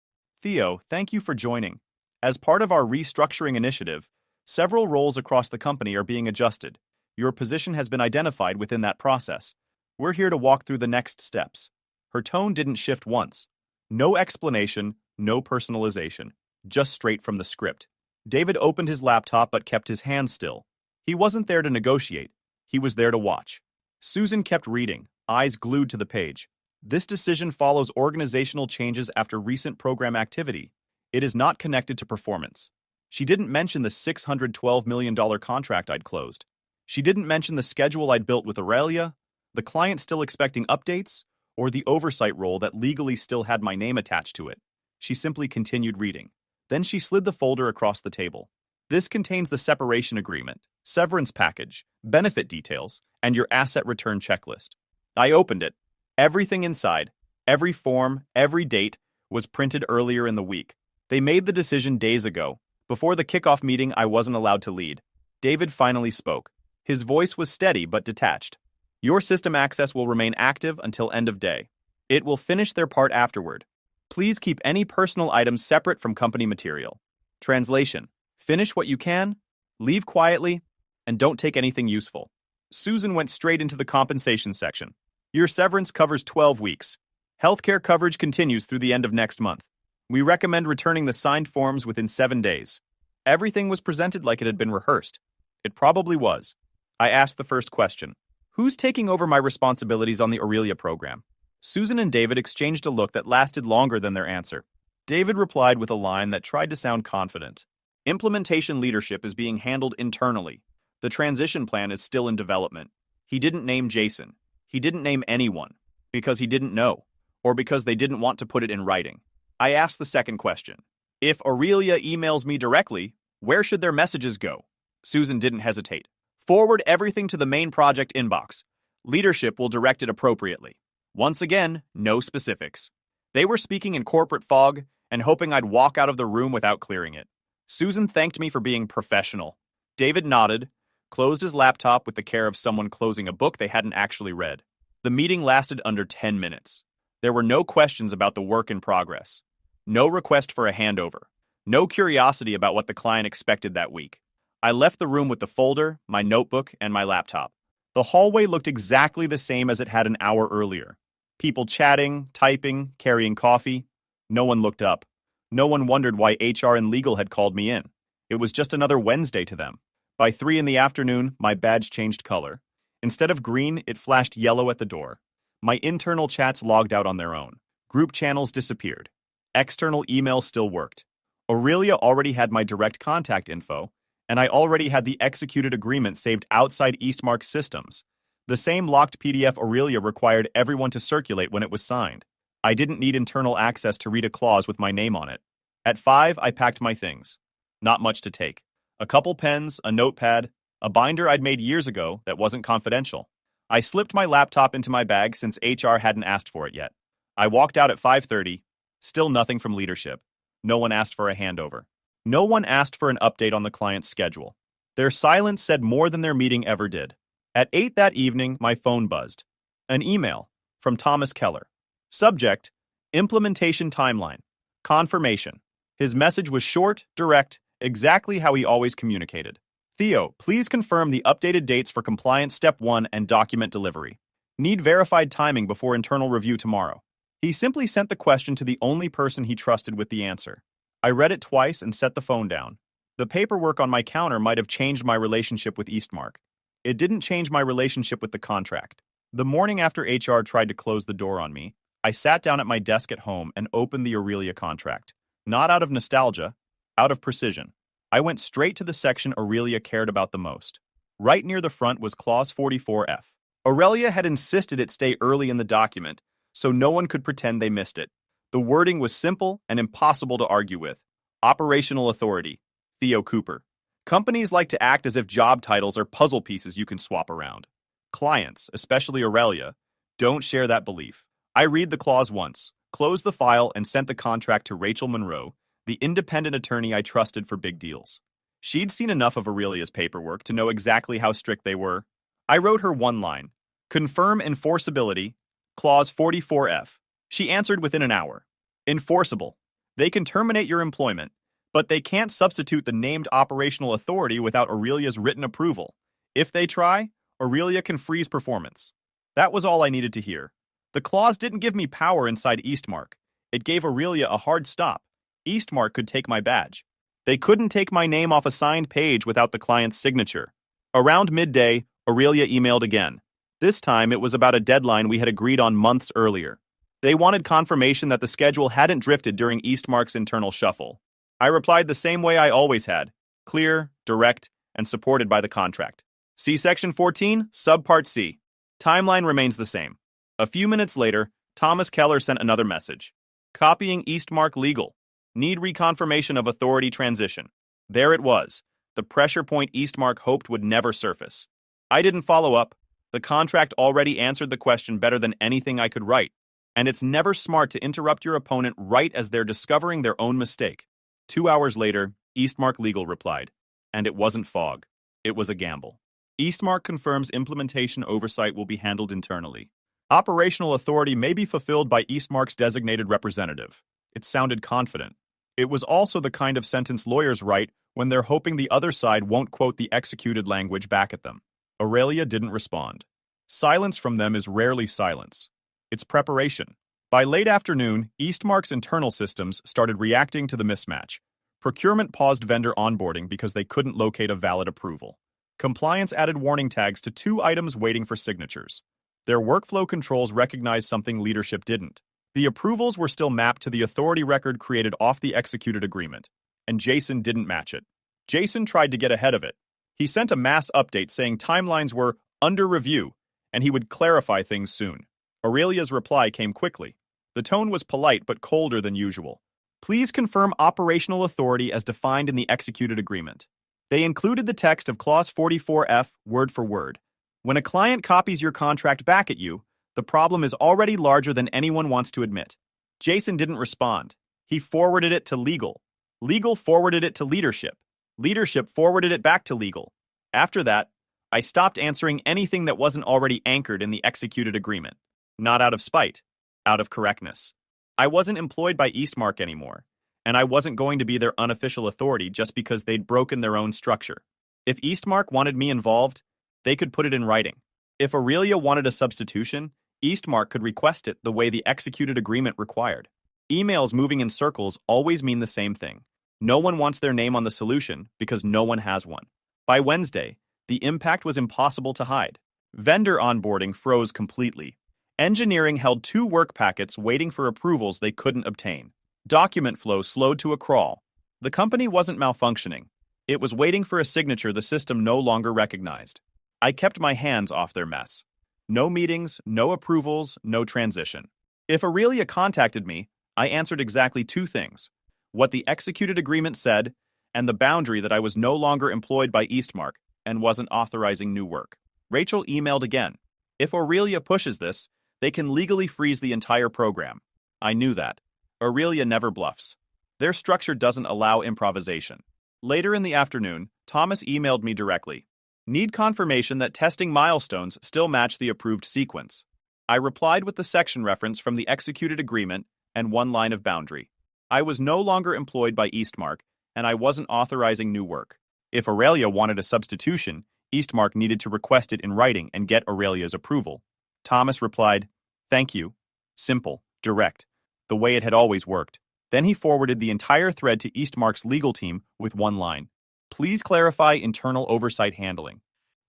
Theo, thank you for joining. As part of our restructuring initiative, several roles across the company are being adjusted. Your position has been identified within that process. We're here to walk through the next steps. Her tone didn't shift once. No explanation, no personalization, just straight from the script. David opened his laptop but kept his hands still. He wasn't there to negotiate. He was there to watch. Susan kept reading, eyes glued to the page. This decision follows organizational changes after recent program activity. It is not connected to performance. She didn't mention the $612 million contract I'd closed. She didn't mention the schedule I'd built with Aurelia, the client still expecting updates, or the oversight role that legally still had my name attached to it. She simply continued reading. Then she slid the folder across the table. This contains the separation agreement, severance package, benefit details, and your asset return checklist. I opened it. Everything inside, every form, every date, was printed earlier in the week. They made the decision days ago. Before the kickoff meeting, I wasn't allowed to lead. David finally spoke. His voice was steady but detached. Your system access will remain active until end of day. It will finish their part afterward. Please keep any personal items separate from company material. Translation: finish what you can, leave quietly, and don't take anything useful. Susan went straight into the compensation section. Your severance covers 12 weeks. Healthcare coverage continues through the end of next month. We recommend returning the signed forms within 7 days. Everything was presented like it had been rehearsed. It probably was. I asked the first question. Who's taking over my responsibilities on the Aurelia program? Susan and David exchanged a look that lasted longer than their answer. David replied with a line that tried to sound confident. Implementation leadership is being handled internally. The transition plan is still in development. He didn't name Jason. He didn't name anyone. Because he didn't know. Or because they didn't want to put it in writing. I asked the second question. If Aurelia emails me directly, where should their messages go? Susan didn't hesitate. Forward everything to the main project inbox. Leadership will direct it appropriately. Once again, no specifics. They were speaking in corporate fog and hoping I'd walk out of the room without clearing it. Susan thanked me for being professional. David nodded, closed his laptop with the care of someone closing a book they hadn't actually read. The meeting lasted under 10 minutes. There were no questions about the work in progress. No request for a handover. No curiosity about what the client expected that week. I left the room with the folder, my notebook, and my laptop. The hallway looked exactly the same as it had an hour earlier. People chatting, typing, carrying coffee. No one looked up. No one wondered why HR and legal had called me in. It was just another Wednesday to them. By 3 in the afternoon, my badge changed color. Instead of green, it flashed yellow at the door. My internal chats logged out on their own. Group channels disappeared. External email still worked. Aurelia already had my direct contact info, and I already had the executed agreement saved outside Eastmark's systems. The same locked PDF Aurelia required everyone to circulate when it was signed. I didn't need internal access to read a clause with my name on it. At 5, I packed my things. Not much to take. A couple pens, a notepad, a binder I'd made years ago that wasn't confidential. I slipped my laptop into my bag since HR hadn't asked for it yet. I walked out at 5:30. Still nothing from leadership. No one asked for a handover. No one asked for an update on the client's schedule. Their silence said more than their meeting ever did. At 8 that evening, my phone buzzed. An email from Thomas Keller. Subject: Implementation Timeline. Confirmation. His message was short, direct, exactly how he always communicated. Theo, please confirm the updated dates for Compliance Step 1 and document delivery. Need verified timing before internal review tomorrow. He simply sent the question to the only person he trusted with the answer. I read it twice and set the phone down. The paperwork on my counter might have changed my relationship with Eastmark. It didn't change my relationship with the contract. The morning after HR tried to close the door on me, I sat down at my desk at home and opened the Aurelia contract. Not out of nostalgia, Out of precision, I went straight to the section Aurelia cared about the most. Right near the front was Clause 44F. Aurelia had insisted it stay early in the document, so no one could pretend they missed it. The wording was simple and impossible to argue with. Operational authority. Theo Cooper. Companies like to act as if job titles are puzzle pieces you can swap around. Clients, especially Aurelia, don't share that belief. I read the clause once, closed the file, and sent the contract to Rachel Monroe, the independent attorney I trusted for big deals. She'd seen enough of Aurelia's paperwork to know exactly how strict they were. I wrote her one line. Confirm enforceability, Clause 44F. She answered within an hour. Enforceable. They can terminate your employment, but they can't substitute the named operational authority without Aurelia's written approval. If they try, Aurelia can freeze performance. That was all I needed to hear. The clause didn't give me power inside Eastmark. It gave Aurelia a hard stop. Eastmark could take my badge. They couldn't take my name off a signed page without the client's signature. Around midday, Aurelia emailed again. This time, it was about a deadline we had agreed on months earlier. They wanted confirmation that the schedule hadn't drifted during Eastmark's internal shuffle. I replied the same way I always had, clear, direct, and supported by the contract. See Section 14, Subpart C. Timeline remains the same. A few minutes later, Thomas Keller sent another message. Copying Eastmark legal. Need reconfirmation of authority transition. There it was, the pressure point Eastmark hoped would never surface. I didn't follow up. The contract already answered the question better than anything I could write. And it's never smart to interrupt your opponent right as they're discovering their own mistake. 2 hours later, Eastmark Legal replied. And it wasn't fog. It was a gamble. Eastmark confirms implementation oversight will be handled internally. Operational authority may be fulfilled by Eastmark's designated representative. It sounded confident. It was also the kind of sentence lawyers write when they're hoping the other side won't quote the executed language back at them. Aurelia didn't respond. Silence from them is rarely silence. It's preparation. By late afternoon, Eastmark's internal systems started reacting to the mismatch. Procurement paused vendor onboarding because they couldn't locate a valid approval. Compliance added warning tags to 2 items waiting for signatures. Their workflow controls recognized something leadership didn't. The approvals were still mapped to the authority record created off the executed agreement, and Jason didn't match it. Jason tried to get ahead of it. He sent a mass update saying timelines were under review, and he would clarify things soon. Aurelia's reply came quickly. The tone was polite but colder than usual. Please confirm operational authority as defined in the executed agreement. They included the text of Clause 44F word for word. When a client copies your contract back at you, the problem is already larger than anyone wants to admit. Jason didn't respond. He forwarded it to legal. Legal forwarded it to leadership. Leadership forwarded it back to legal. After that, I stopped answering anything that wasn't already anchored in the executed agreement. Not out of spite, out of correctness. I wasn't employed by Eastmark anymore, and I wasn't going to be their unofficial authority just because they'd broken their own structure. If Eastmark wanted me involved, they could put it in writing. If Aurelia wanted a substitution, Eastmark could request it the way the executed agreement required. Emails moving in circles always mean the same thing. No one wants their name on the solution because no one has one. By Wednesday, the impact was impossible to hide. Vendor onboarding froze completely. Engineering held 2 work packets waiting for approvals they couldn't obtain. Document flow slowed to a crawl. The company wasn't malfunctioning. It was waiting for a signature the system no longer recognized. I kept my hands off their mess. No meetings, no approvals, no transition. If Aurelia contacted me, I answered exactly 2 things. What the executed agreement said, and the boundary that I was no longer employed by Eastmark and wasn't authorizing new work. Rachel emailed again. If Aurelia pushes this, they can legally freeze the entire program. I knew that. Aurelia never bluffs. Their structure doesn't allow improvisation. Later in the afternoon, Thomas emailed me directly. Need confirmation that testing milestones still match the approved sequence. I replied with the section reference from the executed agreement and 1 line of boundary. I was no longer employed by Eastmark, and I wasn't authorizing new work. If Aurelia wanted a substitution, Eastmark needed to request it in writing and get Aurelia's approval. Thomas replied, "Thank you." Simple, direct, the way it had always worked. Then he forwarded the entire thread to Eastmark's legal team with 1 line. Please clarify internal oversight handling.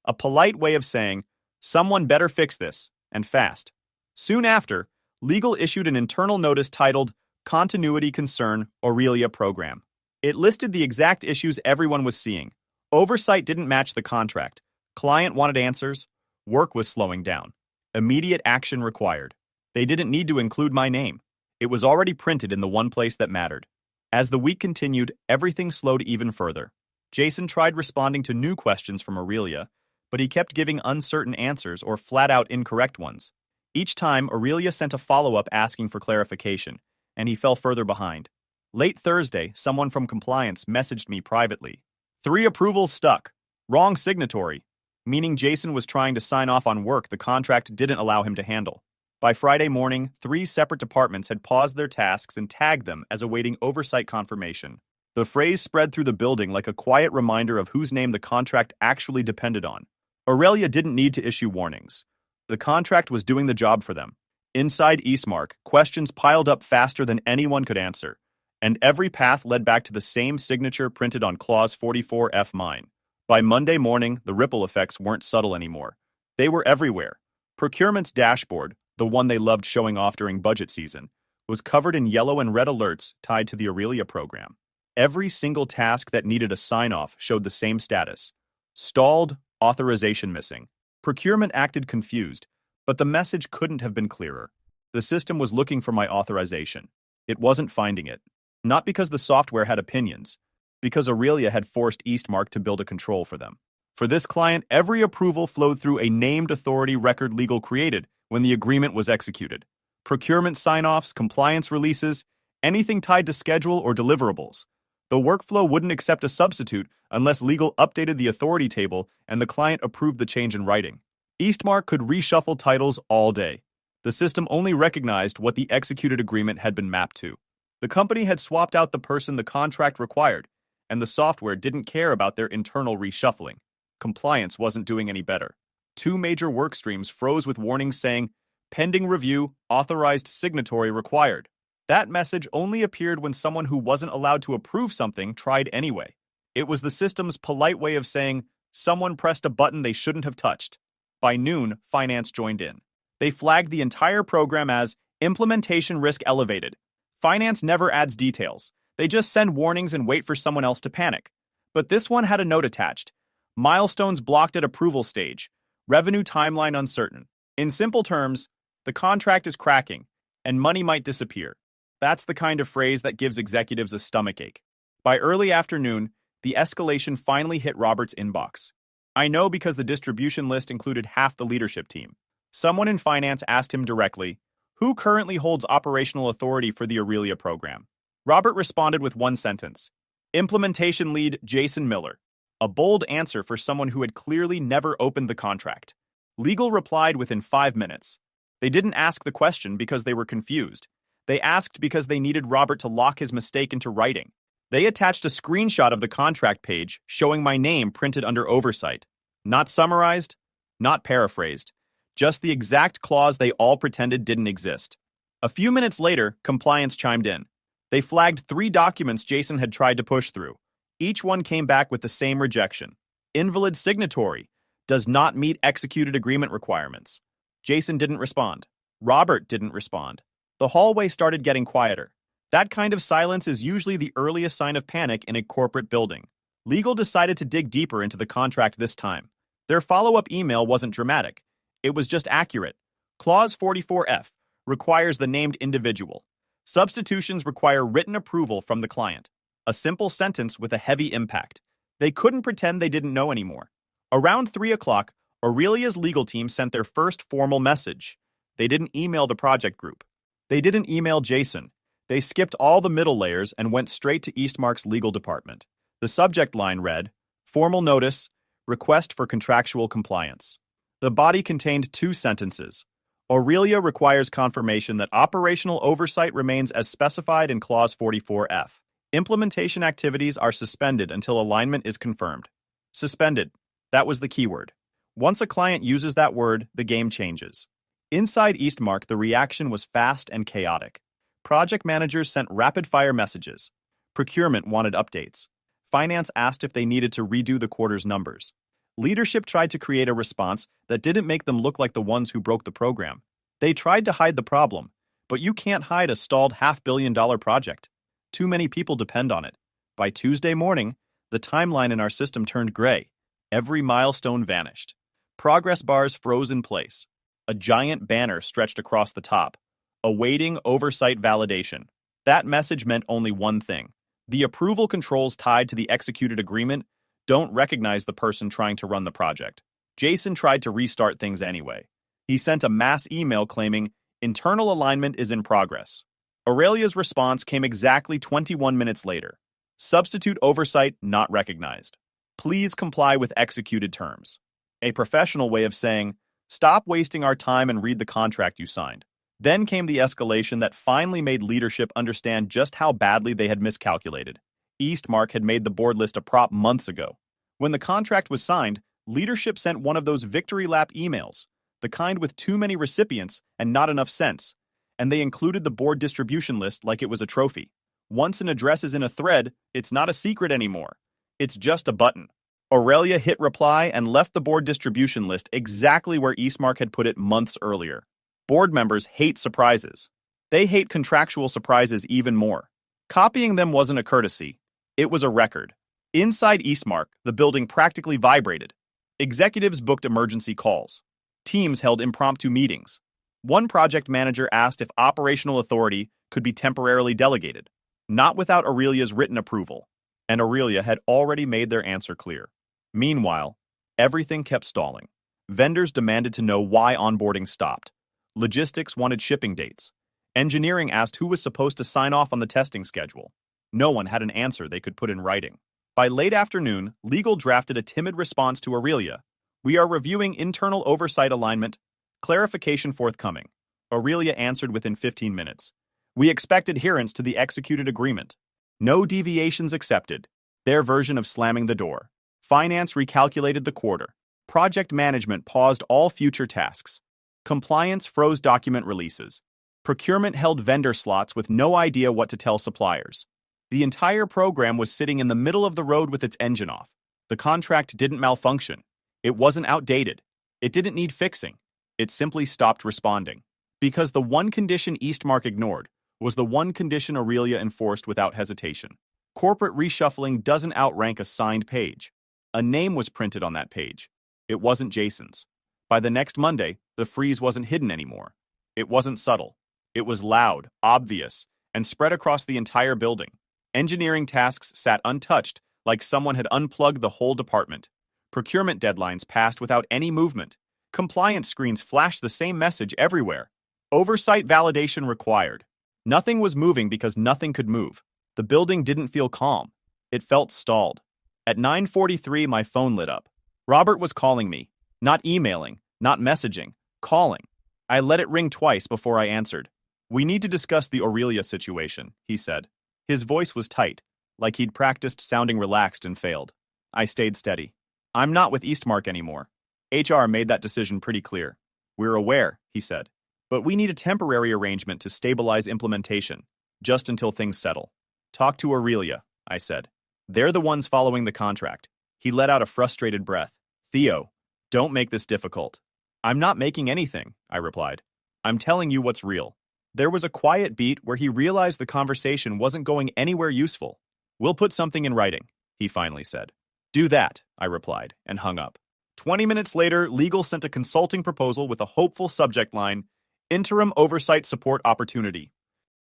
A polite way of saying, someone better fix this, and fast. Soon after, legal issued an internal notice titled Continuity Concern Aurelia Program. It listed the exact issues everyone was seeing. Oversight didn't match the contract. Client wanted answers. Work was slowing down. Immediate action required. They didn't need to include my name. It was already printed in the one place that mattered. As the week continued, everything slowed even further. Jason tried responding to new questions from Aurelia, but he kept giving uncertain answers or flat-out incorrect ones. Each time, Aurelia sent a follow-up asking for clarification, and he fell further behind. Late Thursday, someone from compliance messaged me privately. 3 approvals stuck. Wrong signatory. Meaning Jason was trying to sign off on work the contract didn't allow him to handle. By Friday morning, 3 separate departments had paused their tasks and tagged them as awaiting oversight confirmation. The phrase spread through the building like a quiet reminder of whose name the contract actually depended on. Aurelia didn't need to issue warnings. The contract was doing the job for them. Inside Eastmark, questions piled up faster than anyone could answer, and every path led back to the same signature printed on Clause 44F mine. By Monday morning, the ripple effects weren't subtle anymore. They were everywhere. Procurement's dashboard, the one they loved showing off during budget season, was covered in yellow and red alerts tied to the Aurelia program. Every single task that needed a sign-off showed the same status. Stalled, authorization missing. Procurement acted confused, but the message couldn't have been clearer. The system was looking for my authorization. It wasn't finding it. Not because the software had opinions, because Aurelia had forced Eastmark to build a control for them. For this client, every approval flowed through a named authority record legal created when the agreement was executed. Procurement sign-offs, compliance releases, anything tied to schedule or deliverables. The workflow wouldn't accept a substitute unless legal updated the authority table and the client approved the change in writing. Eastmark could reshuffle titles all day. The system only recognized what the executed agreement had been mapped to. The company had swapped out the person the contract required, and the software didn't care about their internal reshuffling. Compliance wasn't doing any better. 2 major work streams froze with warnings saying, "Pending review, authorized signatory required." That message only appeared when someone who wasn't allowed to approve something tried anyway. It was the system's polite way of saying, someone pressed a button they shouldn't have touched. By noon, finance joined in. They flagged the entire program as implementation risk elevated. Finance never adds details. They just send warnings and wait for someone else to panic. But this one had a note attached. Milestones blocked at approval stage. Revenue timeline uncertain. In simple terms, the contract is cracking, and money might disappear. That's the kind of phrase that gives executives a stomachache. By early afternoon, the escalation finally hit Robert's inbox. I know because the distribution list included half the leadership team. Someone in finance asked him directly, "Who currently holds operational authority for the Aurelia program?" Robert responded with one sentence. Implementation lead Jason Miller. A bold answer for someone who had clearly never opened the contract. Legal replied within 5 minutes. They didn't ask the question because they were confused. They asked because they needed Robert to lock his mistake into writing. They attached a screenshot of the contract page showing my name printed under oversight. Not summarized, not paraphrased. Just the exact clause they all pretended didn't exist. A few minutes later, compliance chimed in. They flagged 3 documents Jason had tried to push through. Each one came back with the same rejection. Invalid signatory. Does not meet executed agreement requirements. Jason didn't respond. Robert didn't respond. The hallway started getting quieter. That kind of silence is usually the earliest sign of panic in a corporate building. Legal decided to dig deeper into the contract this time. Their follow-up email wasn't dramatic. It was just accurate. Clause 44F requires the named individual. Substitutions require written approval from the client. A simple sentence with a heavy impact. They couldn't pretend they didn't know anymore. Around 3 o'clock, Aurelia's legal team sent their first formal message. They didn't email the project group. They didn't email Jason. They skipped all the middle layers and went straight to Eastmark's legal department. The subject line read, "Formal notice, request for contractual compliance." The body contained 2 sentences. Aurelia requires confirmation that operational oversight remains as specified in Clause 44F. Implementation activities are suspended until alignment is confirmed. Suspended. That was the keyword. Once a client uses that word, the game changes. Inside Eastmark, the reaction was fast and chaotic. Project managers sent rapid-fire messages. Procurement wanted updates. Finance asked if they needed to redo the quarter's numbers. Leadership tried to create a response that didn't make them look like the ones who broke the program. They tried to hide the problem, but you can't hide a stalled $500 million project. Too many people depend on it. By Tuesday morning, the timeline in our system turned gray. Every milestone vanished. Progress bars froze in place. A giant banner stretched across the top. Awaiting oversight validation. That message meant only one thing. The approval controls tied to the executed agreement don't recognize the person trying to run the project. Jason tried to restart things anyway. He sent a mass email claiming, "Internal alignment is in progress." Aurelia's response came exactly 21 minutes later. "Substitute oversight not recognized. Please comply with executed terms." A professional way of saying, "Stop wasting our time and read the contract you signed." Then came the escalation that finally made leadership understand just how badly they had miscalculated. Eastmark had made the board list a prop months ago. When the contract was signed, leadership sent one of those victory lap emails, the kind with too many recipients and not enough sense, and they included the board distribution list like it was a trophy. Once an address is in a thread, it's not a secret anymore. It's just a button. Aurelia hit reply and left the board distribution list exactly where Eastmark had put it months earlier. Board members hate surprises. They hate contractual surprises even more. Copying them wasn't a courtesy. It was a record. Inside Eastmark, the building practically vibrated. Executives booked emergency calls. Teams held impromptu meetings. One project manager asked if operational authority could be temporarily delegated, not without Aurelia's written approval, and Aurelia had already made their answer clear. Meanwhile, everything kept stalling. Vendors demanded to know why onboarding stopped. Logistics wanted shipping dates. Engineering asked who was supposed to sign off on the testing schedule. No one had an answer they could put in writing. By late afternoon, legal drafted a timid response to Aurelia. "We are reviewing internal oversight alignment. Clarification forthcoming." Aurelia answered within 15 minutes. "We expect adherence to the executed agreement. No deviations accepted." Their version of slamming the door. Finance recalculated the quarter. Project management paused all future tasks. Compliance froze document releases. Procurement held vendor slots with no idea what to tell suppliers. The entire program was sitting in the middle of the road with its engine off. The contract didn't malfunction. It wasn't outdated. It didn't need fixing. It simply stopped responding. Because the one condition Eastmark ignored was the one condition Aurelia enforced without hesitation. Corporate reshuffling doesn't outrank a signed page. A name was printed on that page. It wasn't Jason's. By the next Monday, the freeze wasn't hidden anymore. It wasn't subtle. It was loud, obvious, and spread across the entire building. Engineering tasks sat untouched, like someone had unplugged the whole department. Procurement deadlines passed without any movement. Compliance screens flashed the same message everywhere. Oversight validation required. Nothing was moving because nothing could move. The building didn't feel calm. It felt stalled. At 9:43, my phone lit up. Robert was calling me. Not emailing, not messaging, calling. I let it ring twice before I answered. "We need to discuss the Aurelia situation," he said. His voice was tight, like he'd practiced sounding relaxed and failed. I stayed steady. "I'm not with Eastmark anymore. HR made that decision pretty clear." "We're aware," he said. "But we need a temporary arrangement to stabilize implementation, just until things settle." "Talk to Aurelia," I said. "They're the ones following the contract." He let out a frustrated breath. "Theo, don't make this difficult." "I'm not making anything," I replied. "I'm telling you what's real." There was a quiet beat where he realized the conversation wasn't going anywhere useful. "We'll put something in writing," he finally said. "Do that," I replied, and hung up. 20 minutes later, legal sent a consulting proposal with a hopeful subject line, "Interim Oversight Support Opportunity."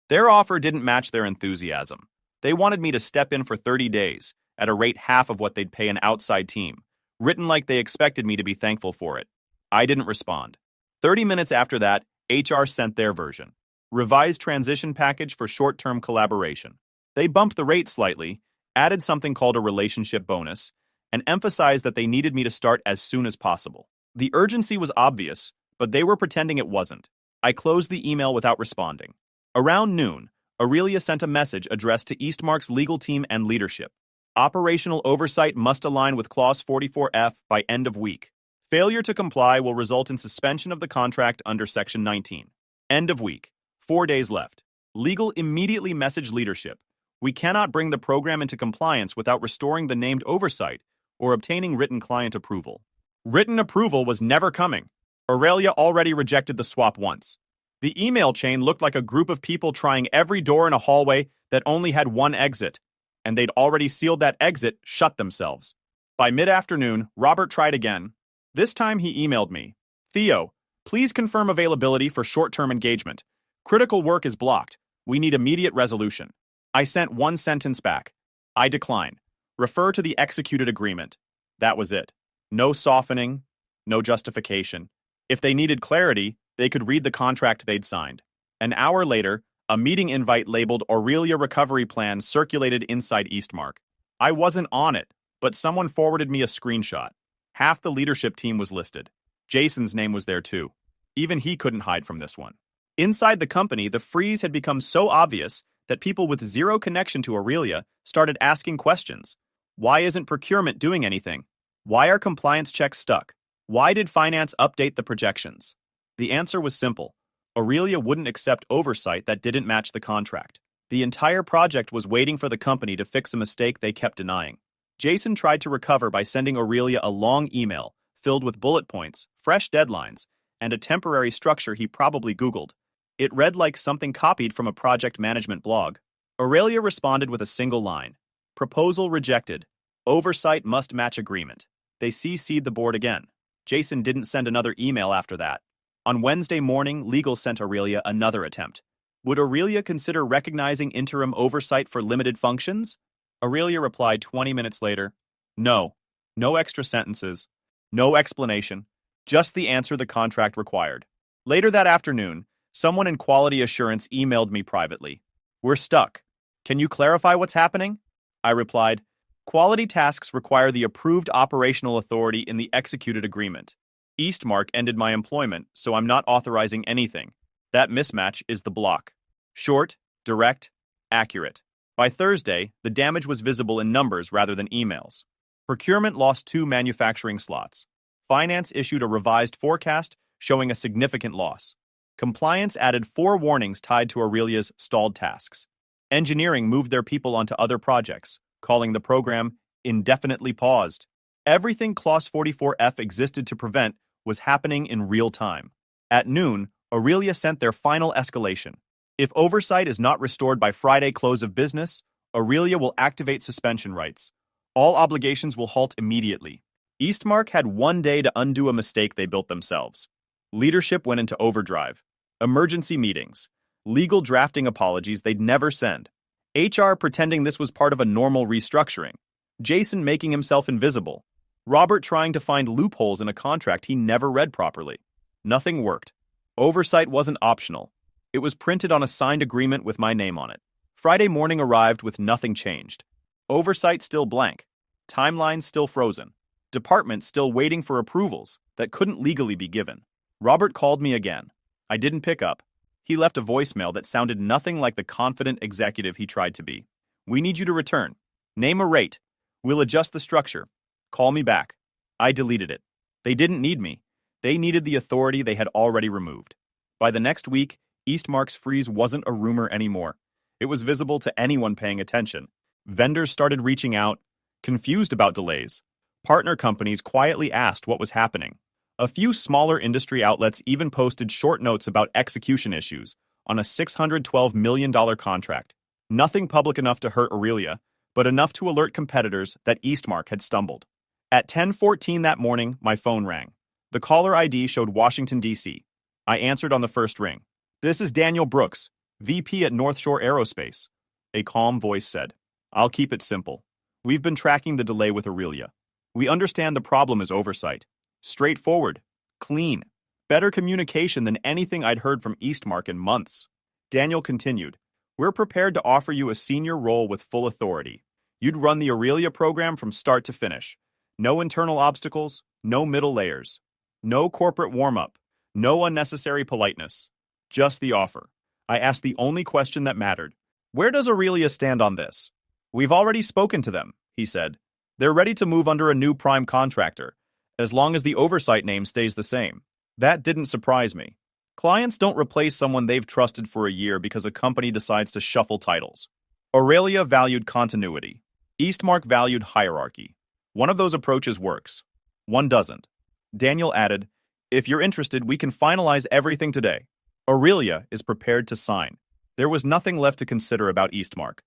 Their offer didn't match their enthusiasm. They wanted me to step in for 30 days, at a rate half of what they'd pay an outside team, written like they expected me to be thankful for it. I didn't respond. 30 minutes after that, HR sent their version. Revised transition package for short-term collaboration. They bumped the rate slightly, added something called a relationship bonus, and emphasized that they needed me to start as soon as possible. The urgency was obvious, but they were pretending it wasn't. I closed the email without responding. Around noon, Aurelia sent a message addressed to Eastmark's legal team and leadership. Operational oversight must align with Clause 44F by end of week. Failure to comply will result in suspension of the contract under Section 19. End of week. 4 days left. Legal immediately messaged leadership. We cannot bring the program into compliance without restoring the named oversight or obtaining written client approval. Written approval was never coming. Aurelia already rejected the swap once. The email chain looked like a group of people trying every door in a hallway that only had one exit. and they'd already sealed that exit shut themselves. By mid-afternoon, Robert tried again. This time he emailed me. Theo, please confirm availability for short-term engagement. Critical work is blocked. We need immediate resolution. I sent one sentence back. I decline. Refer to the executed agreement. That was it. No softening, no justification. If they needed clarity, they could read the contract they'd signed. An hour later, a meeting invite labeled Aurelia Recovery Plan circulated inside Eastmark. I wasn't on it, but someone forwarded me a screenshot. Half the leadership team was listed. Jason's name was there too. Even he couldn't hide from this one. Inside the company, the freeze had become so obvious that people with zero connection to Aurelia started asking questions. Why isn't procurement doing anything? Why are compliance checks stuck? Why did finance update the projections? The answer was simple. Aurelia wouldn't accept oversight that didn't match the contract. The entire project was waiting for the company to fix a mistake they kept denying. Jason tried to recover by sending Aurelia a long email filled with bullet points, fresh deadlines, and a temporary structure he probably Googled. It read like something copied from a project management blog. Aurelia responded with a single line. Proposal rejected. Oversight must match agreement. They CC'd the board again. Jason didn't send another email after that. On Wednesday morning, legal sent Aurelia another attempt. Would Aurelia consider recognizing interim oversight for limited functions? Aurelia replied 20 minutes later, no. No extra sentences. No explanation. Just the answer the contract required. Later that afternoon, someone in quality assurance emailed me privately. We're stuck. Can you clarify what's happening? I replied, quality tasks require the approved operational authority in the executed agreement. Eastmark ended my employment, so I'm not authorizing anything. That mismatch is the block. Short, direct, accurate. By Thursday, the damage was visible in numbers rather than emails. Procurement lost 2 manufacturing slots. Finance issued a revised forecast showing a significant loss. Compliance added 4 warnings tied to Aurelia's stalled tasks. Engineering moved their people onto other projects, calling the program indefinitely paused. Everything Clause 44F existed to prevent was happening in real time. At noon, Aurelia sent their final escalation. If oversight is not restored by Friday close of business, Aurelia will activate suspension rights. All obligations will halt immediately. Eastmark had 1 day to undo a mistake they built themselves. Leadership went into overdrive. Emergency meetings. Legal drafting apologies they'd never send. HR pretending this was part of a normal restructuring. Jason making himself invisible. Robert trying to find loopholes in a contract he never read properly. Nothing worked. Oversight wasn't optional. It was printed on a signed agreement with my name on it. Friday morning arrived with nothing changed. Oversight still blank. Timelines still frozen. Departments still waiting for approvals that couldn't legally be given. Robert called me again. I didn't pick up. He left a voicemail that sounded nothing like the confident executive he tried to be. We need you to return. Name a rate. We'll adjust the structure. Call me back. I deleted it. They didn't need me. They needed the authority they had already removed. By the next week, Eastmark's freeze wasn't a rumor anymore. It was visible to anyone paying attention. Vendors started reaching out, confused about delays. Partner companies quietly asked what was happening. A few smaller industry outlets even posted short notes about execution issues on a $612 million contract. Nothing public enough to hurt Aurelia, but enough to alert competitors that Eastmark had stumbled. At 10:14 that morning, my phone rang. The caller ID showed Washington, D.C. I answered on the first ring. This is Daniel Brooks, VP at North Shore Aerospace. A calm voice said, I'll keep it simple. We've been tracking the delay with Aurelia. We understand the problem is oversight. Straightforward, clean, better communication than anything I'd heard from Eastmark in months. Daniel continued, we're prepared to offer you a senior role with full authority. You'd run the Aurelia program from start to finish. No internal obstacles, no middle layers. No corporate warm-up, no unnecessary politeness. Just the offer. I asked the only question that mattered. Where does Aurelia stand on this? We've already spoken to them, he said. They're ready to move under a new prime contractor, as long as the oversight name stays the same. That didn't surprise me. Clients don't replace someone they've trusted for a year because a company decides to shuffle titles. Aurelia valued continuity. Eastmark valued hierarchy. One of those approaches works. One doesn't. Daniel added, if you're interested, we can finalize everything today. Aurelia is prepared to sign. There was nothing left to consider about Eastmark.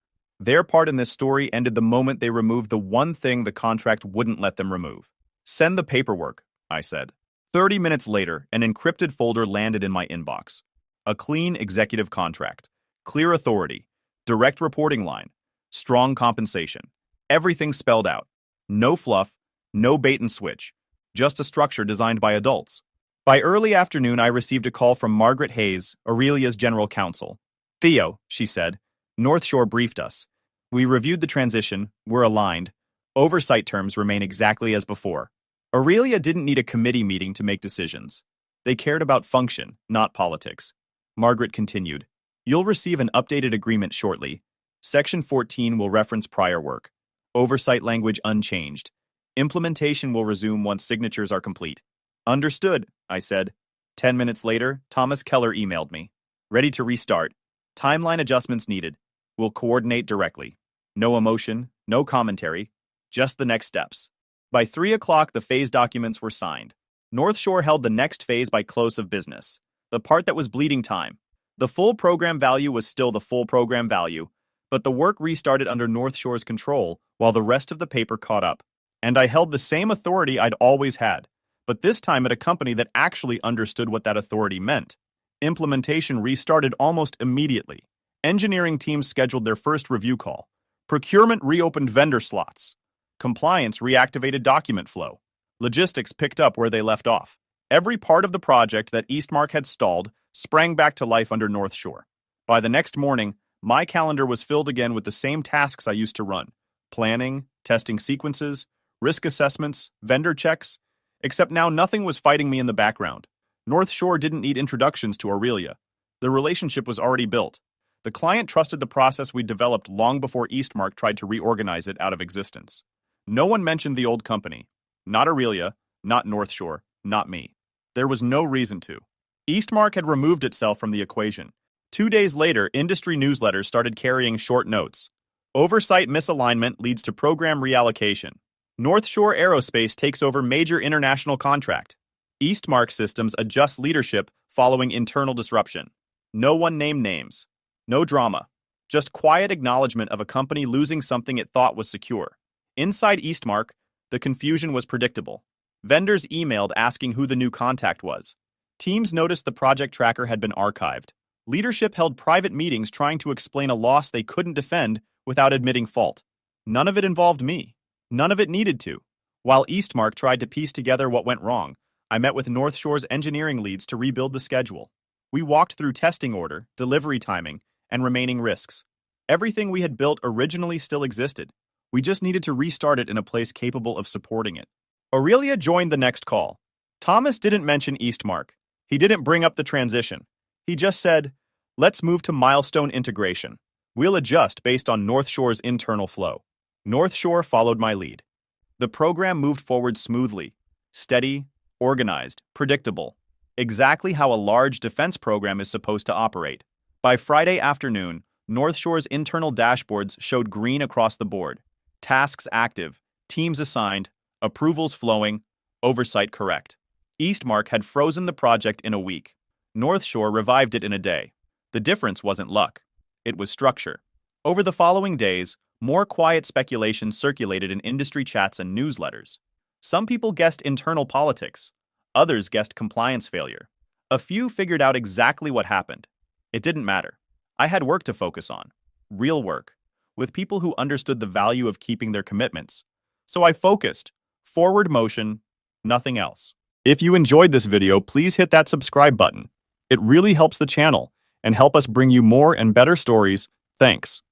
Their part in this story ended the moment they removed the one thing the contract wouldn't let them remove. Send the paperwork, I said. 30 minutes later, an encrypted folder landed in my inbox. A clean executive contract, clear authority, direct reporting line, strong compensation. Everything spelled out. No fluff, no bait and switch. Just a structure designed by adults. By early afternoon, I received a call from Margaret Hayes, Aurelia's general counsel. Theo, she said, North Shore briefed us. We reviewed the transition, we're aligned. Oversight terms remain exactly as before. Aurelia didn't need a committee meeting to make decisions. They cared about function, not politics. Margaret continued, You'll receive an updated agreement shortly. Section 14 will reference prior work. Oversight language unchanged. Implementation will resume once signatures are complete. Understood, I said. 10 minutes later, Thomas Keller emailed me. Ready to restart. Timeline adjustments needed. We'll coordinate directly. No emotion, no commentary, just the next steps. By 3 o'clock, the phase documents were signed. North Shore held the next phase by close of business, the part that was bleeding time. The full program value was still the full program value, but the work restarted under North Shore's control while the rest of the paper caught up. And I held the same authority I'd always had, but this time at a company that actually understood what that authority meant. Implementation restarted almost immediately. Engineering teams scheduled their first review call. Procurement reopened vendor slots. Compliance reactivated document flow. Logistics picked up where they left off. Every part of the project that Eastmark had stalled sprang back to life under North Shore. By the next morning, my calendar was filled again with the same tasks I used to run. Planning, testing sequences, risk assessments, vendor checks. Except now nothing was fighting me in the background. North Shore didn't need introductions to Aurelia. The relationship was already built. The client trusted the process we'd developed long before Eastmark tried to reorganize it out of existence. No one mentioned the old company. Not Aurelia, not North Shore, not me. There was no reason to. Eastmark had removed itself from the equation. 2 days later, industry newsletters started carrying short notes. Oversight misalignment leads to program reallocation. North Shore Aerospace takes over major international contract. Eastmark Systems adjusts leadership following internal disruption. No one named names. No drama. Just quiet acknowledgement of a company losing something it thought was secure. Inside Eastmark, the confusion was predictable. Vendors emailed asking who the new contact was. Teams noticed the project tracker had been archived. Leadership held private meetings trying to explain a loss they couldn't defend without admitting fault. None of it involved me. None of it needed to. While Eastmark tried to piece together what went wrong, I met with North Shore's engineering leads to rebuild the schedule. We walked through testing order, delivery timing, and remaining risks. Everything we had built originally still existed. We just needed to restart it in a place capable of supporting it. Aurelia joined the next call. Thomas didn't mention Eastmark. He didn't bring up the transition. He just said, let's move to milestone integration. We'll adjust based on North Shore's internal flow. North Shore followed my lead. The program moved forward smoothly, steady, organized, predictable. Exactly how a large defense program is supposed to operate. By Friday afternoon, North Shore's internal dashboards showed green across the board. Tasks active, teams assigned, approvals flowing, oversight correct. Eastmark had frozen the project in a week. North Shore revived it in a day. The difference wasn't luck. It was structure. Over the following days, more quiet speculation circulated in industry chats and newsletters. Some people guessed internal politics. Others guessed compliance failure. A few figured out exactly what happened. It didn't matter. I had work to focus on. Real work. With people who understood the value of keeping their commitments. So I focused. Forward motion, nothing else. If you enjoyed this video, please hit that subscribe button. It really helps the channel and help us bring you more and better stories. Thanks.